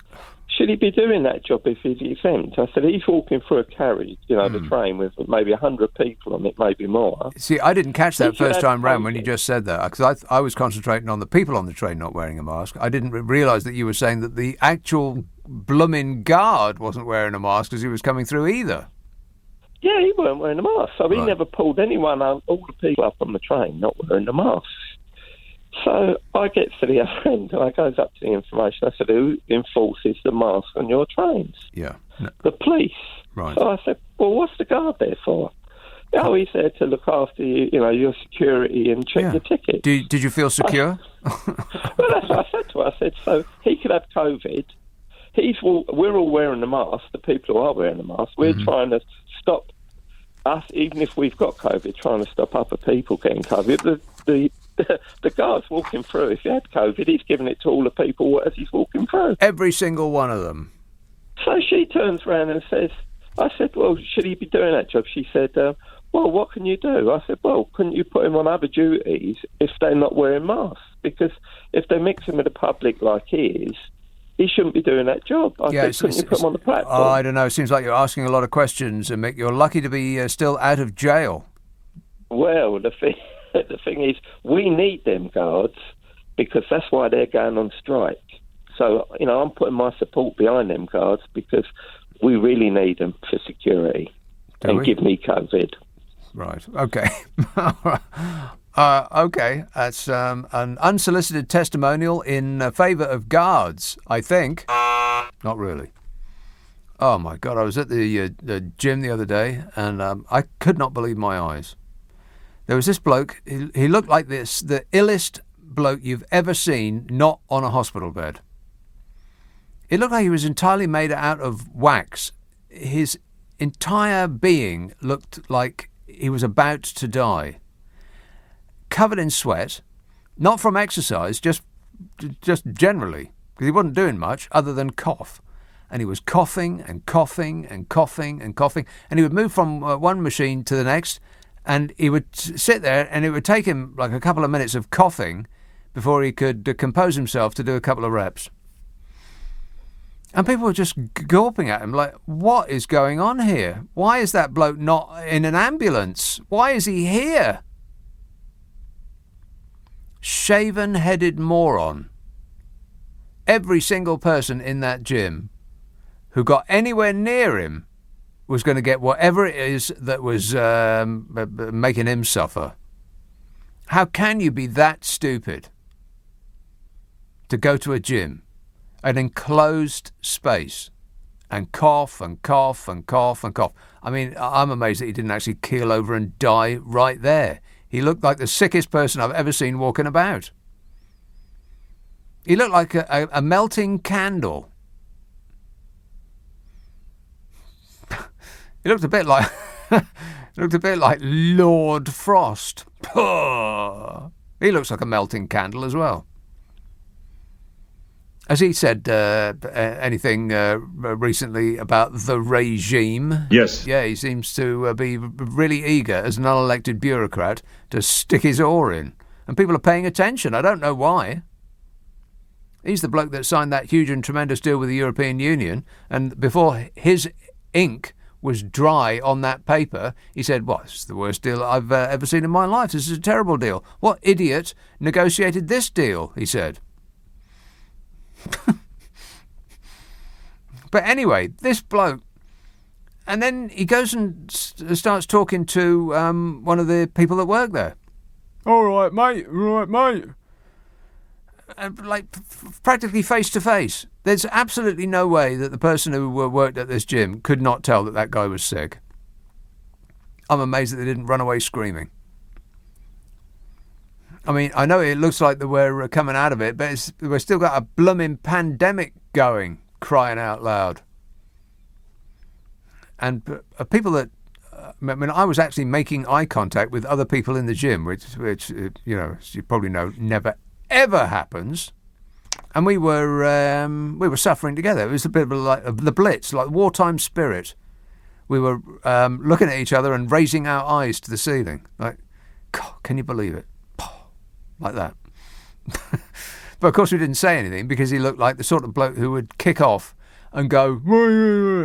should he be doing that job if he's exempt? I said, he's walking through a carriage, the train with maybe 100 people on it, maybe more. See, I didn't catch that first time round when you just said that, because I was concentrating on the people on the train not wearing a mask. I didn't realise that you were saying that the actual blooming guard wasn't wearing a mask as he was coming through either. Yeah, he weren't wearing a mask, so he never pulled anyone out, all the people up on the train not wearing a mask. So I get to the other end and I goes up to the information. I said, who enforces the mask on your trains? Yeah. No. The police. Right. So I said, well, what's the guard there for? Oh, he's there to look after you, your security and check your ticket. Did you feel secure? Well, that's what I said to her. I said, so he could have COVID. We're all wearing the mask, the people who are wearing the mask. We're trying to stop us, even if we've got COVID, trying to stop other people getting COVID. The guard's walking through. If he had COVID, he's giving it to all the people as he's walking through. Every single one of them. So she turns around and says, I said, well, should he be doing that job? She said, well, what can you do? I said, well, couldn't you put him on other duties if they're not wearing masks? Because if they mix him with the public like he is, he shouldn't be doing that job. I said, couldn't you put him on the platform? Oh, I don't know. It seems like you're asking a lot of questions, and Mick, you're lucky to be still out of jail. Well, the thing is, we need them guards because that's why they're going on strike. So, I'm putting my support behind them guards because we really need them for security. Give me COVID. Right. Okay. Okay. That's an unsolicited testimonial in favour of guards, I think. Not really. Oh, my God. I was at the gym the other day, and I could not believe my eyes. There was this bloke. He looked like the illest bloke you've ever seen, not on a hospital bed. It looked like he was entirely made out of wax. His entire being looked like he was about to die. Covered in sweat, not from exercise, just generally, because he wasn't doing much other than cough. And he was coughing and coughing and coughing and coughing. And he would move from one machine to the next, and he would sit there, and it would take him like a couple of minutes of coughing before he could compose himself to do a couple of reps. And people were just gawping at him like, what is going on here? Why is that bloke not in an ambulance? Why is he here? Shaven-headed moron. Every single person in that gym who got anywhere near him was going to get whatever it is that was making him suffer. How can you be that stupid to go to a gym, an enclosed space, and cough and cough and cough and cough? I mean, I'm amazed that he didn't actually keel over and die right there. He looked like the sickest person I've ever seen walking about. He looked like a melting candle. He looked a bit like Lord Frost. He looks like a melting candle as well. Has he said anything recently about the regime? Yes. Yeah, he seems to be really eager as an unelected bureaucrat to stick his oar in. And people are paying attention. I don't know why. He's the bloke that signed that huge and tremendous deal with the European Union. And before his ink was dry on that paper, he said, "Well, it's the worst deal I've ever seen in my life. This is a terrible deal. What idiot negotiated this deal?" he said. But anyway, this bloke, and then he goes and starts talking to one of the people that work there. All right, mate. Practically face to face. There's absolutely no way that the person who worked at this gym could not tell that guy was sick. I'm amazed that they didn't run away screaming. I mean, I know it looks like that we're coming out of it, but we've still got a blooming pandemic going, crying out loud. And people that, I mean, I was actually making eye contact with other people in the gym, which you know, as you probably know, never ever happens. And we were suffering together. It was a bit of like the Blitz, like wartime spirit. We were looking at each other and raising our eyes to the ceiling, like, God, can you believe it? Like that. But of course we didn't say anything because he looked like the sort of bloke who would kick off and go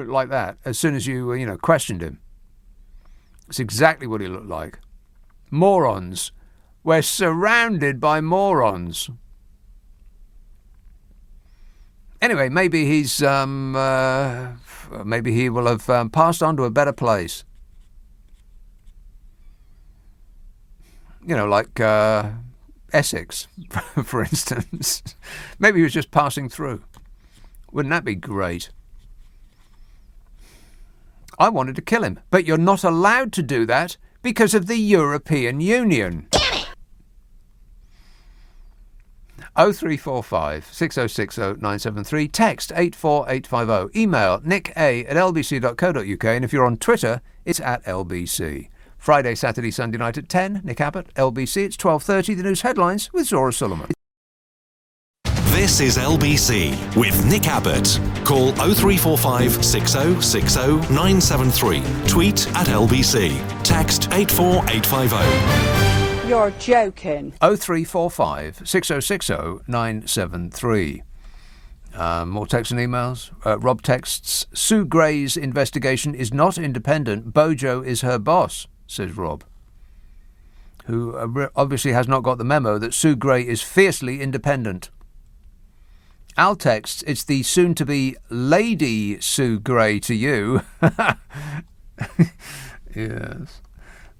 like that as soon as you questioned him. It's exactly what he looked like. Morons. We're surrounded by morons. Anyway, maybe maybe he will have passed on to a better place. You know, like Essex, for instance. Maybe he was just passing through. Wouldn't that be great? I wanted to kill him, but you're not allowed to do that because of the European Union. Damn it! 0345 6060 973. Text 84850. Email nicka@lbc.co.uk. And if you're on Twitter, it's @LBC. Friday, Saturday, Sunday night at 10. Nick Abbott, LBC. It's 12:30. The news headlines with Zora Sullivan. This is LBC with Nick Abbott. Call 0345 6060 973. Tweet @LBC. Text 84850. You're joking. 0345 6060 973. More texts and emails. Rob texts, Sue Gray's investigation is not independent. Bojo is her boss, says Rob, who obviously has not got the memo that Sue Gray is fiercely independent. Al texts, it's the soon-to-be Lady Sue Gray to you. Yes.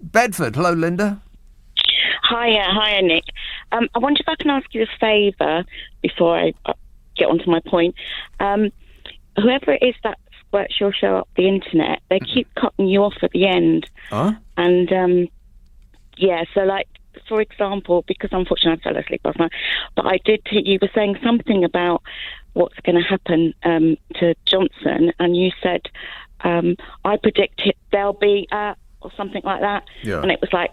Bedford, hello, Linda. Hiya, Nick. I wonder if I can ask you a favour before I get onto my point. Whoever it is that works your show up the internet, they keep cutting you off at the end. Huh? And, so like, for example, because unfortunately I fell asleep last night, but I did you were saying something about what's going to happen to Johnson, and you said, I predict there'll be, or something like that. Yeah. And it was like,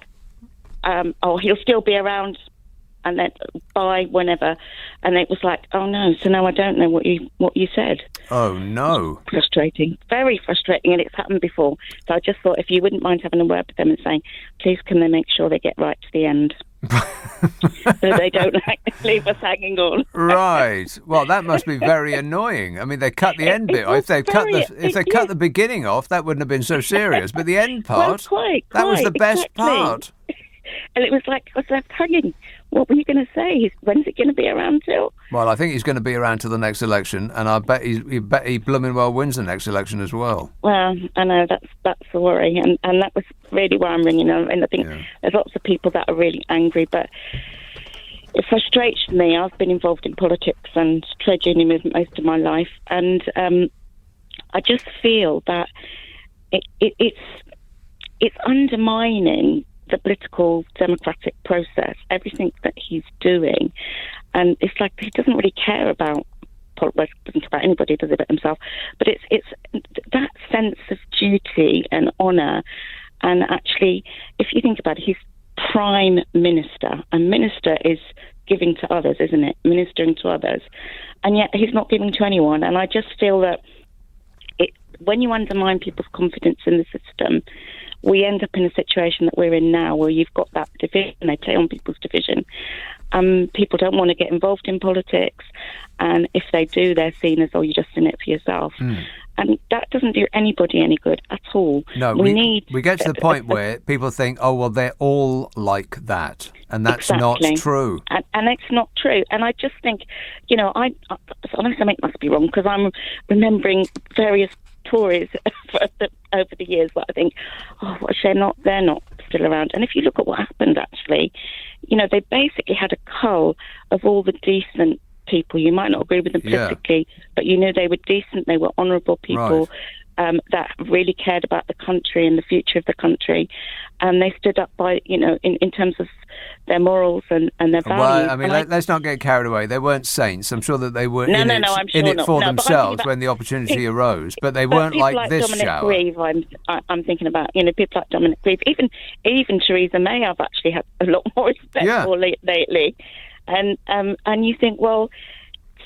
he'll still be around, and then by whenever, and it was like, oh no, so now I don't know what you said. Oh no. Frustrating, very frustrating, and it's happened before. So I just thought if you wouldn't mind having a word with them and saying, please can they make sure they get right to the end, so they don't leave us hanging on. Right. Well, that must be very annoying. I mean, they cut the end bit. If they cut the beginning off, that wouldn't have been so serious. But the end part, that was the best part. And it was like, I was left hanging. What were you going to say? When's it going to be around till? Well, I think he's going to be around till the next election, and I bet he blooming well wins the next election as well. Well, I know that's the worry, and that was really why I'm ringing. And I think there's lots of people that are really angry, but it frustrates me. I've been involved in politics and trade union movement most of my life, and I just feel that it's undermining the political democratic process, everything that he's doing, and it's like he doesn't really care about doesn't care about anybody, does it, but himself? But it's that sense of duty and honour. And actually, if you think about it, he's Prime Minister. A minister is giving to others, isn't it? Ministering to others. And yet he's not giving to anyone. And I just feel that when you undermine people's confidence in the system, we end up in a situation that we're in now, where you've got that division. They play on people's division. People don't want to get involved in politics, and if they do, they're seen as, oh, you're just in it for yourself. And that doesn't do anybody any good at all. No, we get to the point where people think, oh, well, they're all like that, and that's not true. And it's not true. And I just think, unless I must be wrong, because I'm remembering various Tories over the years, but I think, they're not still around. And if you look at what happened, actually, they basically had a cull of all the decent people. You might not agree with them politically, but they were decent, they were honourable people. That really cared about the country and the future of the country, and they stood up by, in terms of their morals and their values. Well, I mean, let's not get carried away. They weren't saints. I'm sure that they were in it for themselves when the opportunity arose, but they weren't like this Dominic shower. Grieve, I'm thinking about, people like Dominic Grieve, even Theresa May, I've actually had a lot more respect for lately, and you think, well,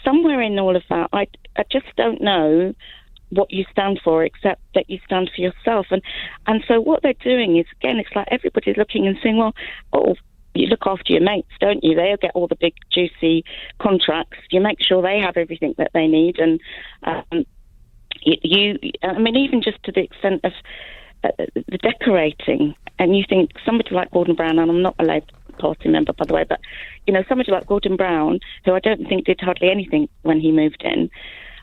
somewhere in all of that, I just don't know what you stand for, except that you stand for yourself. And so what they're doing is, again, it's like everybody's looking and saying, well, you look after your mates, don't you? They'll get all the big, juicy contracts. You make sure they have everything that they need. And even just to the extent of the decorating, and you think somebody like Gordon Brown, and I'm not a Labour Party member, by the way, but, somebody like Gordon Brown, who I don't think did hardly anything when he moved in,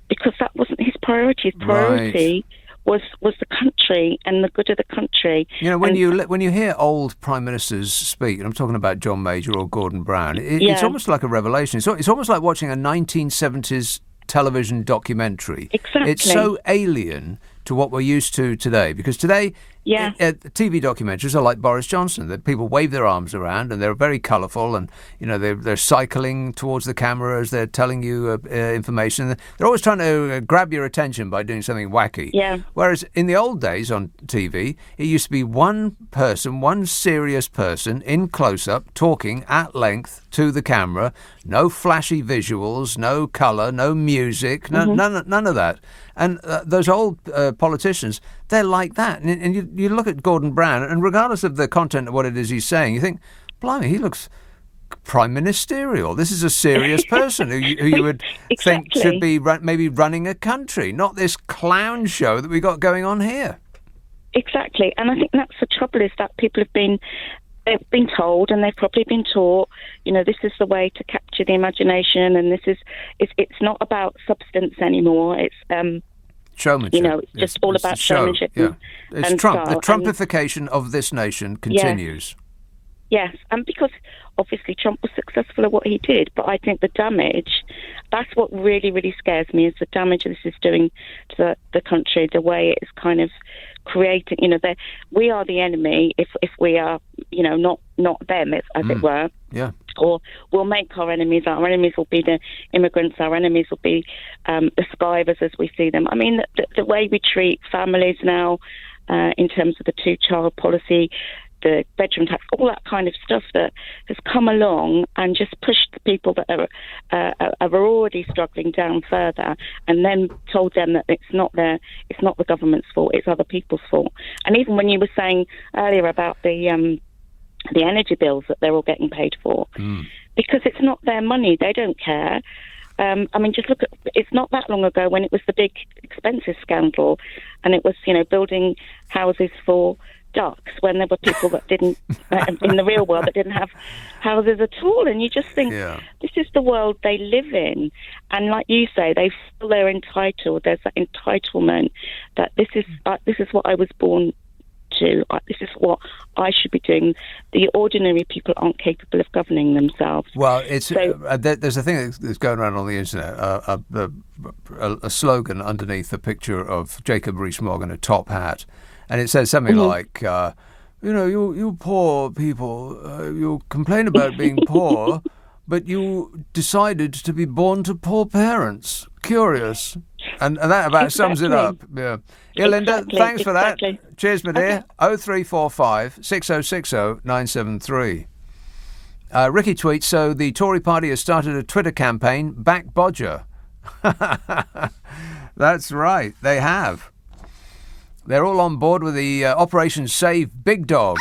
because that wasn't his priority. His priority was the country and the good of the country. When you hear old prime ministers speak, and I'm talking about John Major or Gordon Brown, it's almost like a revelation. It's almost like watching a 1970s television documentary. Exactly. It's so alien to what we're used to today, because today TV documentaries are like Boris Johnson, that people wave their arms around and they're very colourful, and they're cycling towards the camera as they're telling you information. They're always trying to grab your attention by doing something wacky. Whereas in the old days on TV, it used to be one person, one serious person in close-up talking at length to the camera. No flashy visuals, no colour, no music, none of that. And those old politicians, they're like that. And you look at Gordon Brown, and regardless of the content of what it is he's saying, you think, blimey, he looks prime ministerial. This is a serious person who you would think should be maybe running a country, not this clown show that we got going on here. Exactly. And I think that's the trouble, is that people they've been told, and they've probably been taught, this is the way to capture the imagination, and it's not about substance anymore. It's showmanship. It's just all about showmanship. It's Trump. The Trumpification of this nation continues. Yes, and because obviously Trump was successful at what he did, but I think the damage, that's what really, really scares me, is the damage this is doing to the country, the way it's kind of creating, we are the enemy if we are, not them, as it were. Yeah. Or we'll make our enemies will be the immigrants, our enemies will be the survivors as we see them. I mean, the way we treat families now, in terms of the two-child policy, the bedroom tax, all that kind of stuff that has come along and just pushed the people that are already struggling down further, and then told them that it's not the government's fault, it's other people's fault. And even when you were saying earlier about the energy bills that they're all getting paid for, because it's not their money, they don't care. Just look at, it's not that long ago when it was the big expensive scandal, and it was, building houses for ducks, when there were people that didn't, in the real world, that didn't have houses at all. And you just think, this is the world they live in. And like you say, they feel they're entitled. There's that entitlement that this is what I was born to. This is what I should be doing. The ordinary people aren't capable of governing themselves. Well, there's a thing that's going around on the internet, a slogan underneath a picture of Jacob Rees-Mogg in a top hat, and it says something like, you poor people, you complain about being poor, but you decided to be born to poor parents. Curious. And that about sums it up. Yeah. Yeah, Linda, thanks for that. Cheers, my dear. 0345 6060 973. Ricky tweets, so the Tory party has started a Twitter campaign, back Bodger. That's right, they have. They're all on board with the Operation Save Big Dog.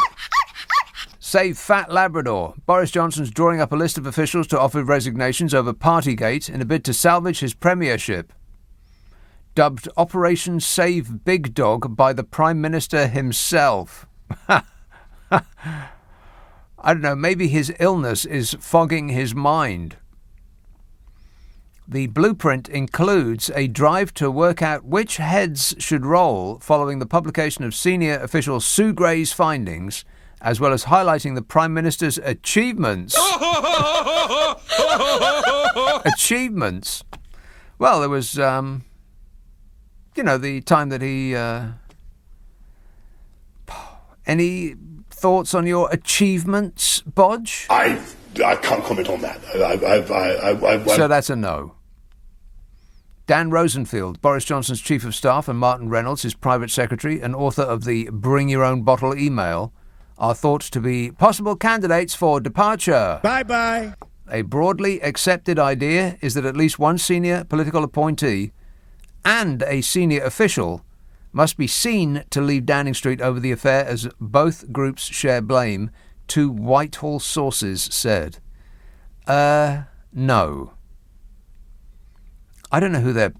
Save Fat Labrador. Boris Johnson's drawing up a list of officials to offer resignations over Partygate in a bid to salvage his premiership. Dubbed Operation Save Big Dog by the Prime Minister himself. I don't know, maybe his illness is fogging his mind. The blueprint includes a drive to work out which heads should roll following the publication of senior official Sue Gray's findings, as well as highlighting the Prime Minister's achievements. Achievements? Well, there was, the time that he... Any thoughts on your achievements, Bodge? I can't comment on that. So that's a no. Dan Rosenfield, Boris Johnson's Chief of Staff, and Martin Reynolds, his private secretary and author of the Bring Your Own Bottle email, are thought to be possible candidates for departure. Bye-bye. A broadly accepted idea is that at least one senior political appointee and a senior official must be seen to leave Downing Street over the affair, as both groups share blame, two Whitehall sources said. No. I don't know who they're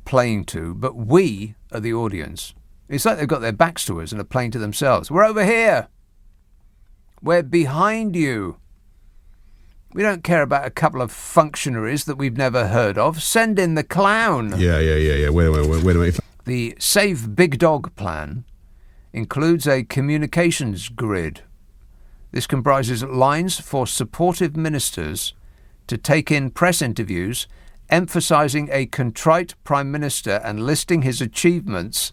playing to, but we are the audience. It's like they've got their backs to us and are playing to themselves. We're over here. We're behind you. We don't care about a couple of functionaries that we've never heard of. Send in the clown. Yeah. Wait a minute. The Save Big Dog plan includes a communications grid. This comprises lines for supportive ministers to take in press interviews, emphasising a contrite Prime Minister and listing his achievements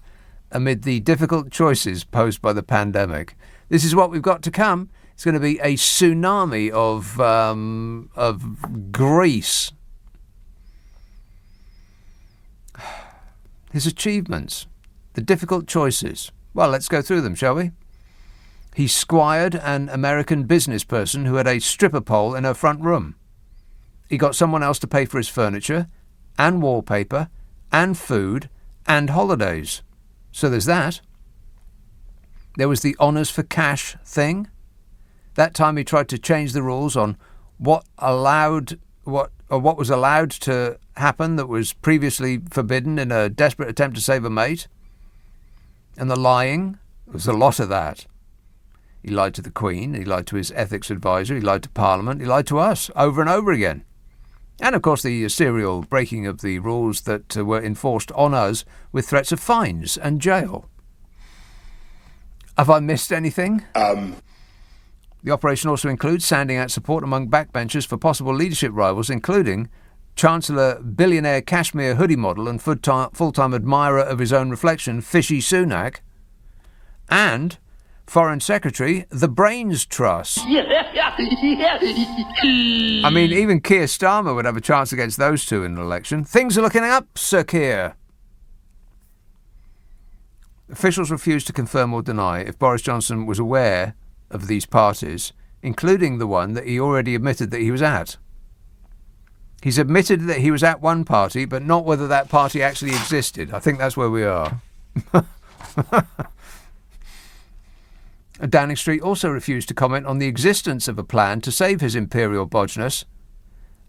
amid the difficult choices posed by the pandemic. This is what we've got to come. It's going to be a tsunami of Greece. His achievements, the difficult choices. Well, let's go through them, shall we? He squired an American business person who had a stripper pole in her front room. He got someone else to pay for his furniture, and wallpaper, and food, and holidays. So there's that. There was the honours for cash thing. That time he tried to change the rules on what was allowed to happen that was previously forbidden in a desperate attempt to save a mate. And the lying, there was a lot of that. He lied to the Queen, he lied to his ethics advisor, he lied to Parliament, he lied to us over and over again. And of course the serial breaking of the rules that were enforced on us with threats of fines and jail. Have I missed anything? The operation also includes sounding out support among backbenchers for possible leadership rivals, including Chancellor billionaire cashmere hoodie model and full-time admirer of his own reflection, Fishy Sunak, and Foreign Secretary, the Brains Trust. I mean, even Keir Starmer would have a chance against those two in an election. Things are looking up, Sir Keir. Officials refused to confirm or deny if Boris Johnson was aware of these parties, including the one that he already admitted that he was at. He's admitted that he was at one party, but not whether that party actually existed. I think that's where we are. Downing Street also refused to comment on the existence of a plan to save his imperial bodgeness,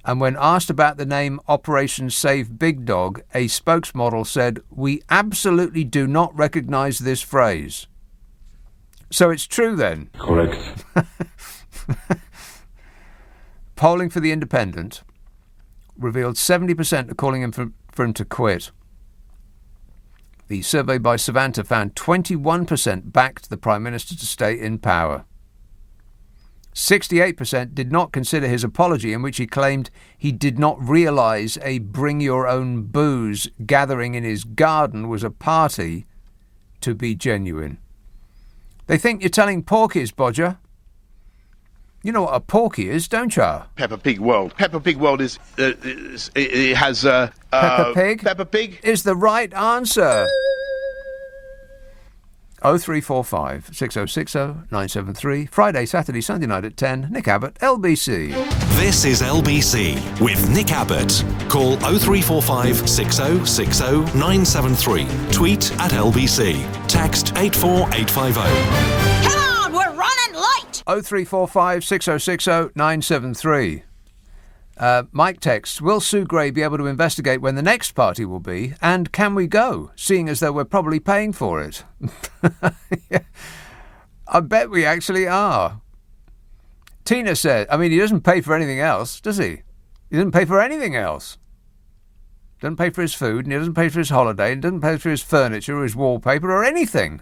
and when asked about the name Operation Save Big Dog, a spokesmodel said, "We absolutely do not recognise this phrase." So it's true then? Correct. Polling for The Independent revealed 70% are calling him for him to quit. The survey by Savanta found 21% backed the Prime Minister to stay in power. 68% did not consider his apology, in which he claimed he did not realise a bring-your-own-booze gathering in his garden was a party, to be genuine. They think you're telling porkies, Bodger. You know what a porky is, don't you? Peppa Pig World. Peppa Pig World is it has Peppa Pig? Peppa Pig is the right answer. 0345 6060 973. Friday, Saturday, Sunday night at 10. Nick Abbott, LBC. This is LBC with Nick Abbott. Call 0345 6060 973. Tweet at LBC. Text 84850. Come on, we're running late. 0345 6060 973. Mike texts, will Sue Gray be able to investigate when the next party will be, and can we go, seeing as though we're probably paying for it? Yeah. I bet we actually are. Tina said, I mean, he doesn't pay for anything else, does he? He doesn't pay for anything else. Doesn't pay for his food, and he doesn't pay for his holiday, and doesn't pay for his furniture or his wallpaper or anything.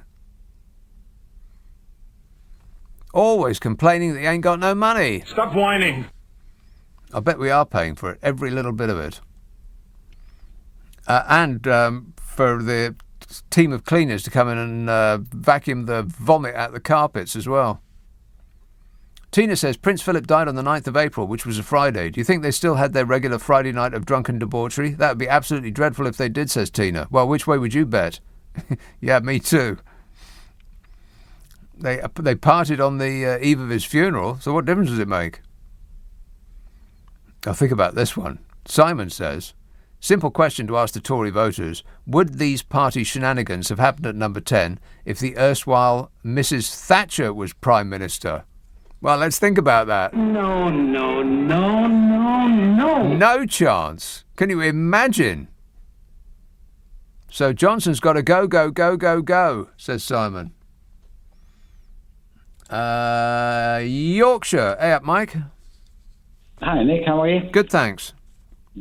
Always complaining that he ain't got no money. Stop whining. I bet we are paying for it, every little bit of it. And for the team of cleaners to come in and vacuum the vomit out the carpets as well. Tina says, Prince Philip died on the 9th of April, which was a Friday. Do you think they still had their regular Friday night of drunken debauchery? That would be absolutely dreadful if they did, says Tina. Well, which way would you bet? Yeah, me too. They partied on the eve of his funeral, so what difference does it make? I'll think about this one. Simon says, simple question to ask the Tory voters. Would these party shenanigans have happened at number 10 if the erstwhile Mrs. Thatcher was Prime Minister? Well, let's think about that. No. No chance. Can you imagine? So Johnson's got to go, says Simon. Yorkshire. Hey up, Mike. Hi, Nick. How are you? Good, thanks.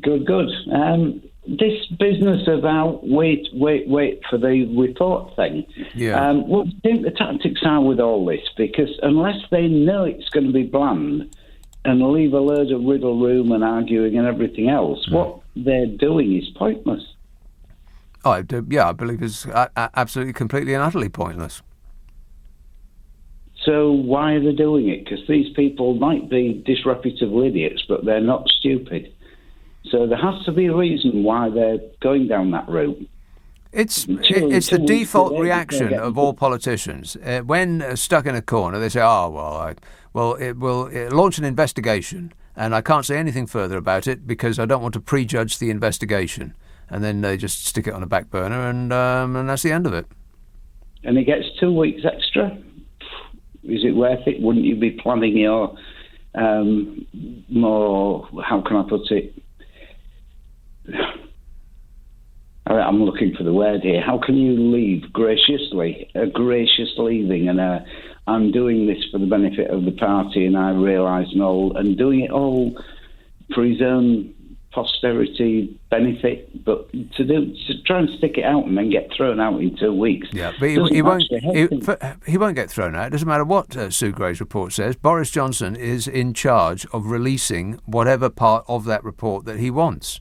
Good. This business about wait for the report thing. Yeah. What do you think the tactics are with all this? Because unless they know it's going to be bland and leave a load of wriggle room and arguing and everything else, what they're doing is pointless. Oh, I believe it's absolutely, completely and utterly pointless. So why are they doing it? Because these people might be disreputable idiots, but they're not stupid. So there has to be a reason why they're going down that route. It's the default reaction of all politicians. When stuck in a corner, they say, it will launch an investigation, and I can't say anything further about it because I don't want to prejudge the investigation. And then they just stick it on a back burner, and that's the end of it. And it gets 2 weeks extra. Is it worth it? Wouldn't you be planning your more, how can I put it? I'm looking for the word here. How can you leave graciously, a gracious leaving, and I'm doing this for the benefit of the party, and I realise and doing it all for his own posterity benefit, but to try and stick it out and then get thrown out in 2 weeks. Yeah, but he won't get thrown out. It doesn't matter what Sue Gray's report says. Boris Johnson is in charge of releasing whatever part of that report that he wants.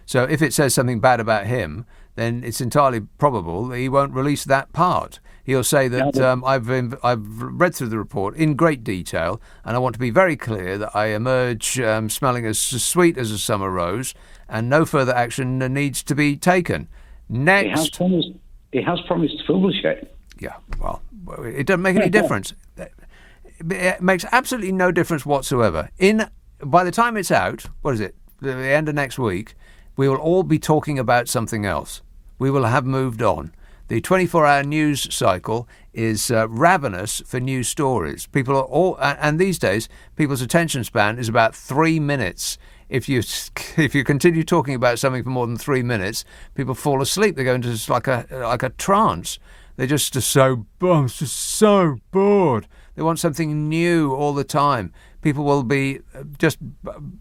So if it says something bad about him, then it's entirely probable that he won't release that part. He'll say that I've read through the report in great detail, and I want to be very clear that I emerge smelling as sweet as a summer rose, and no further action needs to be taken. Next, he has promised to publish it. Yeah, well, it doesn't make any difference. It makes absolutely no difference whatsoever. By the time it's out, what is it? The end of next week, we will all be talking about something else. We will have moved on. The 24-hour news cycle is ravenous for news stories. People are all, and these days, people's attention span is about 3 minutes. If you continue talking about something for more than 3 minutes, people fall asleep. They go into just like a trance. They're just so bored. They want something new all the time. People will be just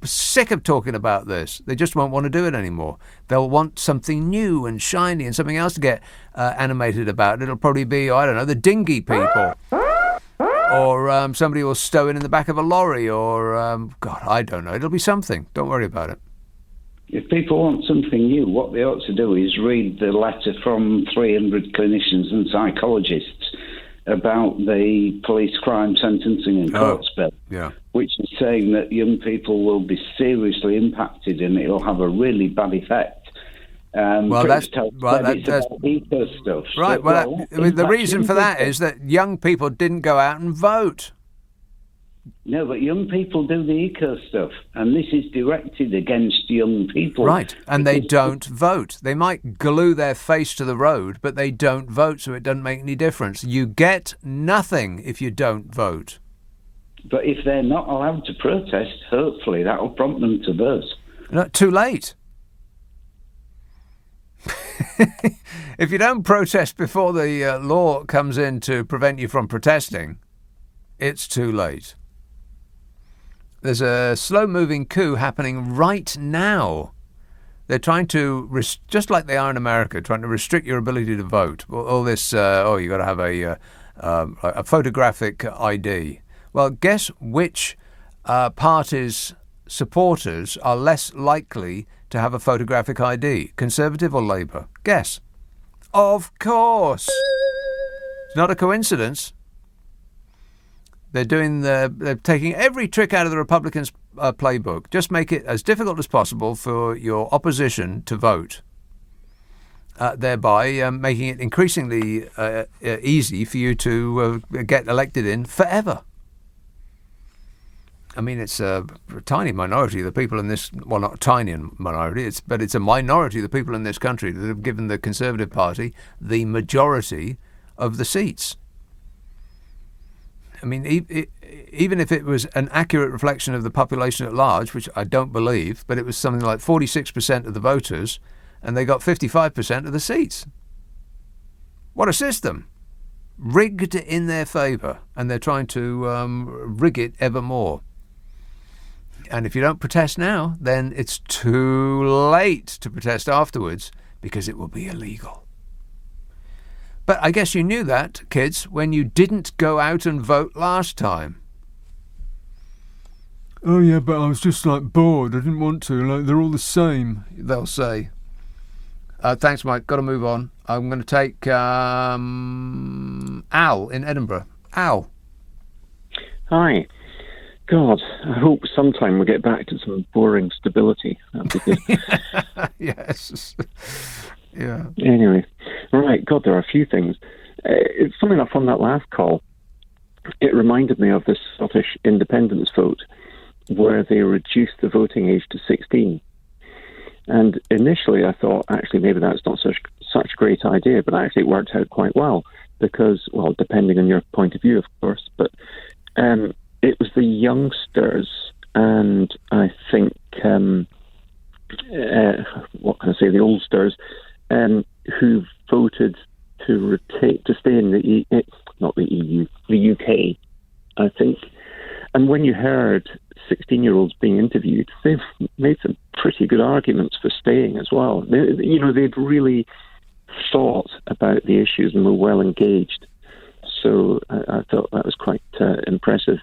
sick of talking about this. They just won't want to do it anymore. They'll want something new and shiny and something else to get animated about. It'll probably be, the dinghy people. Or somebody will stow in the back of a lorry. Or, I don't know. It'll be something. Don't worry about it. If people want something new, what they ought to do is read the letter from 300 clinicians and psychologists about the police crime sentencing and courts bill, which is saying that young people will be seriously impacted and it'll have a really bad effect That's eco stuff. Right. The reason for that is that young people didn't go out and vote. No, but young people do the eco stuff, and this is directed against young people. Right, and they don't vote. They might glue their face to the road, but they don't vote, so it doesn't make any difference. You get nothing if you don't vote. But if they're not allowed to protest, hopefully that will prompt them to vote. No, too late. If you don't protest before the law comes in to prevent you from protesting, it's too late. There's a slow-moving coup happening right now. They're trying to, just like they are in America, trying to restrict your ability to vote. All this, you got to have a photographic ID. Well, guess which party's supporters are less likely to have a photographic ID, Conservative or Labour? Guess. Of course. It's not a coincidence. They're taking every trick out of the Republicans' playbook. Just make it as difficult as possible for your opposition to vote, thereby making it increasingly easy for you to get elected in forever. I mean, it's a tiny minority of the people in this, well, not a tiny minority, but it's a minority of the people in this country that have given the Conservative Party the majority of the seats. I mean, even if it was an accurate reflection of the population at large, which I don't believe, but it was something like 46% of the voters, and they got 55% of the seats. What a system. Rigged in their favour, and they're trying to rig it ever more. And if you don't protest now, then it's too late to protest afterwards, because it will be illegal. But I guess you knew that, kids, when you didn't go out and vote last time. Oh, yeah, but I was just, bored. I didn't want to. They're all the same, they'll say. Thanks, Mike. Got to move on. I'm going to take Al in Edinburgh. Al. Hi. God, I hope sometime we get back to some boring stability. That'd be good. Yes. Yeah. Anyway, right, God, there are a few things. It's funny enough, on that last call, it reminded me of the Scottish independence vote, where they reduced the voting age to 16. And initially I thought, actually, maybe that's not such a great idea, but actually it worked out quite well, because, well, depending on your point of view, of course, but it was the youngsters, and I think, the oldsters, who voted to stay in the not the EU, the UK, I think. And when you heard 16-year-olds being interviewed, they've made some pretty good arguments for staying as well. They'd really thought about the issues and were well engaged. So I thought that was quite impressive.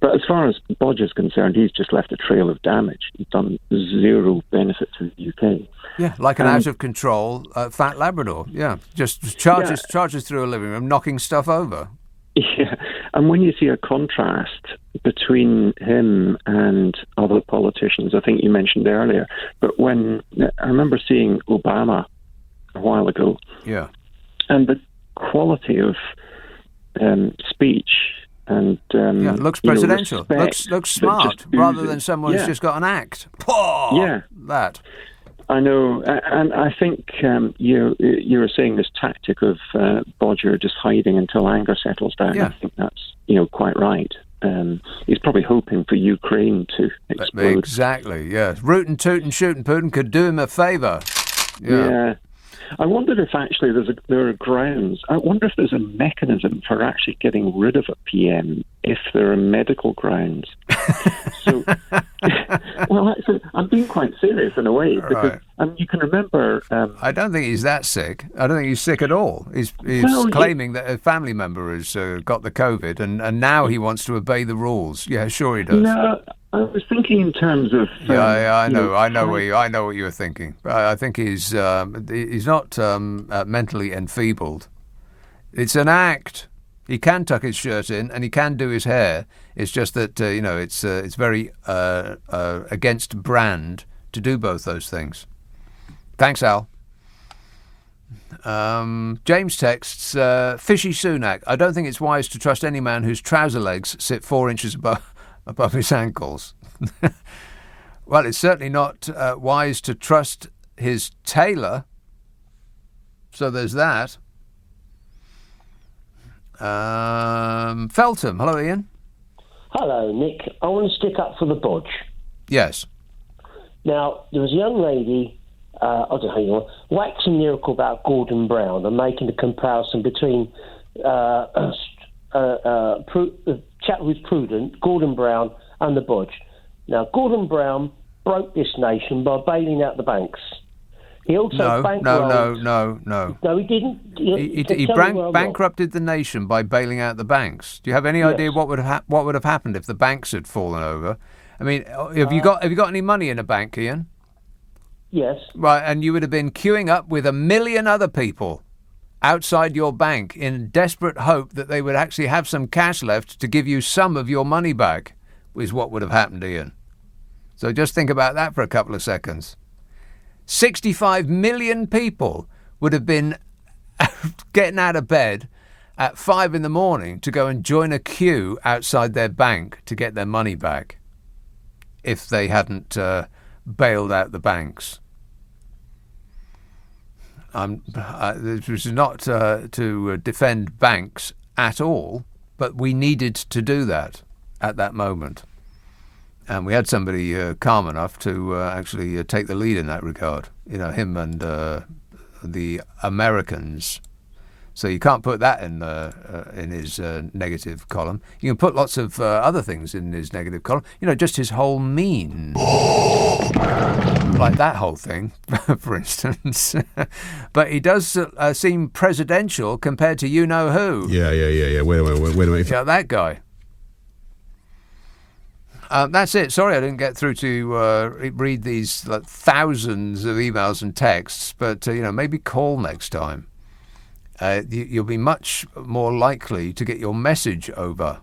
But as far as Bodger's concerned, he's just left a trail of damage. He's done zero benefit to the UK. Yeah, like an out-of-control fat Labrador. Yeah, just charges through a living room, knocking stuff over. Yeah, and when you see a contrast between him and other politicians, I think you mentioned earlier, but when I remember seeing Obama a while ago, yeah, and the quality of speech and looks presidential, looks smart, rather than someone who's just got an act. That. I know, and I think you were saying this tactic of Bodger just hiding until anger settles down. Yeah. I think that's quite right. He's probably hoping for Ukraine to explode. Exactly. Yeah, rootin', tootin', shootin' Putin could do him a favour. Yeah. I wondered if actually there are grounds. I wonder if there's a mechanism for actually getting rid of a PM if there are medical grounds. So, well, actually, I'm being quite serious in a way, because you can remember. I don't think he's that sick. I don't think he's sick at all. He's claiming that a family member has got the COVID, and now he wants to obey the rules. Yeah, sure he does. No, I was thinking in terms of. I know what you were thinking. I think he's not mentally enfeebled. It's an act. He can tuck his shirt in and he can do his hair. It's just that it's very against brand to do both those things. Thanks, Al. James texts, Fishy Sunak, I don't think it's wise to trust any man whose trouser legs sit 4 inches above his ankles. Well, it's certainly not wise to trust his tailor. So there's that. Feltham. Hello, Ian. Hello, Nick. I want to stick up for the bodge. Yes. Now, there was a young lady, I don't know how you want, waxing lyrical about Gordon Brown and making a comparison between the chap who's prudent, Gordon Brown, and the bodge. Now, Gordon Brown broke this nation by bailing out the banks. He also bankrolled... No, he didn't. He bankrupted the nation by bailing out the banks. Do you have any idea what would have happened if the banks had fallen over? I mean, have you got any money in a bank, Ian? Yes. Right, and you would have been queuing up with 1 million other people outside your bank in desperate hope that they would actually have some cash left to give you some of your money back, is what would have happened, Ian. So just think about that for a couple of seconds. 65 million people would have been getting out of bed at 5 a.m. to go and join a queue outside their bank to get their money back if they hadn't bailed out the banks. This is not to defend banks at all, but we needed to do that at that moment. And we had somebody calm enough to actually take the lead in that regard. You know, him and the Americans. So you can't put that in his negative column. You can put lots of other things in his negative column. You know, just his whole mien. Like that whole thing, for instance. But he does seem presidential compared to you-know-who. Yeah. Wait a minute. Yeah, that guy. That's it. Sorry I didn't get through to read these thousands of emails and texts, but maybe call next time. You'll be much more likely to get your message over.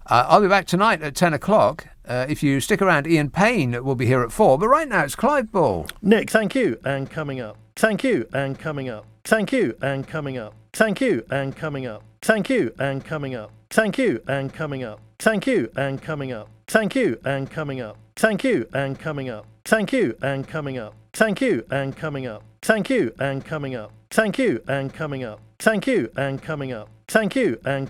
I'll be back tonight at 10 o'clock. If you stick around, Ian Payne will be here at 4. But right now it's Clive Ball. Nick, thank you. And coming up. Thank you. And coming up. Thank you. And coming up. Thank you. And coming up. Thank you. And coming up. Thank you. And coming up. Thank you. And coming up. Thank you. And coming up. Thank you. And coming up. Thank you. And coming up. Thank you. And coming up. Thank you. And coming up. Thank you. And coming up. Thank you. And coming up. Thank you. And